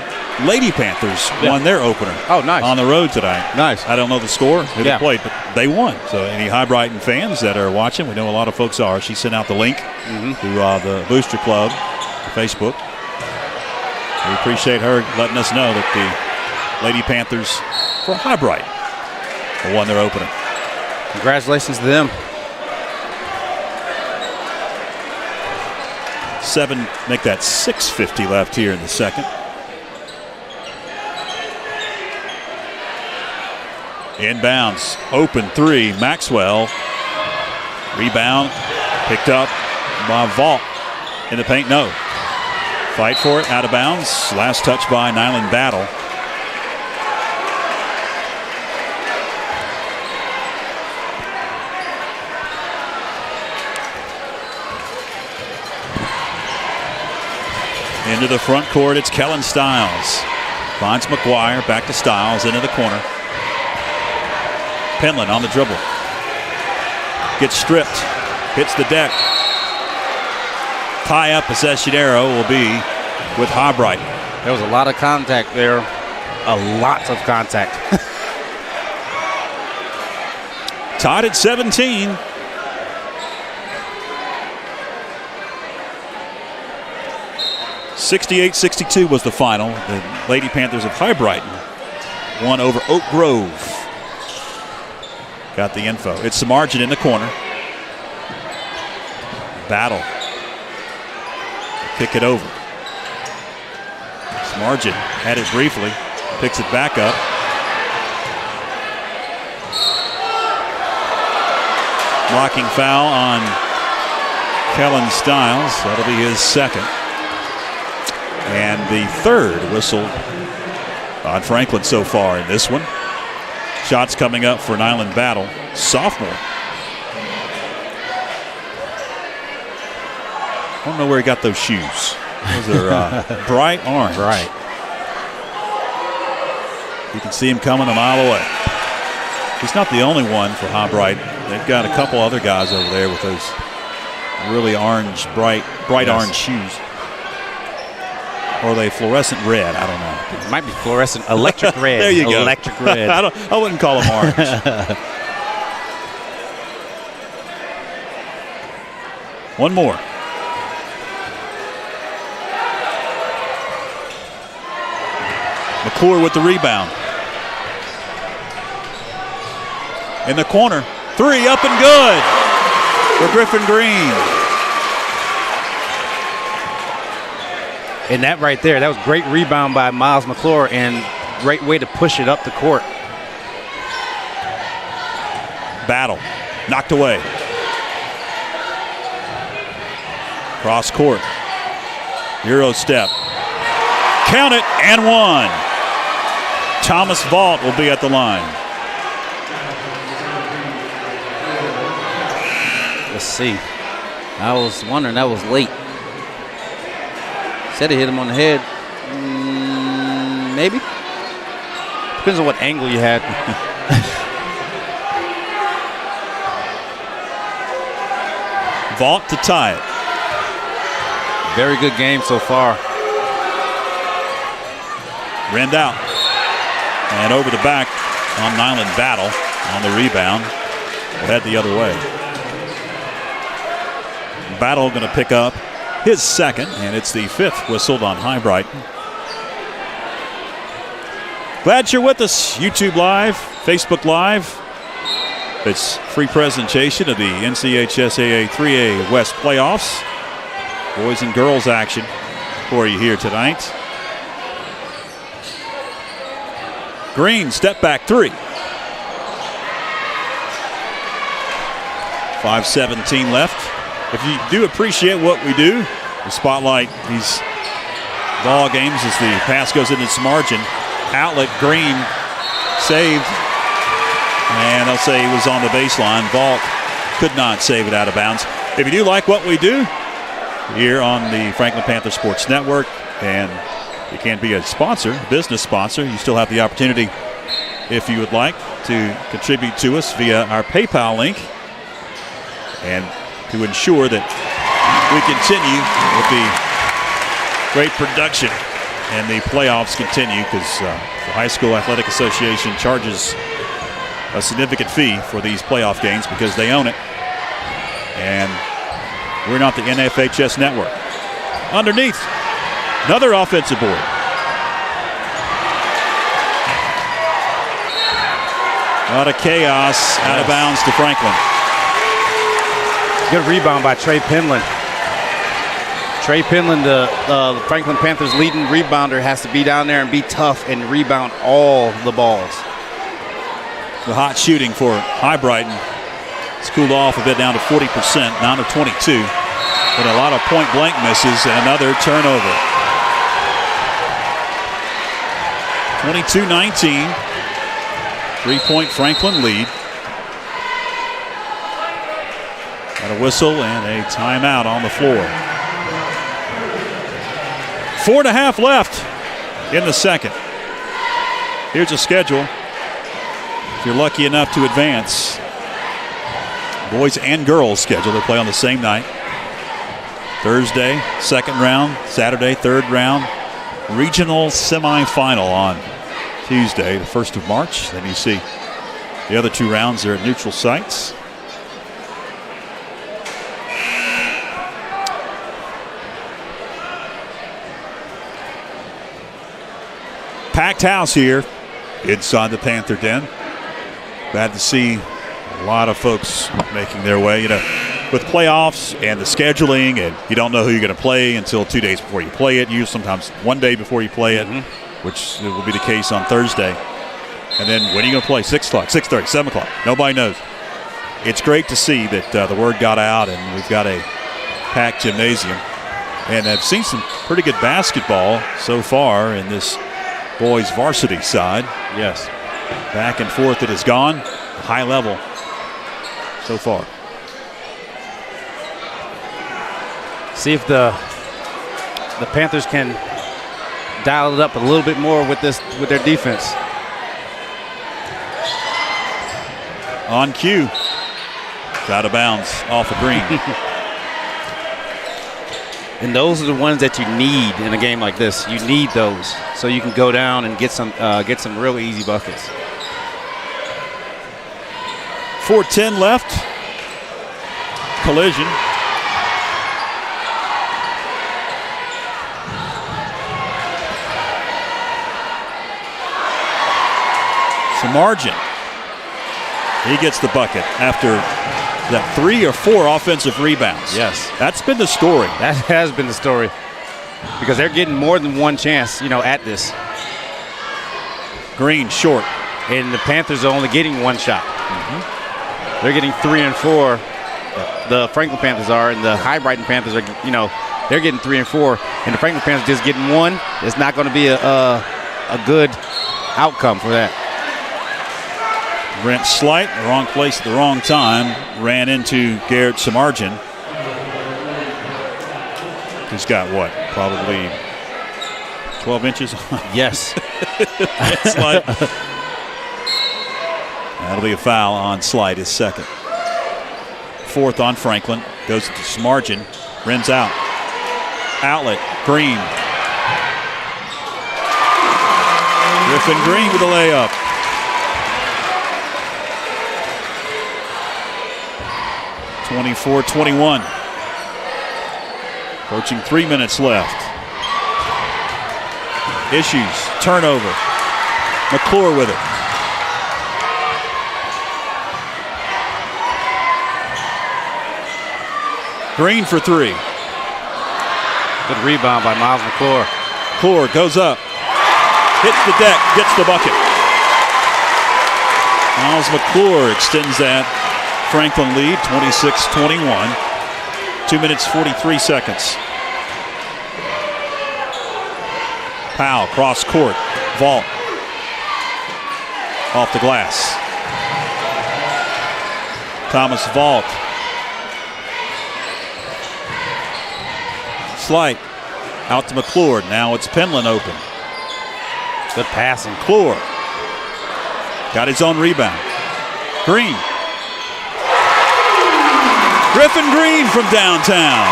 Lady Panthers won their opener. Oh, nice. On the road tonight. Nice. I don't know the score, who they played, but they won. So any Hibriten fans that are watching, we know a lot of folks are. She sent out the link to the Booster Club Facebook. We appreciate her letting us know that the Lady Panthers for Hibrite won their opener. Congratulations to them. 7, make that 6:50 left here in the second. Inbounds, open 3, Maxwell. Rebound, picked up by Vault in the paint, no. Fight for it, out of bounds. Last touch by Nyland Battle. Into the front court, it's Kellen Stiles. Finds McGuire, back to Stiles, into the corner. Penland on the dribble. Gets stripped, hits the deck. Tie-up possession arrow will be with Hibrite. There was a lot of contact there. A lot of contact. Tied at 17. (68-62) was the final. The Lady Panthers of Hibriten won over Oak Grove. Got the info. It's Samardzin in the corner. Battle. Kick it over. Samardzin had it briefly. Picks it back up. Blocking foul on Kellen Stiles. That'll be his second. And the third whistle on Franklin so far in this one. Shots coming up for Nyland Battle, sophomore. I don't know where he got those shoes. Those are bright orange. Right. You can see him coming a mile away. He's not the only one for Hibrite. They've got a couple other guys over there with those really orange, bright orange shoes. Or are they fluorescent red? I don't know. It might be fluorescent electric red. There you go. Electric red. I wouldn't call them orange. One more. McClure with the rebound. In the corner. 3 up and good for Griffin Green. And that right there, that was great rebound by Miles McClure and great way to push it up the court. Battle. Knocked away. Cross court. Euro step. Count it and 1. Thomas Vault will be at the line. Let's see. I was wondering, that was late. Said he hit him on the head. Maybe. Depends on what angle you had. Vault to tie it. Very good game so far. Rend out. And over the back on Nyland Battle on the rebound. We'll head the other way. Battle going to pick up his second, and it's the 5th whistled on Hibrite. Glad you're with us. YouTube Live, Facebook Live. It's free presentation of the NCHSAA 3A West playoffs. Boys and girls action for you here tonight. Green, step back 3. 5:17 left. If you do appreciate what we do, we spotlight these ball games as the pass goes into Samardzin. Outlet, Green saved. And they'll say he was on the baseline. Vault could not save it out of bounds. If you do like what we do here on the Franklin Panther Sports Network, and you can't be a sponsor, business sponsor, you still have the opportunity if you would like to contribute to us via our PayPal link. And to ensure that we continue with the great production and the playoffs continue, because the High School Athletic Association charges a significant fee for these playoff games because they own it. And we're not the NFHS network. Underneath, another offensive board. A lot of chaos, out of bounds to Franklin. Good rebound by Trey Penland. Trey Penland, the Franklin Panthers' leading rebounder, has to be down there and be tough and rebound all the balls. The hot shooting for Hibriten. It's cooled off a bit down to 40%, down to 22. But a lot of point-blank misses and another turnover. 22-19. 3-point Franklin lead. Got a whistle and a timeout on the floor. 4.5 left in the second. Here's a schedule. If you're lucky enough to advance, boys and girls schedule. They play on the same night. Thursday, second round. Saturday, third round. Regional semifinal on Tuesday, the 1st of March. Then you see the other 2 rounds are at neutral sites. Packed house here inside the Panther Den. Glad to see a lot of folks making their way. You know, with playoffs and the scheduling, and you don't know who you're going to play until 2 days before you play it. Usually sometimes 1 day before you play it, which will be the case on Thursday. And then when are you going to play? 6 o'clock, 6:30, 7 o'clock. Nobody knows. It's great to see that the word got out and we've got a packed gymnasium. And I've seen some pretty good basketball so far in this boys varsity side. Yes. Back and forth it has gone. High level so far. See if the Panthers can dial it up a little bit more with their defense. On cue. It's out of bounds off a green. And those are the ones that you need in a game like this. You need those so you can go down and get some real easy buckets. 4:10 left. Collision. So Margin. He gets the bucket after that 3 or 4 offensive rebounds. Yes. That's been the story. That has been the story. Because they're getting more than one chance, at this. Green short. And the Panthers are only getting one shot. They're getting 3 and 4. The Franklin Panthers are, and the Hibriten Panthers are, they're getting 3 and 4. And the Franklin Panthers just getting 1. It's not going to be a good outcome for that. Brent Slight, the wrong place at the wrong time, ran into Garrett Samardzin. He's got what? Probably 12 inches on. Yes. Slight. That'll be a foul on Slight, his second. 4th on Franklin. Goes to Samardzin. Rims out. Outlet. Green. Griffin Green with a layup. (24-21). Approaching 3 minutes left. Issues. Turnover. McClure with it. Green for 3. Good rebound by Miles McClure. McClure goes up. Hits the deck. Gets the bucket. Miles McClure extends that Franklin lead, 26-21. 2 minutes, 43 seconds. Powell, cross court, vault. Off the glass. Thomas vault. Slight out to McClure. Now it's Penland open. Good passing. McClure. got his own rebound. Green. Griffin Green from downtown.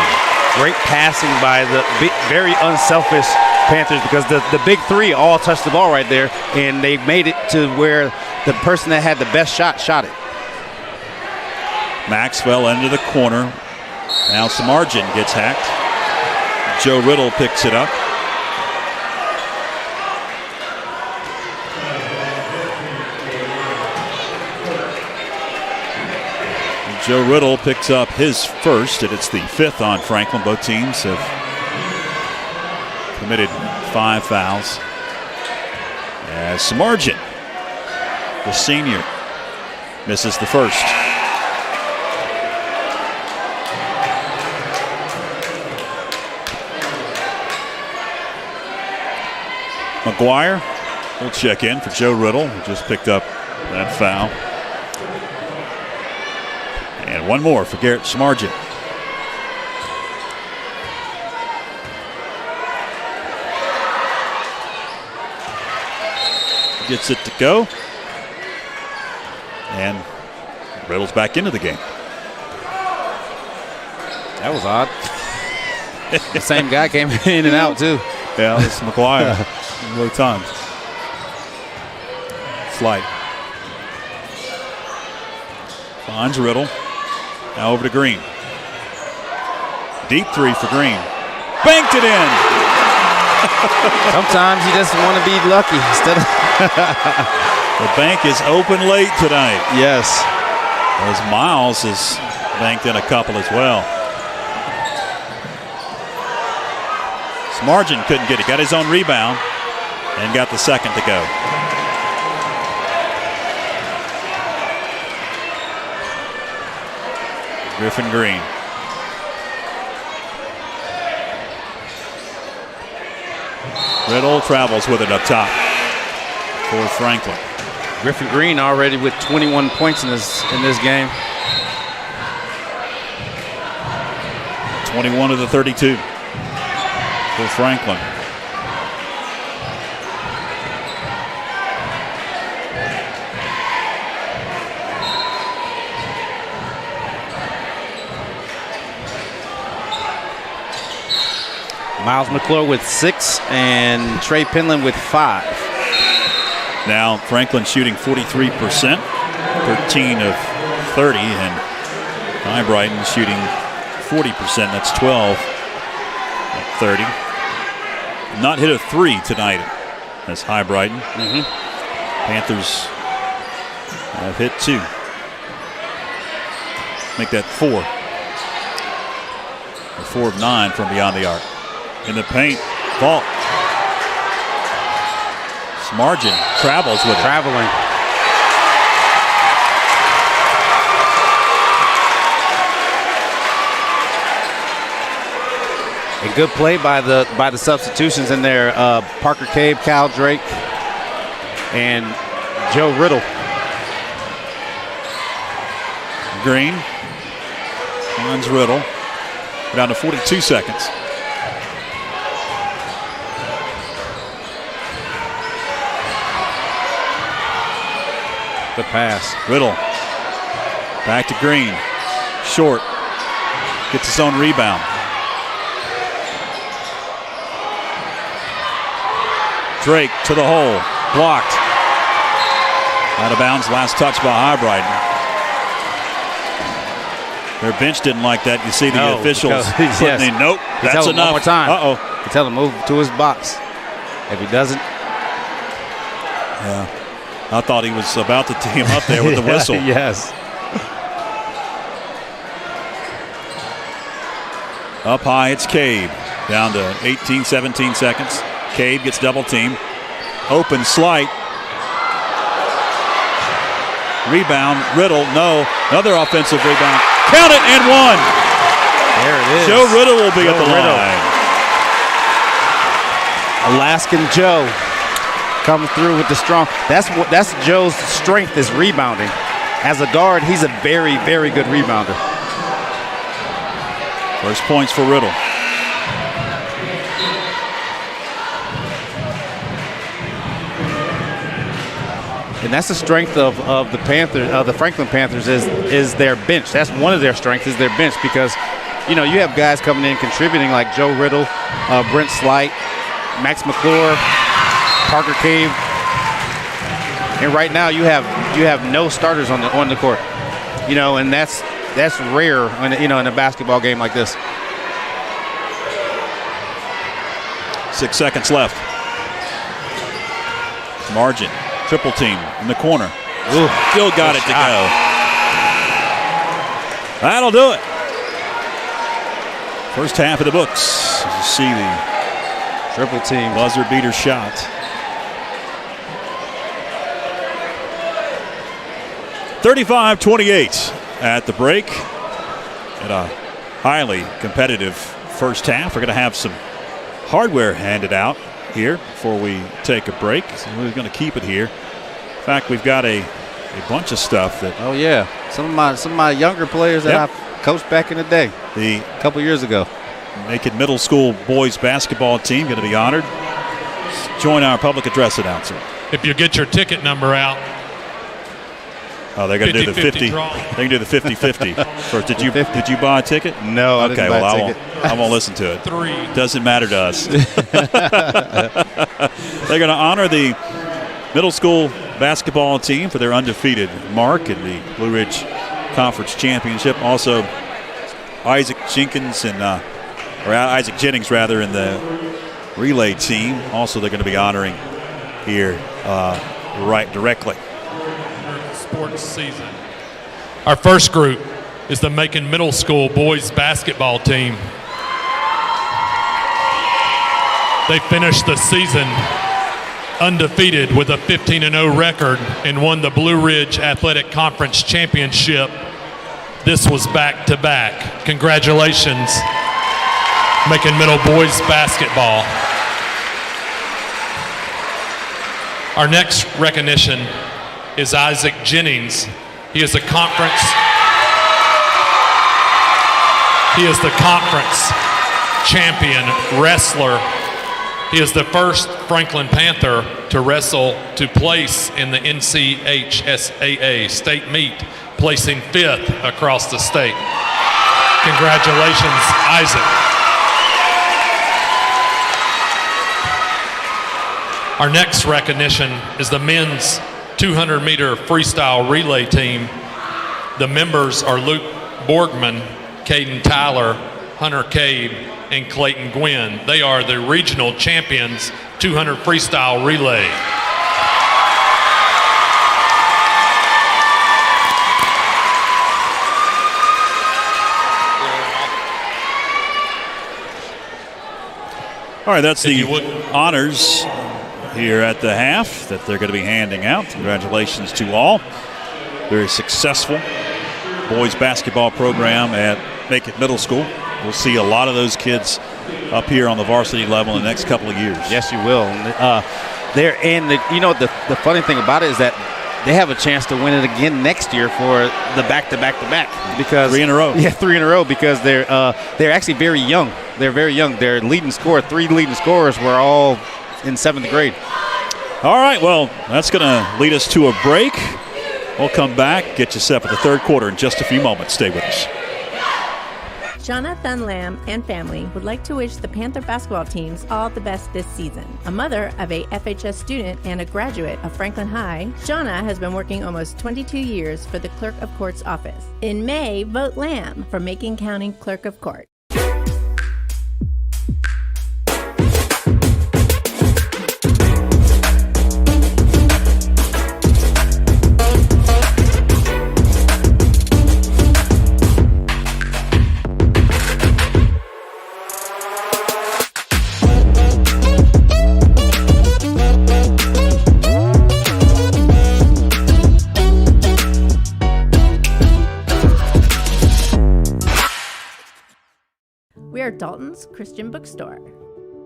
Great passing by the very unselfish Panthers, because the big three all touched the ball right there, and they made it to where the person that had the best shot it. Maxwell into the corner. Now Samardzin gets hacked. Joe Riddle picks it up. Joe Riddle picks up his first, and it's the 5th on Franklin. Both teams have committed 5 fouls. As Samardzin, the senior, misses the first. McGuire will check in for Joe Riddle, who just picked up that foul. And one more for Garrett Samardzin. Gets it to go. And Riddle's back into the game. That was odd. The same guy came in and out, too. Yeah, it's McGuire. Both times. Slight. Finds Riddle. Now over to Green. Deep three for Green. Banked it in. Sometimes you just want to be lucky instead of. The bank is open late tonight. Yes. As Miles has banked in a couple as well. Samardzin couldn't get it. Got his own rebound and got the second to go. Griffin Green. Riddle travels with it up top for Franklin. Griffin Green already with 21 points in this game. 21 of the 32 for Franklin. Miles McClure with 6 and Trey Penland with 5. Now Franklin shooting 43%, 13 of 30, and Hibriten shooting 40%. That's 12 at 30. Not hit a 3 tonight as Hibriten. Panthers have hit 2. Make that 4. 4 of 9 from beyond the arc. In the paint, Fault. Samardzin travels with it. Traveling. A good play by the substitutions in there. Parker Cave, Cal Drake, and Joe Riddle. Green finds Riddle. Down to 42 seconds. Good pass. Riddle. Back to Green. Short. Gets his own rebound. Drake to the hole. Blocked. Out of bounds. Last touch by Hibriten. Their bench didn't like that. You see the officials putting in. Nope. That's enough. One more time. Uh-oh. You tell him move to his box. If he doesn't. Yeah. I thought he was about to tee him up there with the whistle. Yes. Up high, it's Cade. Down to 18, 17 seconds. Cade gets double teamed. Open slight. Rebound. Riddle, no. Another offensive rebound. Count it and one. There it is. Joe Riddle will be at the line. Alaskan Joe coming through with the strong. That's Joe's strength, is rebounding. As a guard, he's a very, very good rebounder. First points for Riddle. And that's the strength of the Panthers, the Franklin Panthers, is their bench. That's one of their strengths, is their bench, because you have guys coming in contributing like Joe Riddle, Brent Slight, Max McClure, Parker Cave, and right now you have no starters on the court. And that's rare in a basketball game like this. 6 seconds left. Margin, triple team in the corner. Ooh, still got it to go. That'll do it. First half of the books. You see the triple team buzzer beater shot. (35-28) at the break. In a highly competitive first half. We're going to have some hardware handed out here before we take a break. So we're going to keep it here. In fact, we've got a bunch of stuff that. Oh yeah, some of my younger players that I coached back in the day, a couple years ago. Macon Middle School boys basketball team going to be honored. Join our public address announcer. If you get your ticket number out. Oh, they're going to do the 50. They can do the 50-50. First, did you buy a ticket? No, I didn't buy a ticket. I won't listen to it. 3. Doesn't matter to us. They're going to honor the middle school basketball team for their undefeated mark in the Blue Ridge Conference Championship. Also, Isaac Jennings in the relay team. Also, they're going to be honoring here right directly. Sports season. Our first group is the Macon Middle School boys basketball team. They finished the season undefeated with a 15-0 record and won the Blue Ridge Athletic Conference Championship. This was back-to-back. Congratulations, Macon Middle boys basketball. Our next recognition is Isaac Jennings. He is the conference champion wrestler. He is the first Franklin Panther to wrestle to place in the NCHSAA state meet, placing 5th across the state. Congratulations, Isaac. Our next recognition is the men's 200-meter freestyle relay team. The members are Luke Borgman, Caden Tyler, Hunter Cave, and Clayton Gwynn. They are the regional champions 200 freestyle relay. All right, that's the honors here at the half that they're going to be handing out. Congratulations to all. Very successful boys basketball program at Macon Middle School. We'll see a lot of those kids up here on the varsity level in the next couple of years. Yes, you will. The funny thing about it is that they have a chance to win it again next year for the back-to-back-to-back, because 3 in a row. Yeah, 3 in a row, because they're actually very young. They're very young. Their leading scorer, 3 leading scorers, were all in 7th grade. All right, well, that's going to lead us to a break. We'll come back, get you set for the third quarter in just a few moments. Stay with us. Jonathan Lamb and family would like to wish the Panther basketball teams all the best this season. A mother of a FHS student and a graduate of Franklin High, Shauna has been working almost 22 years for the Clerk of Court's office. In May, vote Lamb for Macon County Clerk of Court. We are Dalton's Christian Bookstore,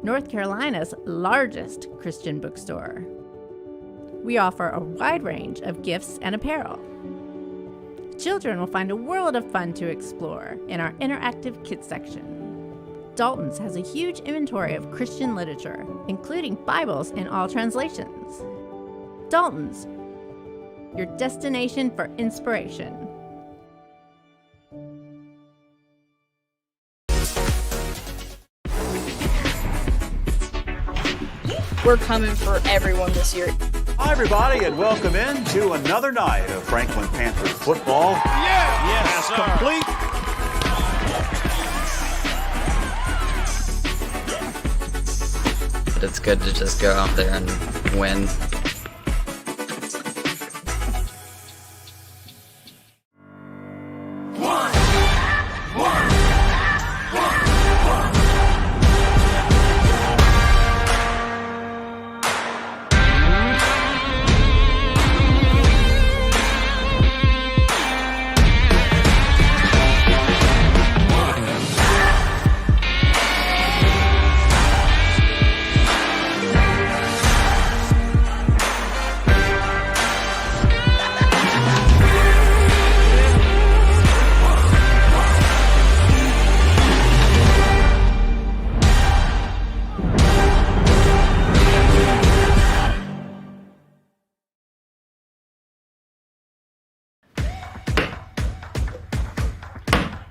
North Carolina's largest Christian bookstore. We offer a wide range of gifts and apparel. Children will find a world of fun to explore in our interactive kids section. Dalton's has a huge inventory of Christian literature, including Bibles in all translations. Dalton's, your destination for inspiration. We're coming for everyone this year. Hi, everybody, and welcome in to another night of Franklin Panthers football. Yes, complete. But it's good to just go out there and win.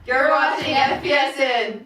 You're watching FPSN.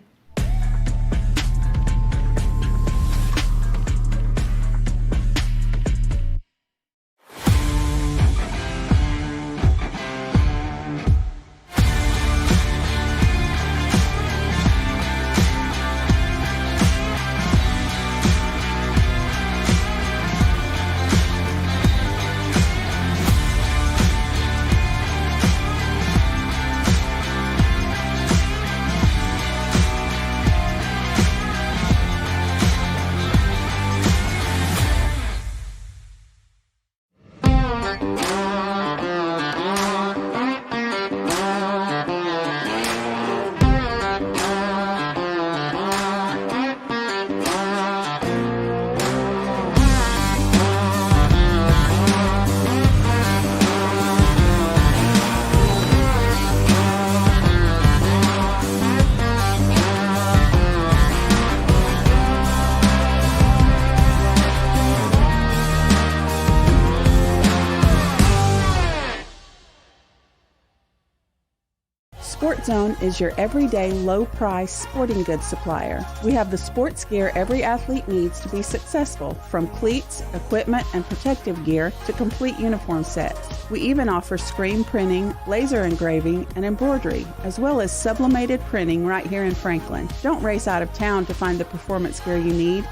Sport Zone is your everyday low-price sporting goods supplier. We have the sports gear every athlete needs to be successful, from cleats, equipment, and protective gear to complete uniform sets. We even offer screen printing, laser engraving, and embroidery, as well as sublimated printing right here in Franklin. Don't race out of town to find the performance gear you need.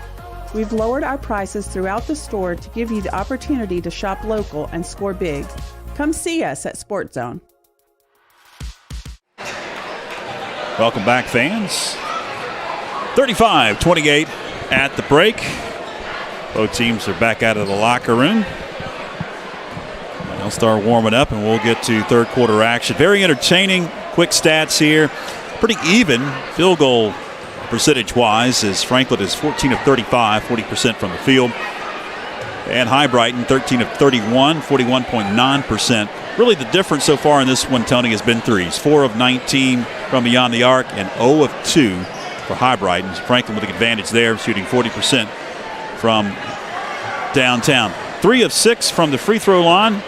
We've lowered our prices throughout the store to give you the opportunity to shop local and score big. Come see us at Sport Zone. Welcome back, fans. 35-28 at the break. Both teams are back out of the locker room. They'll start warming up, and we'll get to third quarter action. Very entertaining. Quick stats here. Pretty even field goal percentage-wise, as Franklin is 14 of 35, 40% from the field. And Hibriten, 13 of 31, 41.9%. Really the difference so far in this one, Tony, has been threes. 4 of 19 from beyond the arc and 0 of 2 for Hibriten. Franklin with the advantage there, shooting 40% from downtown. 3 of 6 from the free throw line.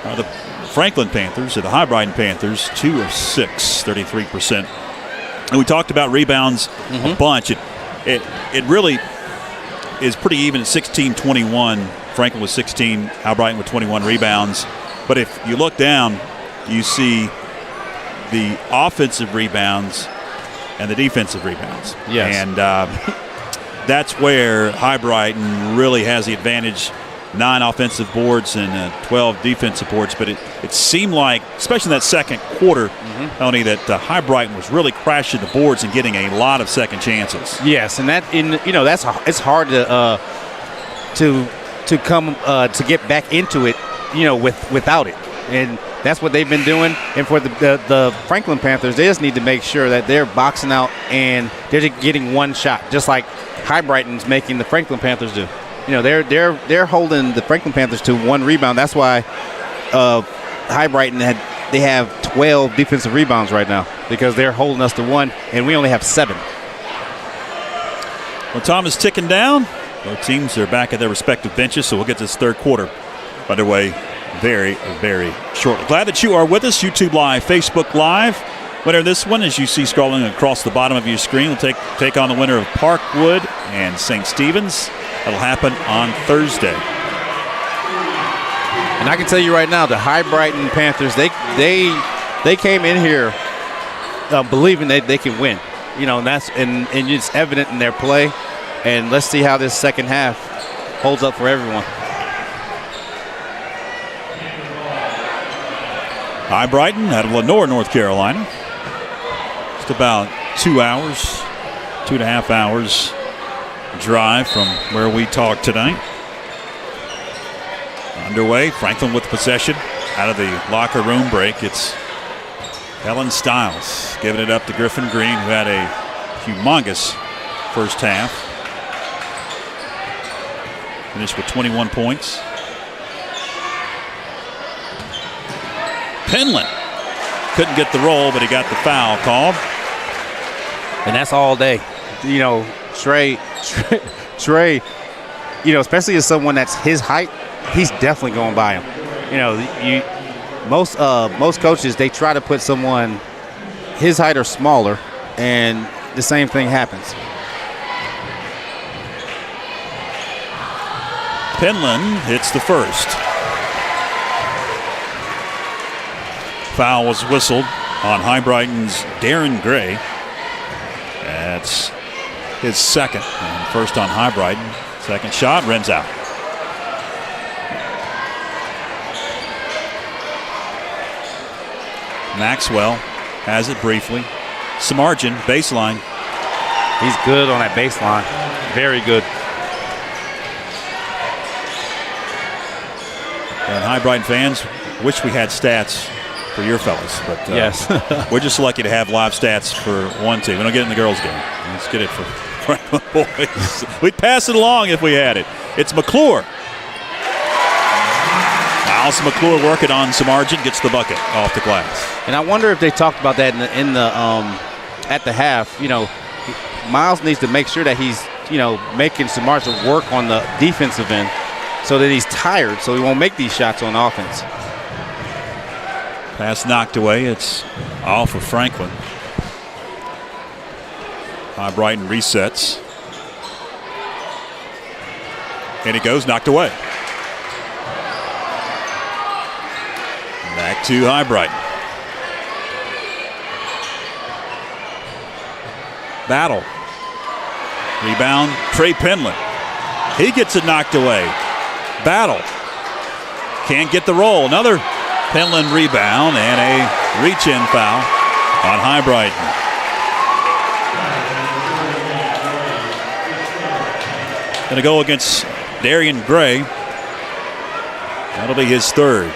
The Franklin Panthers, or the Hibriten Panthers, 2 of 6, 33%. And we talked about rebounds a bunch. It really is pretty even at 16-21. Franklin with 16, Hibriten with 21 rebounds. But if you look down, you see the offensive rebounds and the defensive rebounds. Yes. And that's where Hibriten really has the advantage. 9 offensive boards and 12 defensive boards. But it seemed like, especially in that second quarter, Tony, that Hibriten was really crashing the boards and getting a lot of second chances. Yes, and it's hard to come to get back into it, without it. And that's what they've been doing. And for the Franklin Panthers, they just need to make sure that they're boxing out and they're just getting one shot, just like Hibriten's making the Franklin Panthers do. They're holding the Franklin Panthers to 1 rebound. That's why Hibriten they have 12 defensive rebounds right now, because they're holding us to 1, and we only have 7. Well, time is ticking down. Both teams are back at their respective benches, so we'll get this third quarter underway very, very shortly. Glad that you are with us. YouTube Live, Facebook Live. Winner of this one, as you see scrolling across the bottom of your screen, will take on the winner of Parkwood and St. Stephen's. That'll happen on Thursday. And I can tell you right now, the Hibriten Panthers, they came in here believing that they can win. You know, and it's evident in their play. And let's see how this second half holds up for everyone. Hibriten out of Lenore, North Carolina. Just about 2 hours, 2.5 hours drive from where we talk tonight. Underway, Franklin with possession out of the locker room break. It's Helen Stiles giving it up to Griffin Green, who had a humongous first half. Finished with 21 points. Penland couldn't get the roll, but he got the foul called. And that's all day. You know, Trey, you know, especially as someone that's his height, he's definitely going by him. You know, most coaches, they try to put someone his height or smaller, and the same thing happens. Penland hits the first. Foul was whistled on Hibriten's Darren Gray. That's his second. And first on Hibriten. Second shot, Ren's out. Maxwell has it briefly. Samardzin, baseline. He's good on that baseline. Very good. And Hibriten fans wish we had stats for your fellas, but yes. We're just lucky to have live stats for one team. We don't get it in the girls' game. Let's get it for Franklin boys. We'd pass it along if we had it. It's McClure. Allison McClure working on Samardzin, gets the bucket off the glass. And I wonder if they talked about that in the at the half. You know, Miles needs to make sure that he's, you know, making Samardzin work on the defensive end so that he's tired, so he won't make these shots on offense. Pass knocked away. It's off of Franklin. Hibriten resets. And it goes knocked away. Back to Hibriten. Battle. Rebound, Trey Penland. He gets it knocked away. Battle. Can't get the roll. Another Penland rebound and a reach-in foul on Hibriten. Going to go against Darian Gray. That'll be his third.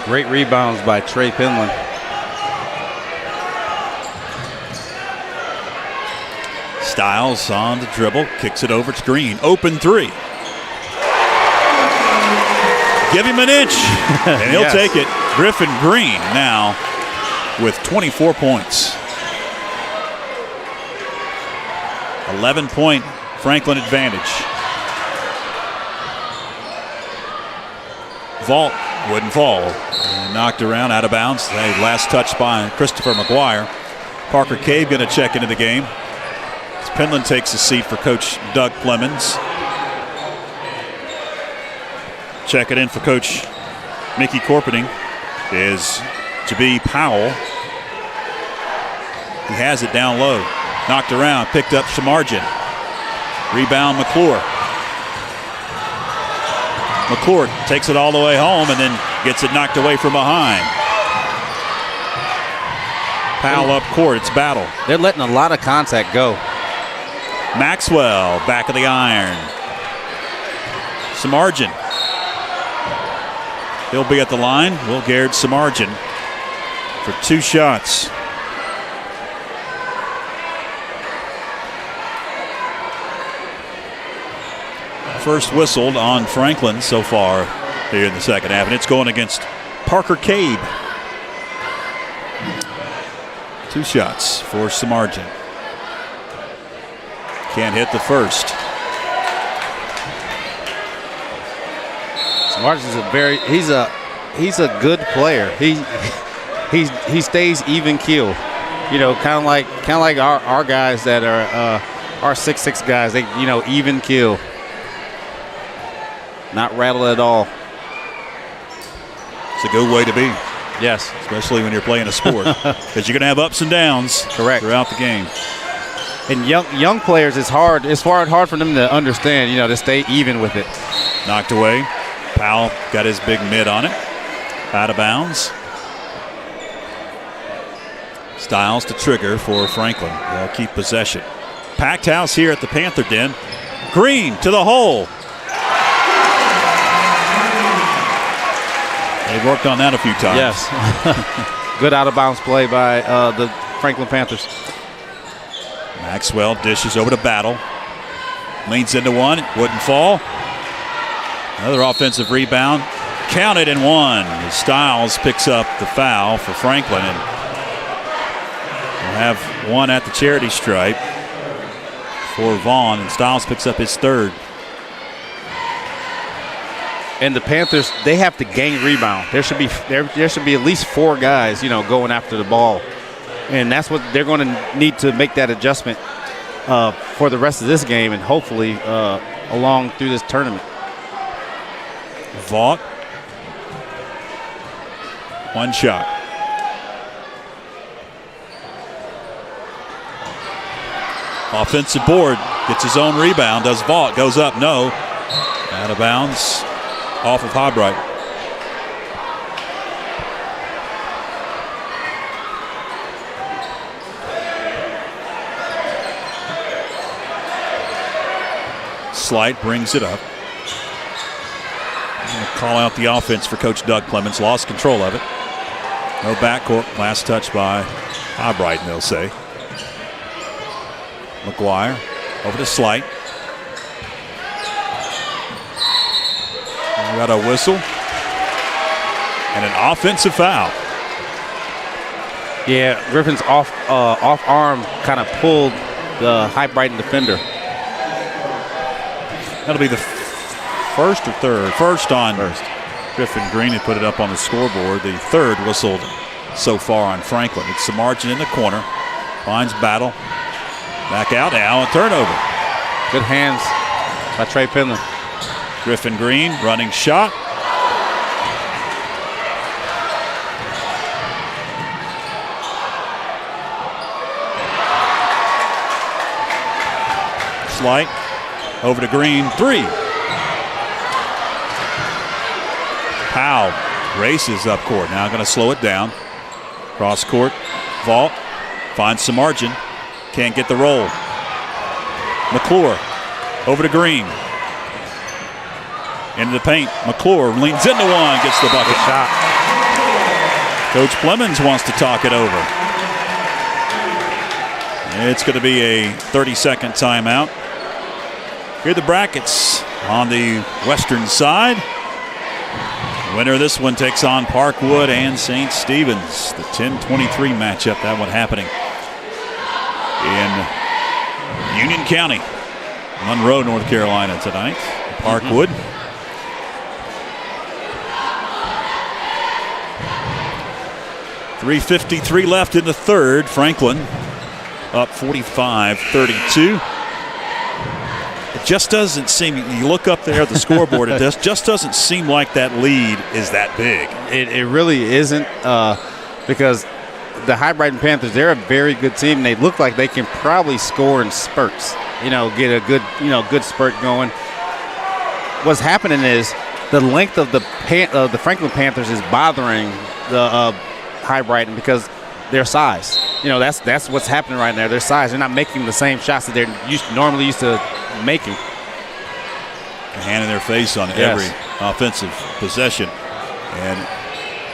Great rebounds by Trey Penland. Stiles on the dribble, kicks it over to Green. Open three. Give him an inch, and he'll Yes. take it. Griffin Green now with 24 points. 11-point Franklin advantage. Vault wouldn't fall. And knocked around, out of bounds. Last touch by Christopher McGuire. Parker Cave going to check into the game. As Penland takes a seat for Coach Doug Clemens. Checking in for Coach Mickey Corpening is Jabi Powell. He has it down low. Knocked around, picked up Samardzin. Rebound McClure. McClure takes it all the way home and then gets it knocked away from behind. Powell up court, it's battle. They're letting a lot of contact go. Maxwell, back of the iron. Samardzin. He'll be at the line. Will Garrett Samardzin for two shots. First whistled on Franklin so far here in the second half, and it's going against Parker Cade. Two shots for Samardzin. Can't hit the first. Martin's he's a good player. He stays even keel. You know, kind of like our guys that are our 6'6" guys. They even keel, not rattle at all. It's a good way to be. Yes, especially when you're playing a sport, because you're going to have ups and downs. Correct. Throughout the game. And young players, it's hard for them to understand. To stay even with it. Knocked away. Powell got his big mid on it. Out of bounds. Styles to trigger for Franklin. They'll keep possession. Packed house here at the Panther Den. Green to the hole. They've worked on that a few times. Yes. Good out of bounds play by the Franklin Panthers. Maxwell dishes over to Battle. Leans into one. Wouldn't fall. Another offensive rebound. Counted and one. Styles picks up the foul for Franklin. And we'll have one at the charity stripe for Vaughn. And Styles picks up his third. And the Panthers, they have to gain rebound. There should be at least 4 guys, going after the ball. And that's what they're going to need to make that adjustment for the rest of this game and hopefully along through this tournament. Vaught. One shot. Offensive board. Gets his own rebound. Does Vaught. Goes up. No. Out of bounds. Off of Hibriten. Slight brings it up. I'm going to call out the offense for Coach Doug Clemens. Lost control of it. No backcourt. Last touch by Hibriten, they'll say. McGuire over to Slight. We got a whistle and an offensive foul. Yeah, Griffin's off arm kind of pulled the Hibriten defender. That'll be the first or third? First on Griffin Green. He put it up on the scoreboard. The third whistled so far on Franklin. It's the margin in the corner. Finds Battle. Back out now. A turnover. Good hands by Trey Penland. Griffin Green running shot. Slight over to Green. 3. Powell races up court. Now going to slow it down. Cross court. Vault. Finds some margin. Can't get the roll. McClure over to Green. Into the paint. McClure leans into one. Gets the bucket. Good shot. Coach Clemens wants to talk it over. It's going to be a 30-second timeout. Here are the brackets on the western side. The winner of this one takes on Parkwood and St. Stephen's. The 10-23 matchup. That one happening in Union County, Monroe, North Carolina tonight. Parkwood. 3:53 left in the third. Franklin up 45-32. It just doesn't seem, you look up there at the scoreboard, it just doesn't seem like that lead is that big. It really isn't because the Hibriten Panthers, they're a very good team, and they look like they can probably score in spurts, get a good, good spurt going. What's happening is the length of the Franklin Panthers is bothering the Hibriten because their size. That's what's happening right now. Their size. They're not making the same shots that they're normally used to making. A hand in their face on every offensive possession. And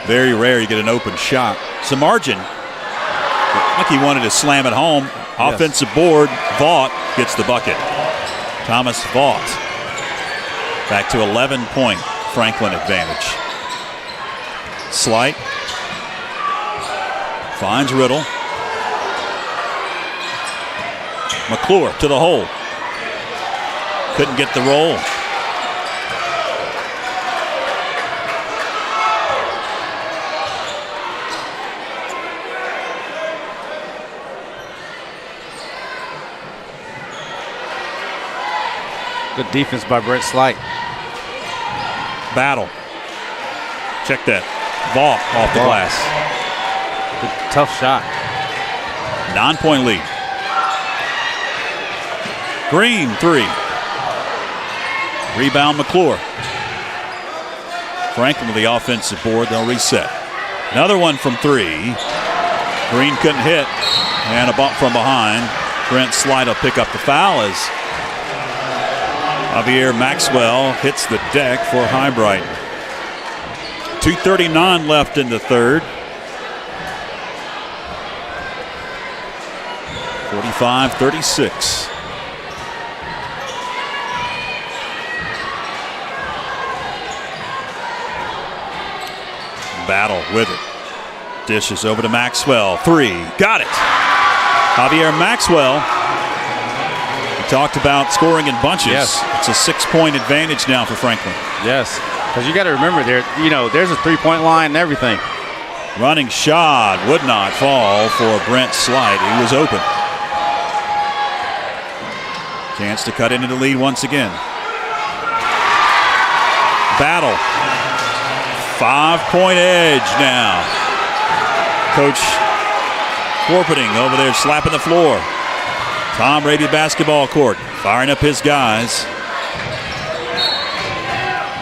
very rare you get an open shot. Some margin. Like he wanted to slam it home. Offensive board. Vaught gets the bucket. Thomas Vaught. Back to 11-point Franklin advantage. Slight. Finds Riddle. McClure to the hole. Couldn't get the roll. Good defense by Brent Slight. Battle. Check that. Vault off the glass. Good, tough shot. 9-point lead. Green, 3. Rebound, McClure. Franklin with the offensive board. They'll reset. Another one from 3. Green couldn't hit. And a bump from behind. Brent Slight will pick up the foul as Javier Maxwell hits the deck for Hibriten. 2:39 left in the third. 45-36. Battle with it. Dishes over to Maxwell. 3. Got it. Javier Maxwell. We talked about scoring in bunches. Yes. It's a 6-point advantage now for Franklin. Yes. Because you got to remember, there's a 3-point line and everything. Running shot would not fall for Brent Slight. He was open. Chance to cut into the lead once again. Battle. 5-point edge now. Coach Corpeting over there slapping the floor. Tom Brady basketball court, firing up his guys.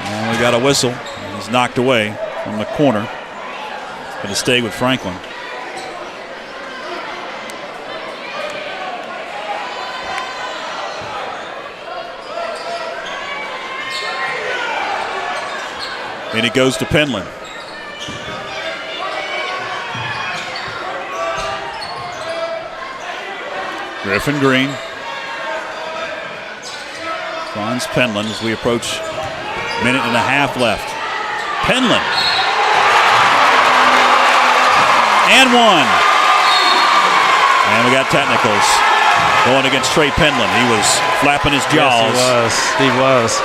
And we got a whistle. He's knocked away from the corner. Going to stay with Franklin. And it goes to Penland. Griffin Green finds Penland as we approach a minute and a half left. Penland. And 1. And we got technicals going against Trey Penland. He was flapping his jaws. Yes, he was.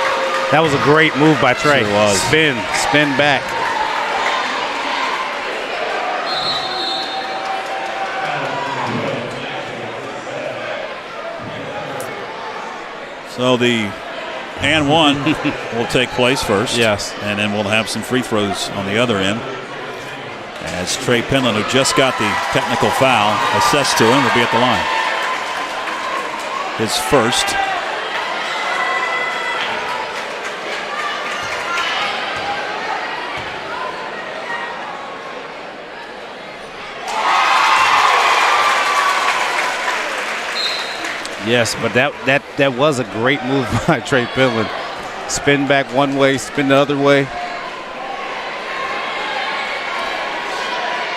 That was a great move by Trey. Sure was. Spin back. So the and 1 will take place first. Yes. And then we'll have some free throws on the other end. As Trey Penland, who just got the technical foul assessed to him, will be at the line. His first. Yes, but that was a great move by Trey Penland. Spin back one way, spin the other way.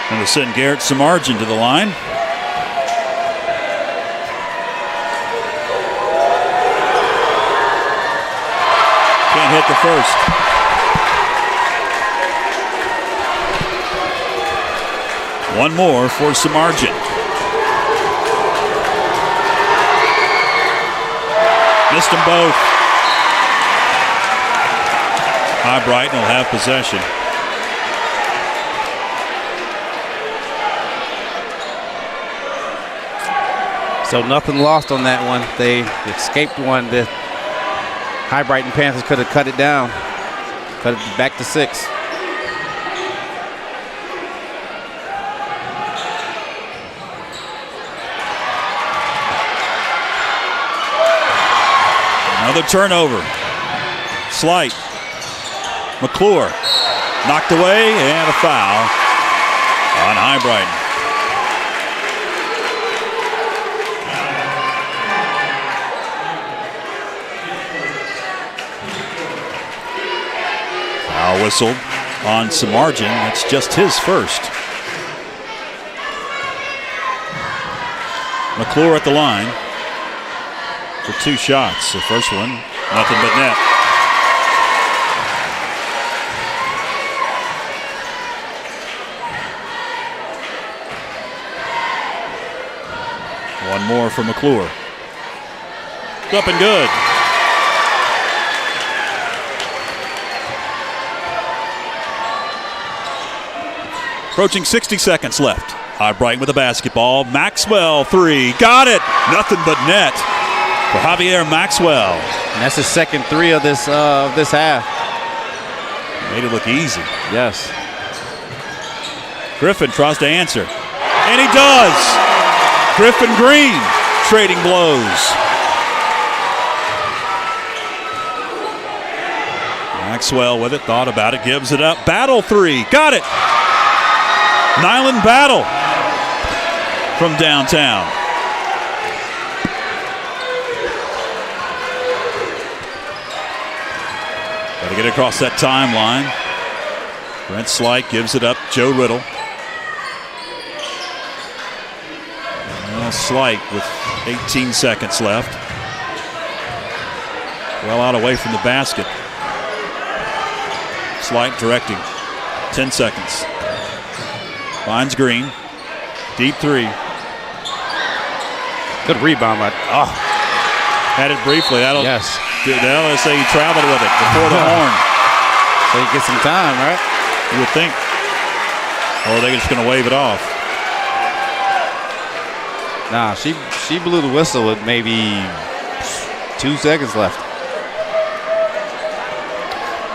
And we'll send Garrett Samardzin to the line. Can't hit the first. One more for Samardzin. Missed them both. Hibriten will have possession. So nothing lost on that one. They escaped one. The Hibriten Panthers could have cut it down. Cut it back to 6. Another turnover. Slight. McClure. Knocked away and a foul on Hibriten. Foul whistled on Samardzin. That's just his first. McClure at the line for 2 shots. The first one, nothing but net. One more for McClure. It's up and good. Approaching 60 seconds left. Hibriten with the basketball. Maxwell 3. Got it. Nothing but net. for Javier Maxwell. And that's his second three of this half. Made it look easy. Yes. Griffin tries to answer, and he does. Griffin Green trading blows. Maxwell with it, thought about it, gives it up. Battle three, got it. Nyland Battle from downtown. Got to get across that timeline. Brent Slight gives it up. Joe Riddle. Well, Slight with 18 seconds left. Well out away from the basket. Slight directing. 10 seconds. Finds Green. Deep three. Good rebound. Had it briefly. Yes. The LSA traveled with it before the horn. So you get some time, right? You would think. Or are they just going to wave it off? Nah, she blew the whistle with maybe 2 seconds left.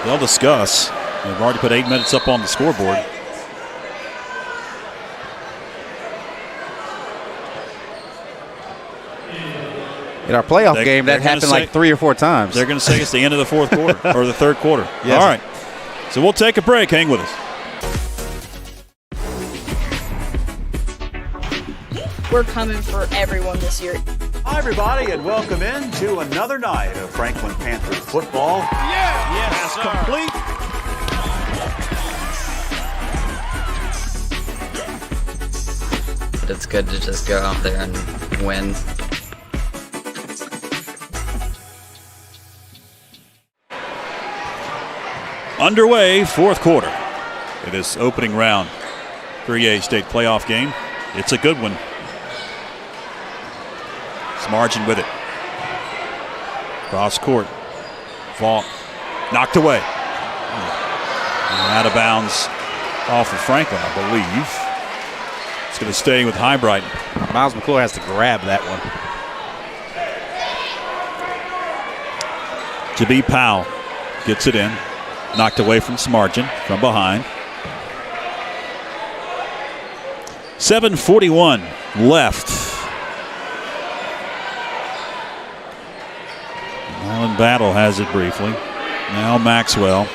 They'll discuss. They've already put 8 minutes up on the scoreboard. In our playoff game, that happened like 3 or 4 times. They're going to say it's the end of the fourth quarter or the third quarter. Yes. All right. So we'll take a break. Hang with us. We're coming for everyone this year. Hi, everybody, and welcome in to another night of Franklin Panther football. Yes, complete. But it's good to just go out there and win. Underway, fourth quarter. It is opening round 3A state playoff game. It's a good one. It's Margin with it. Cross court. Vaught knocked away. And out of bounds off of Franklin, I believe. It's going to stay with Hibriten. Miles McClure has to grab that one. Jabi Powell gets it in. Knocked away from Smargin from behind. 7:41 left. Nyland Battle has it briefly. Now Maxwell.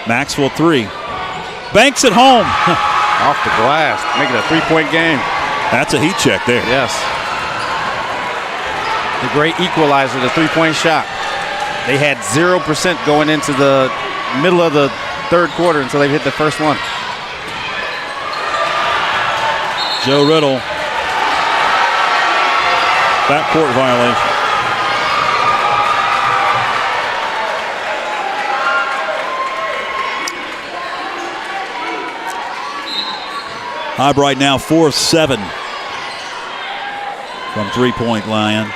Maxwell three. Banks at home. Off the glass. Make it a 3-point game. That's a heat check there. Yes. The great equalizer, the 3-point shot. They had 0% going into the middle of the third quarter until they hit the first one. Joe Riddle. Backcourt violation. Hibrite now 4-7 from three-point line.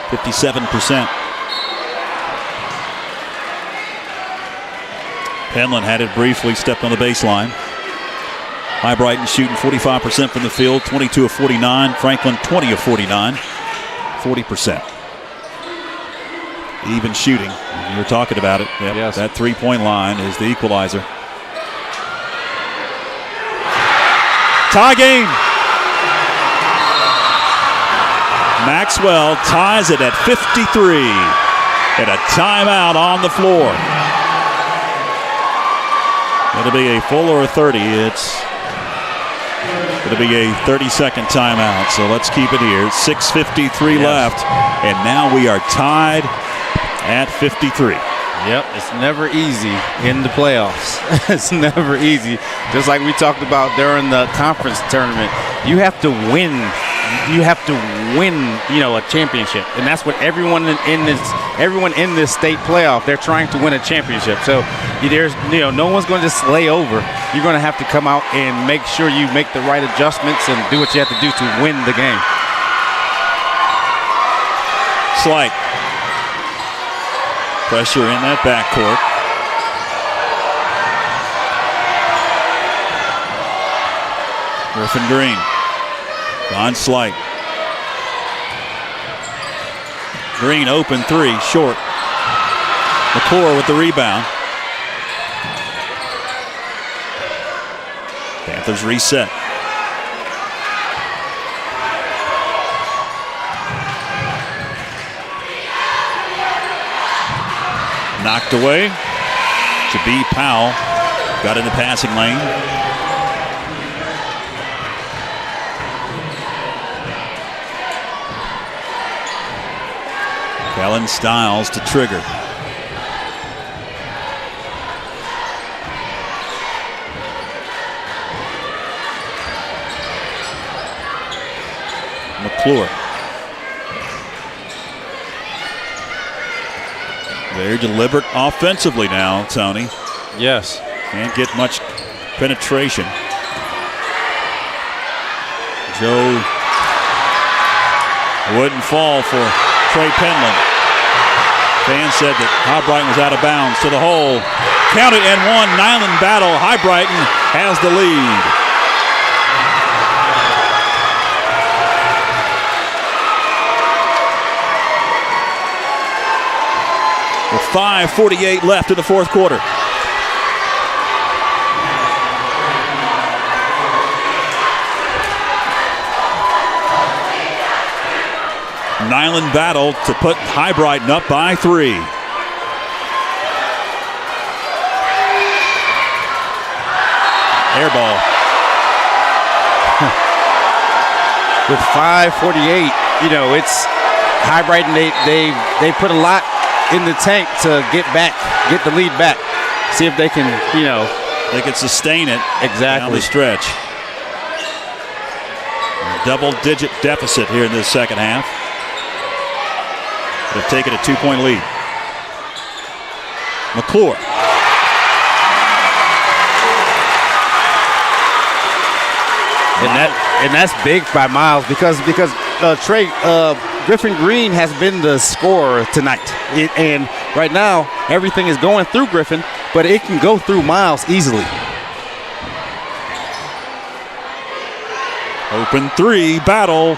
57%. Penland had it briefly, stepped on the baseline. Hibriten shooting 45% from the field, 22 of 49. Franklin 20 of 49, 40%. Even shooting. You were talking about it. Yep, yes. That three-point line is the equalizer. Tie game. Maxwell ties it at 53. And a timeout on the floor. It'll be a full or a 30. It'll be a 30-second timeout. So let's keep it here. 6:53 left. And now we are tied at 53. Yep, it's never easy in the playoffs. It's never easy. Just like we talked about during the conference tournament, you have to win. You have to win, a championship, and that's what everyone in this state playoff, they're trying to win a championship. So there's, no one's going to just lay over. You're going to have to come out and make sure you make the right adjustments and do what you have to do to win the game. Slight. Pressure in that backcourt. Griffin Green. On Slight. Green open three, short. McClure with the rebound. Panthers reset. Knocked away. Jabi Powell got in the passing lane. Kellen Stiles to trigger. McClure. Very deliberate offensively now, Tony. Yes. Can't get much penetration. Joe wouldn't fall for Trey Penland. Fan said that Hibriten was out of bounds to the hole. Counted and one. Nyland battle. Hibriten has the lead. With 5:48 left in the fourth quarter. Nyland battle to put Hibriten up by 3. Air ball. With 5:48, it's Hibriten. They put a lot in the tank to get the lead back. See if they can, they can sustain it exactly down the stretch. Double-digit deficit here in this second half. They've taken a 2-point lead. McClure. And that's big by Miles because Griffin Green has been the scorer tonight. And right now, everything is going through Griffin, but it can go through Miles easily. Open three, battle.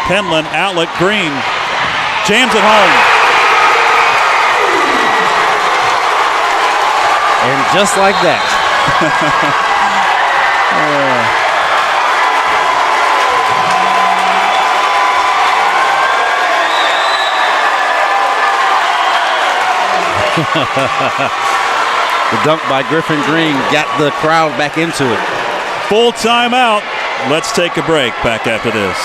Penland, outlet, Green. Jams it home. And just like that. The dunk by Griffin Green got the crowd back into it. Full timeout. Let's take a break back after this.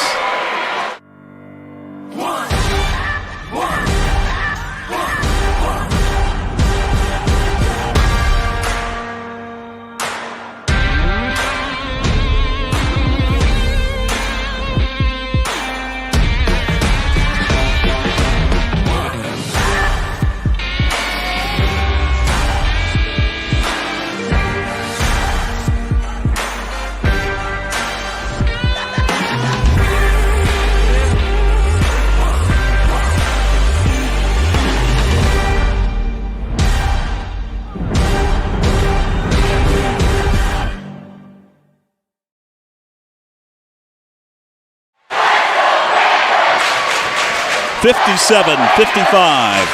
(57-55).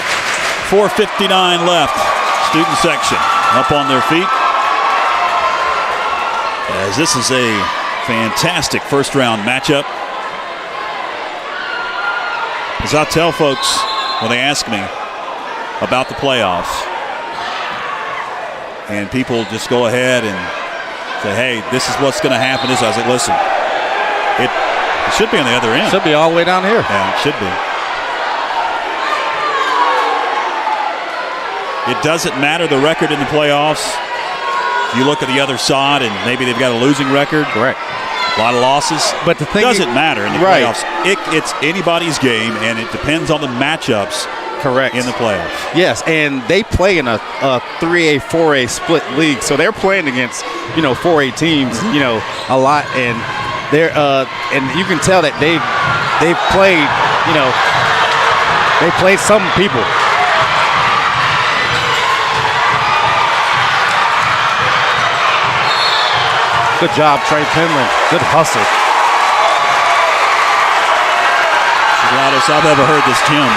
4:59 left. Student section up on their feet. As this is a fantastic first round matchup. As I tell folks when they ask me about the playoffs, and people just go ahead and say, hey, this is what's going to happen. I was like, listen, it should be on the other end. Should be all the way down here. Yeah, it should be. It doesn't matter the record in the playoffs. If you look at the other side and maybe they've got a losing record. Correct. A lot of losses. But the thing doesn't matter in the playoffs. It's anybody's game, and it depends on the matchups. Correct. In the playoffs. Yes, and they play in a 3A, 4A split league, so they're playing against 4A teams, a lot, and they're and you can tell that they've played, they played some people. Good job, Trey Penland. Good hustle. A lot loudest I've ever heard this gym.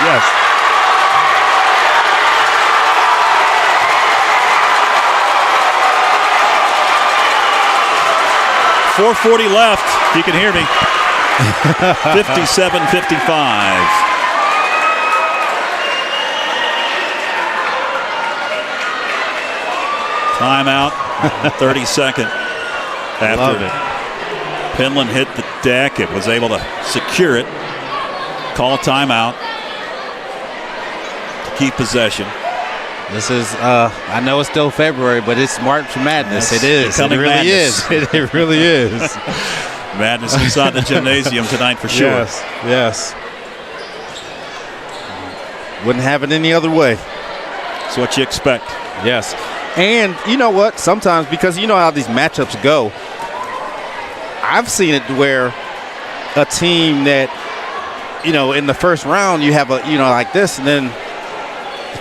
Yes. .440 left, if you can hear me. 57-55. Timeout, 32nd. Love it. Penland hit the deck. It was able to secure it. Call timeout to keep possession. This is, I know it's still February, but it's March Madness. It is. It really madness. is. It really is. Madness inside the gymnasium tonight for sure. Yes, yes. Wouldn't have it any other way. That's what you expect. Yes. And you know what? Sometimes, because you know how these matchups go, I've seen it where a team that, you know, in the first round you have a, you know, like this, and then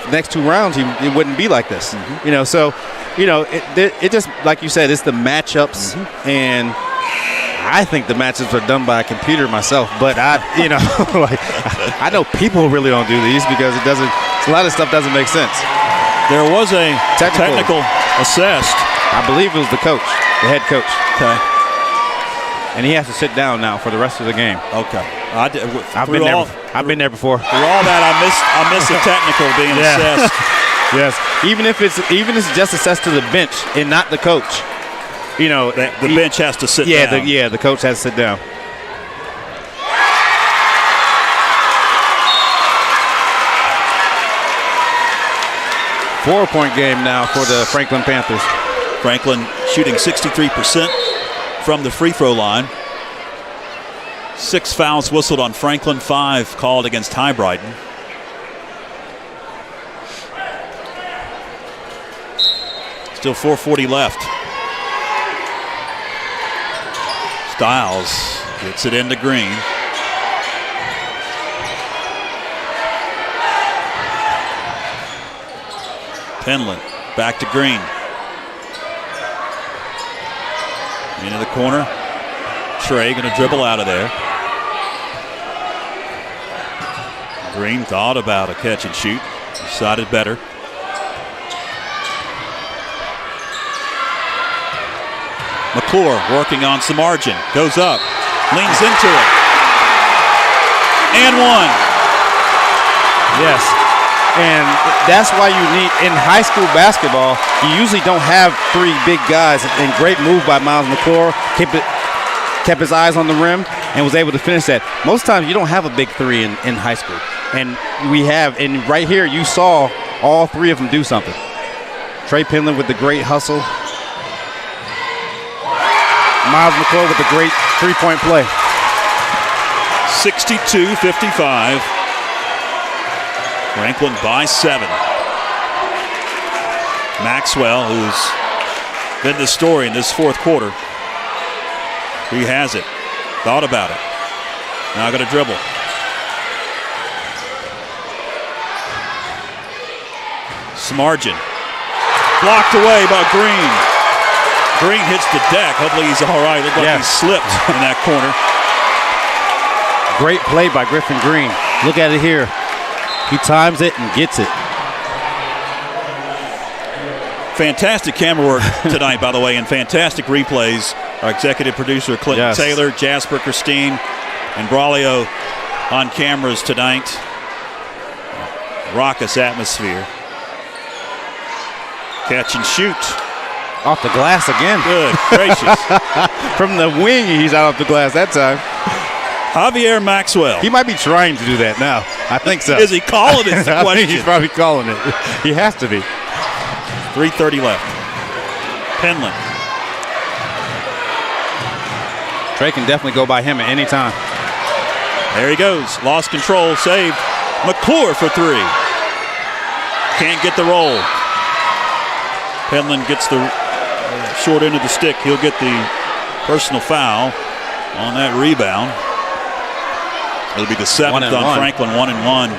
the next two rounds it wouldn't be like this. Mm-hmm. You know, so, you know, it just, like you said, it's the matchups, and I think the matchups are done by a computer myself, but I, you know, like, I know people really don't do these because a lot of stuff doesn't make sense. There was a technical assessed. I believe it was the coach, the head coach. Okay. And he has to sit down now for the rest of the game. Okay. I've been there before. Through all that, I miss the technical being assessed. Yes. Even if it's just assessed to the bench and not the coach. You know, the bench has to sit down. The coach has to sit down. Four-point game now for the Franklin Panthers. Franklin shooting 63% from the free throw line. 6 fouls whistled on Franklin, 5 called against Hibriten. Still 4:40 left. Stiles gets it into Green. Penland back to Green. Into the corner. Trey going to dribble out of there. Green thought about a catch and shoot. Decided better. McClure working on some margin. Goes up. Leans into it. And one. Yes. And that's why you need, in high school basketball, you usually don't have 3 big guys. And great move by Miles McClure. Kept his eyes on the rim and was able to finish that. Most times you don't have a big 3 in high school. And we have, and right here you saw all 3 of them do something. Trey Penland with the great hustle. Miles McClure with the great 3-point play. 62-55. Franklin by 7. Maxwell, who's been the story in this fourth quarter. He has it. Thought about it. Now going to dribble. Smargin. Blocked away by Green. Green hits the deck. Hopefully he's all right. Looked like he slipped in that corner. Great play by Griffin Green. Look at it here. He times it and gets it. Fantastic camera work tonight, by the way, and fantastic replays. Our executive producer, Clinton Taylor, Jasper Christine, and Braulio on cameras tonight. Raucous atmosphere. Catch and shoot. Off the glass again. Good gracious. From the wing, he's out off the glass that time. Javier Maxwell. He might be trying to do that now. I think so. Is he calling it? I think he's probably calling it. He has to be. 3:30 left. Penland. Trey can definitely go by him at any time. There he goes. Lost control. Saved. McClure for 3. Can't get the roll. Penland gets the short end of the stick. He'll get the personal foul on that rebound. It'll be the 7th on Franklin, 1-1.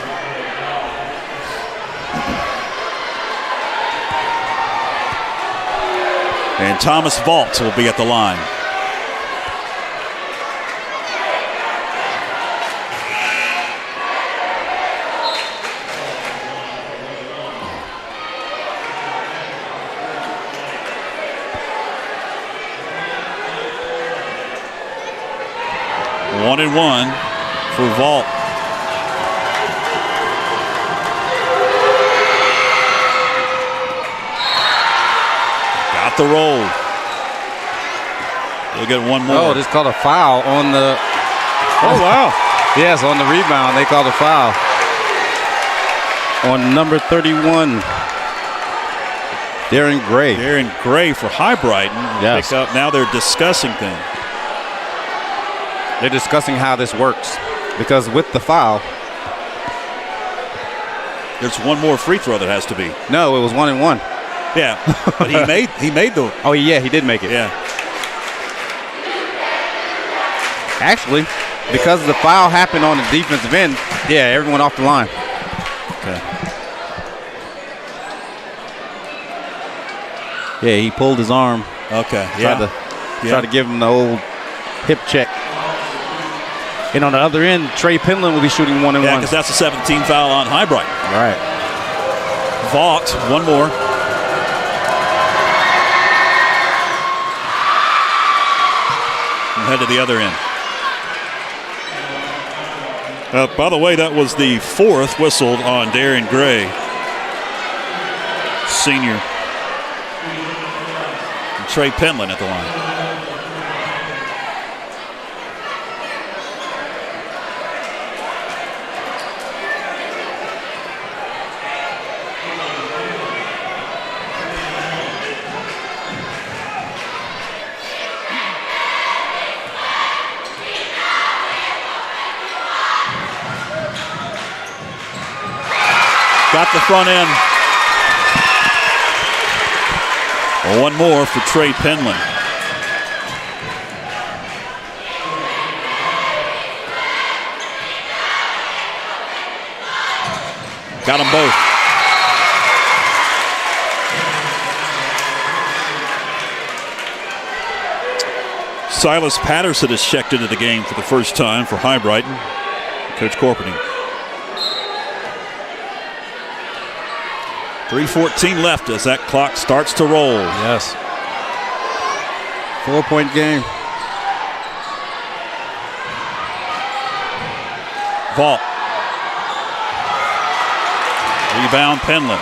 And Thomas Vault will be at the line. 1-1 for Vault. Got the roll. They'll get one more. Oh, just called a foul on the. Oh, wow. Yes, on the rebound. They called a foul on number 31. Darren Gray. Darren Gray for Hibriten. Yes. Pick up. Now they're discussing things. They're discussing how this works because with the foul, there's one more free throw that has to be. No, it was 1-1. Yeah, but he made the. Oh yeah, he did make it. Yeah. Actually, because the foul happened on the defensive end, yeah, everyone off the line. Okay. Yeah, he pulled his arm. Okay. Tried to give him the old hip check. And on the other end, Trey Penland will be shooting 1-1. Yeah, because that's a 17 foul on Hibrite. All right. Vaught, one more. And head to the other end. By the way, that was the fourth whistled on Darren Gray, senior. And Trey Penland at the line. Got the front end. One more for Trey Penland. Got them both. Silas Patterson has checked into the game for the first time for Hibriten. Coach Corpening. 3:14 left as that clock starts to roll. Yes. 4-point game. Vault. Rebound Penland.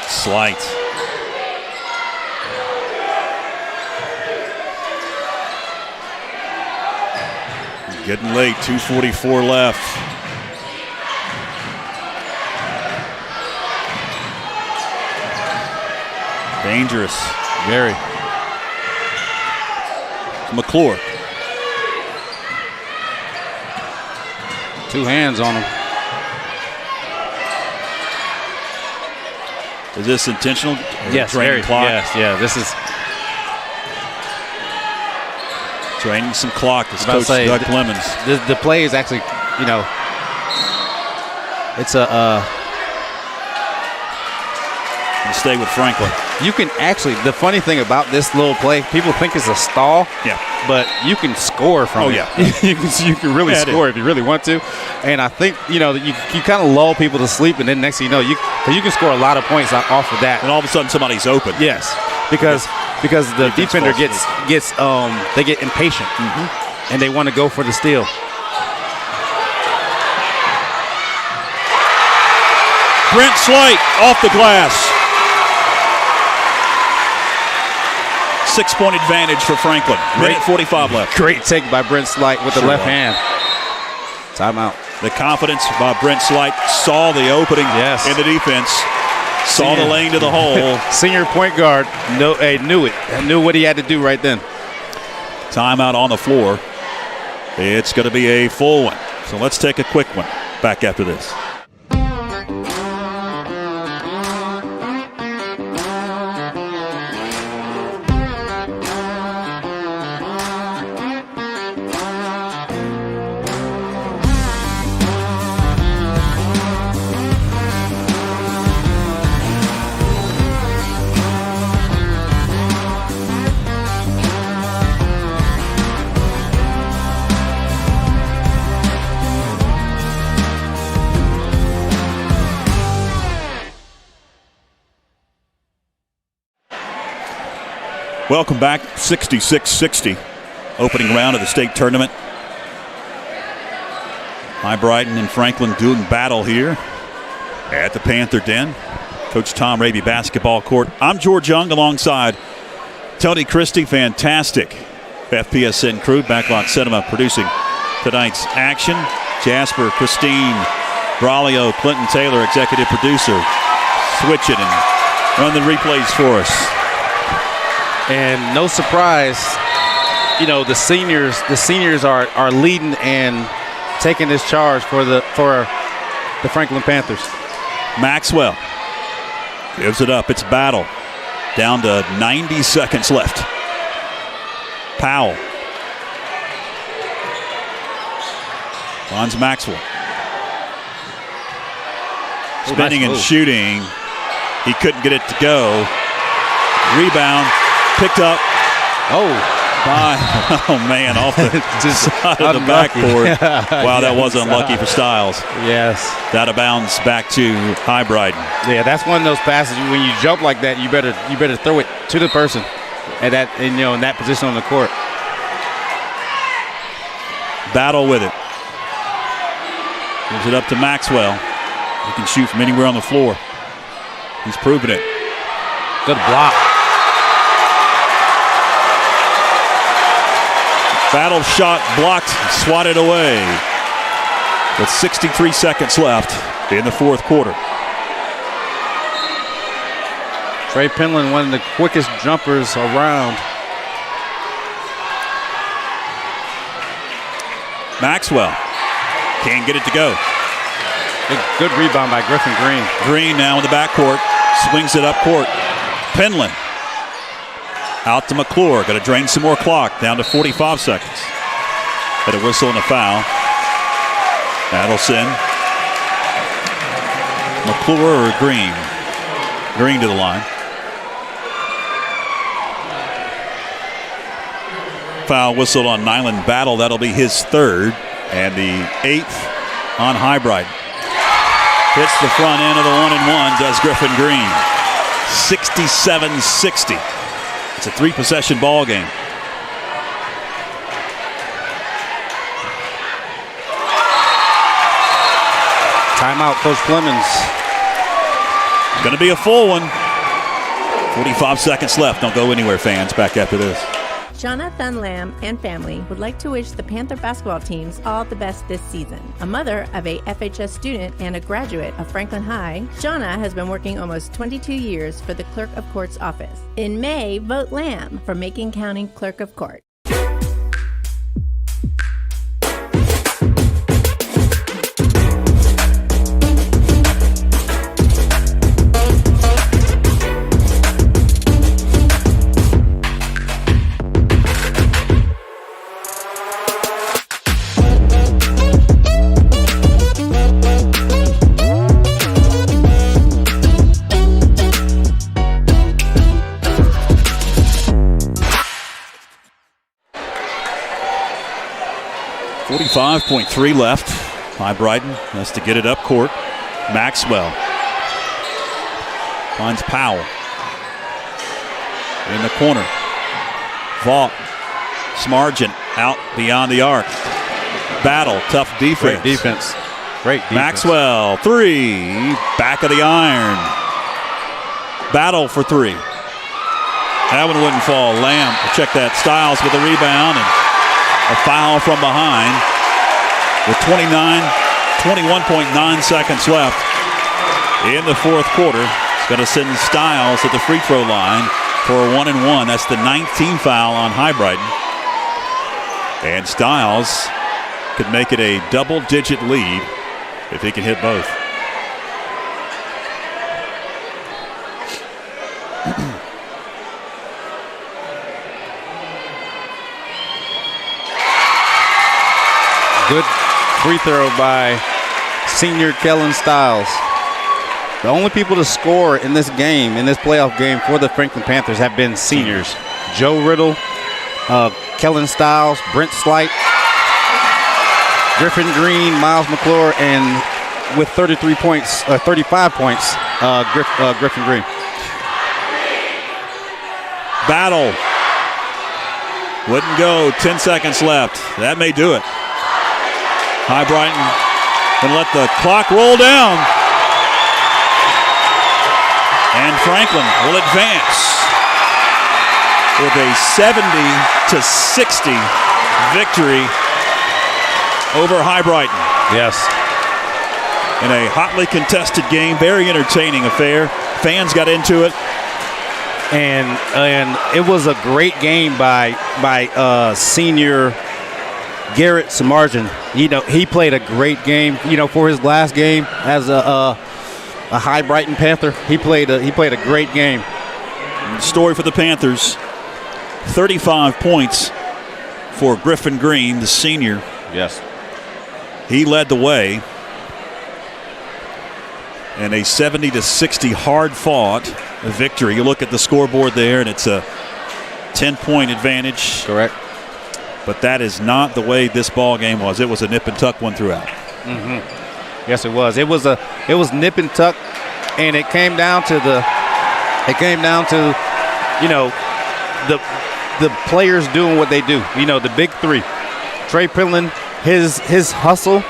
Slight. Getting late, 2:44 left. Dangerous. Very. McClure. Two hands on him. Is this intentional? Yes, draining clock. Yes, yeah. This is draining some clock. This coach Doug Clemens. The play is actually, it's a. You stay with Franklin. You can actually. The funny thing about this little play, people think it's a stall. Yeah. But you can score from it. Yeah. you can really score if you really want to. And I think you kind of lull people to sleep, and then next thing you know, you can score a lot of points off of that. And all of a sudden, somebody's open. Yes, because the defender gets they get impatient, and they want to go for the steal. Brent Slight off the glass. 6-point advantage for Franklin. Minute 45 left. Great take by Brent Slight with the left hand. Timeout. The confidence by Brent Slight saw the opening in the defense. Saw the lane to the hole. Senior point guard knew it. Knew what he had to do right then. Timeout on the floor. It's going to be a full one. So let's take a quick one. Back after this. Welcome back, 66-60, opening round of the state tournament. Hibriten and Franklin doing battle here at the Panther Den. Coach Tom Raby basketball court. I'm George Young alongside Tony Christie. Fantastic FPSN crew. Backlot Cinema producing tonight's action. Jasper, Christine, Braulio, Clinton Taylor, executive producer. Switch it and run the replays for us. And no surprise, the seniors are leading and taking this charge for the Franklin Panthers. Maxwell gives it up. It's battle. Down to 90 seconds left. Powell finds Maxwell. Spinning and shooting. He couldn't get it to go. Rebound. Picked up. Oh man, off the side of the backboard. Wow, that was unlucky for Styles. Yes. Out of bounds back to Hibriten. Yeah, that's one of those passes when you jump like that, you better throw it to the person in that position on the court. Battle with it. Gives it up to Maxwell. He can shoot from anywhere on the floor. He's proven it. Good block. Battle shot blocked, swatted away. With 63 seconds left in the fourth quarter. Trey Penland, one of the quickest jumpers around. Maxwell can't get it to go. Good rebound by Griffin Green. Green now in the backcourt, swings it up court. Penland out to McClure, got to drain some more clock, down to 45 seconds. Had a whistle and a foul. Adelson. McClure or Green? Green to the line. Foul whistled on Nyland Battle. That'll be his third. And the 8th on Hibrite. Hits the front end of the 1-and-1, does Griffin Green. 67-60. It's a 3-possession ball game. Timeout, Coach Clemens. It's going to be a full one. 45 seconds left. Don't go anywhere, fans. Back after this. Shauna Thunlam and family would like to wish the Panther basketball teams all the best this season. A mother of a FHS student and a graduate of Franklin High, Shauna has been working almost 22 years for the Clerk of Court's office. In May, vote Lamb for Macon County Clerk of Court. .3 left. Hibriten has to get it up court. Maxwell finds Powell in the corner. Vaught, Smargent out beyond the arc. Battle, tough defense. Great defense. Great defense. Maxwell, 3, back of the iron. Battle for 3. That one wouldn't fall. Lamb, check that. Styles with the rebound and a foul from behind. With 21.9 seconds left in the fourth quarter. It's going to send Styles at the free throw line for a 1-and-1. That's the 19th foul on Hibriten. And Styles could make it a double-digit lead if he can hit both. Good free throw by senior Kellen Styles. The only people to score in this game, in this playoff game for the Franklin Panthers have been seniors. Joe Riddle, Kellen Styles, Brent Slight, Griffin Green, Miles McClure, and with 35 points, Griffin Green. Battle Wouldn't go. 10 seconds left. That may do it. Hibriten going to let the clock roll down. And Franklin will advance with a 70-60 victory over Hibriten. Yes. In a hotly contested game, very entertaining affair. Fans got into it. And it was a great game by senior Garrett Samarjan. He played a great game. For his last game as a Hibriten Panther, he played a great game. Story for the Panthers: 35 points for Griffin Green, the senior. Yes. He led the way in a 70-60 hard-fought victory. You look at the scoreboard there, and it's a 10-point advantage. Correct. But that is not the way this ball game was. It was a nip and tuck one throughout. Mm-hmm. Yes, it was. It was nip and tuck, and it came down to the players doing what they do. The big three. Trey Pridlin, his hustle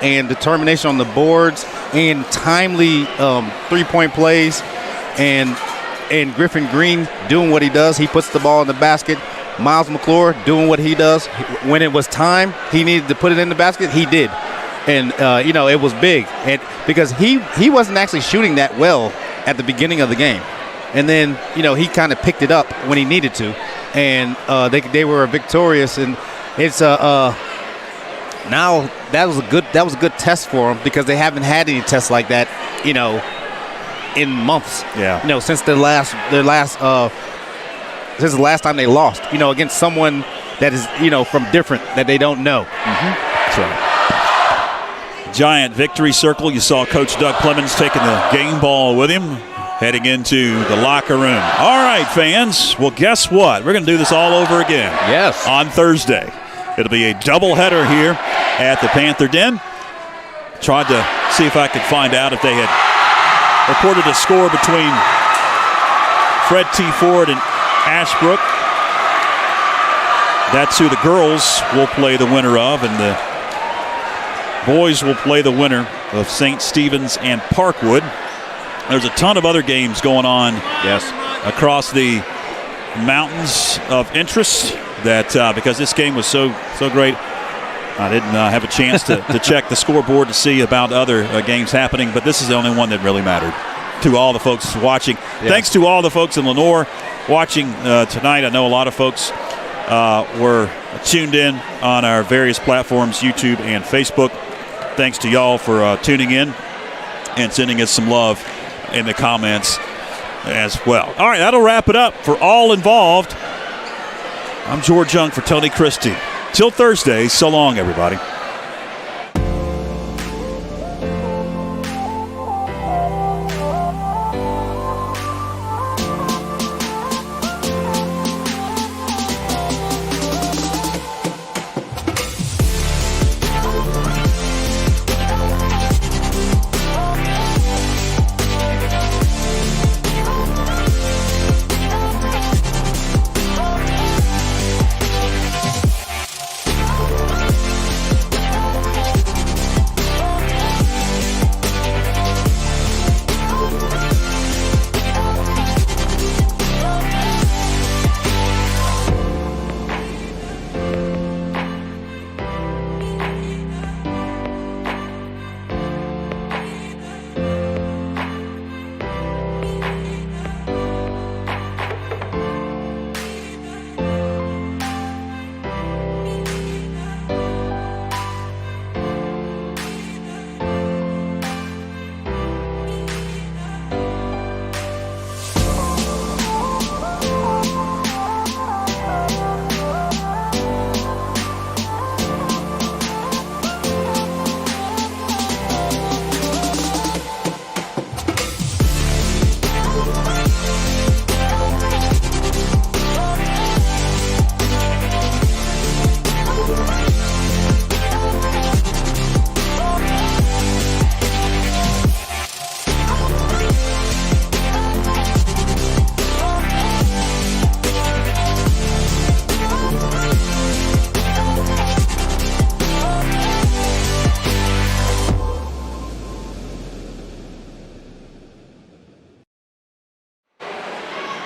and determination on the boards and timely 3-point plays, and Griffin Green doing what he does. He puts the ball in the basket. Miles McClure doing what he does. When it was time, he needed to put it in the basket. He did, and it was big, and because he wasn't actually shooting that well at the beginning of the game, and then he kind of picked it up when he needed to, and they were victorious. And it's now that was a good test for them, because they haven't had any tests like that in months. Yeah. Since the last time they lost, against someone that is, from different, that they don't know. Mm-hmm. That's right. Giant victory circle. You saw Coach Doug Clemens taking the game ball with him, heading into the locker room. All right, fans. Well, guess what? We're going to do this all over again. Yes. On Thursday. It'll be a doubleheader here at the Panther Den. Tried to see if I could find out if they had recorded a score between Fred T. Ford and Ashbrook. That's who the girls will play the winner of, and the boys will play the winner of St. Stephen's and Parkwood. There's a ton of other games going on across the mountains of interest that because this game was so great, I didn't have a chance to check the scoreboard to see about other games happening, but this is the only one that really mattered to all the folks watching. Yeah. Thanks to all the folks in Lenore watching tonight. I know a lot of folks were tuned in on our various platforms, YouTube and Facebook. Thanks to y'all for tuning in and sending us some love in the comments as well. All right, that'll wrap it up for all involved. I'm George Young for Tony Christie. Till Thursday, so long, everybody.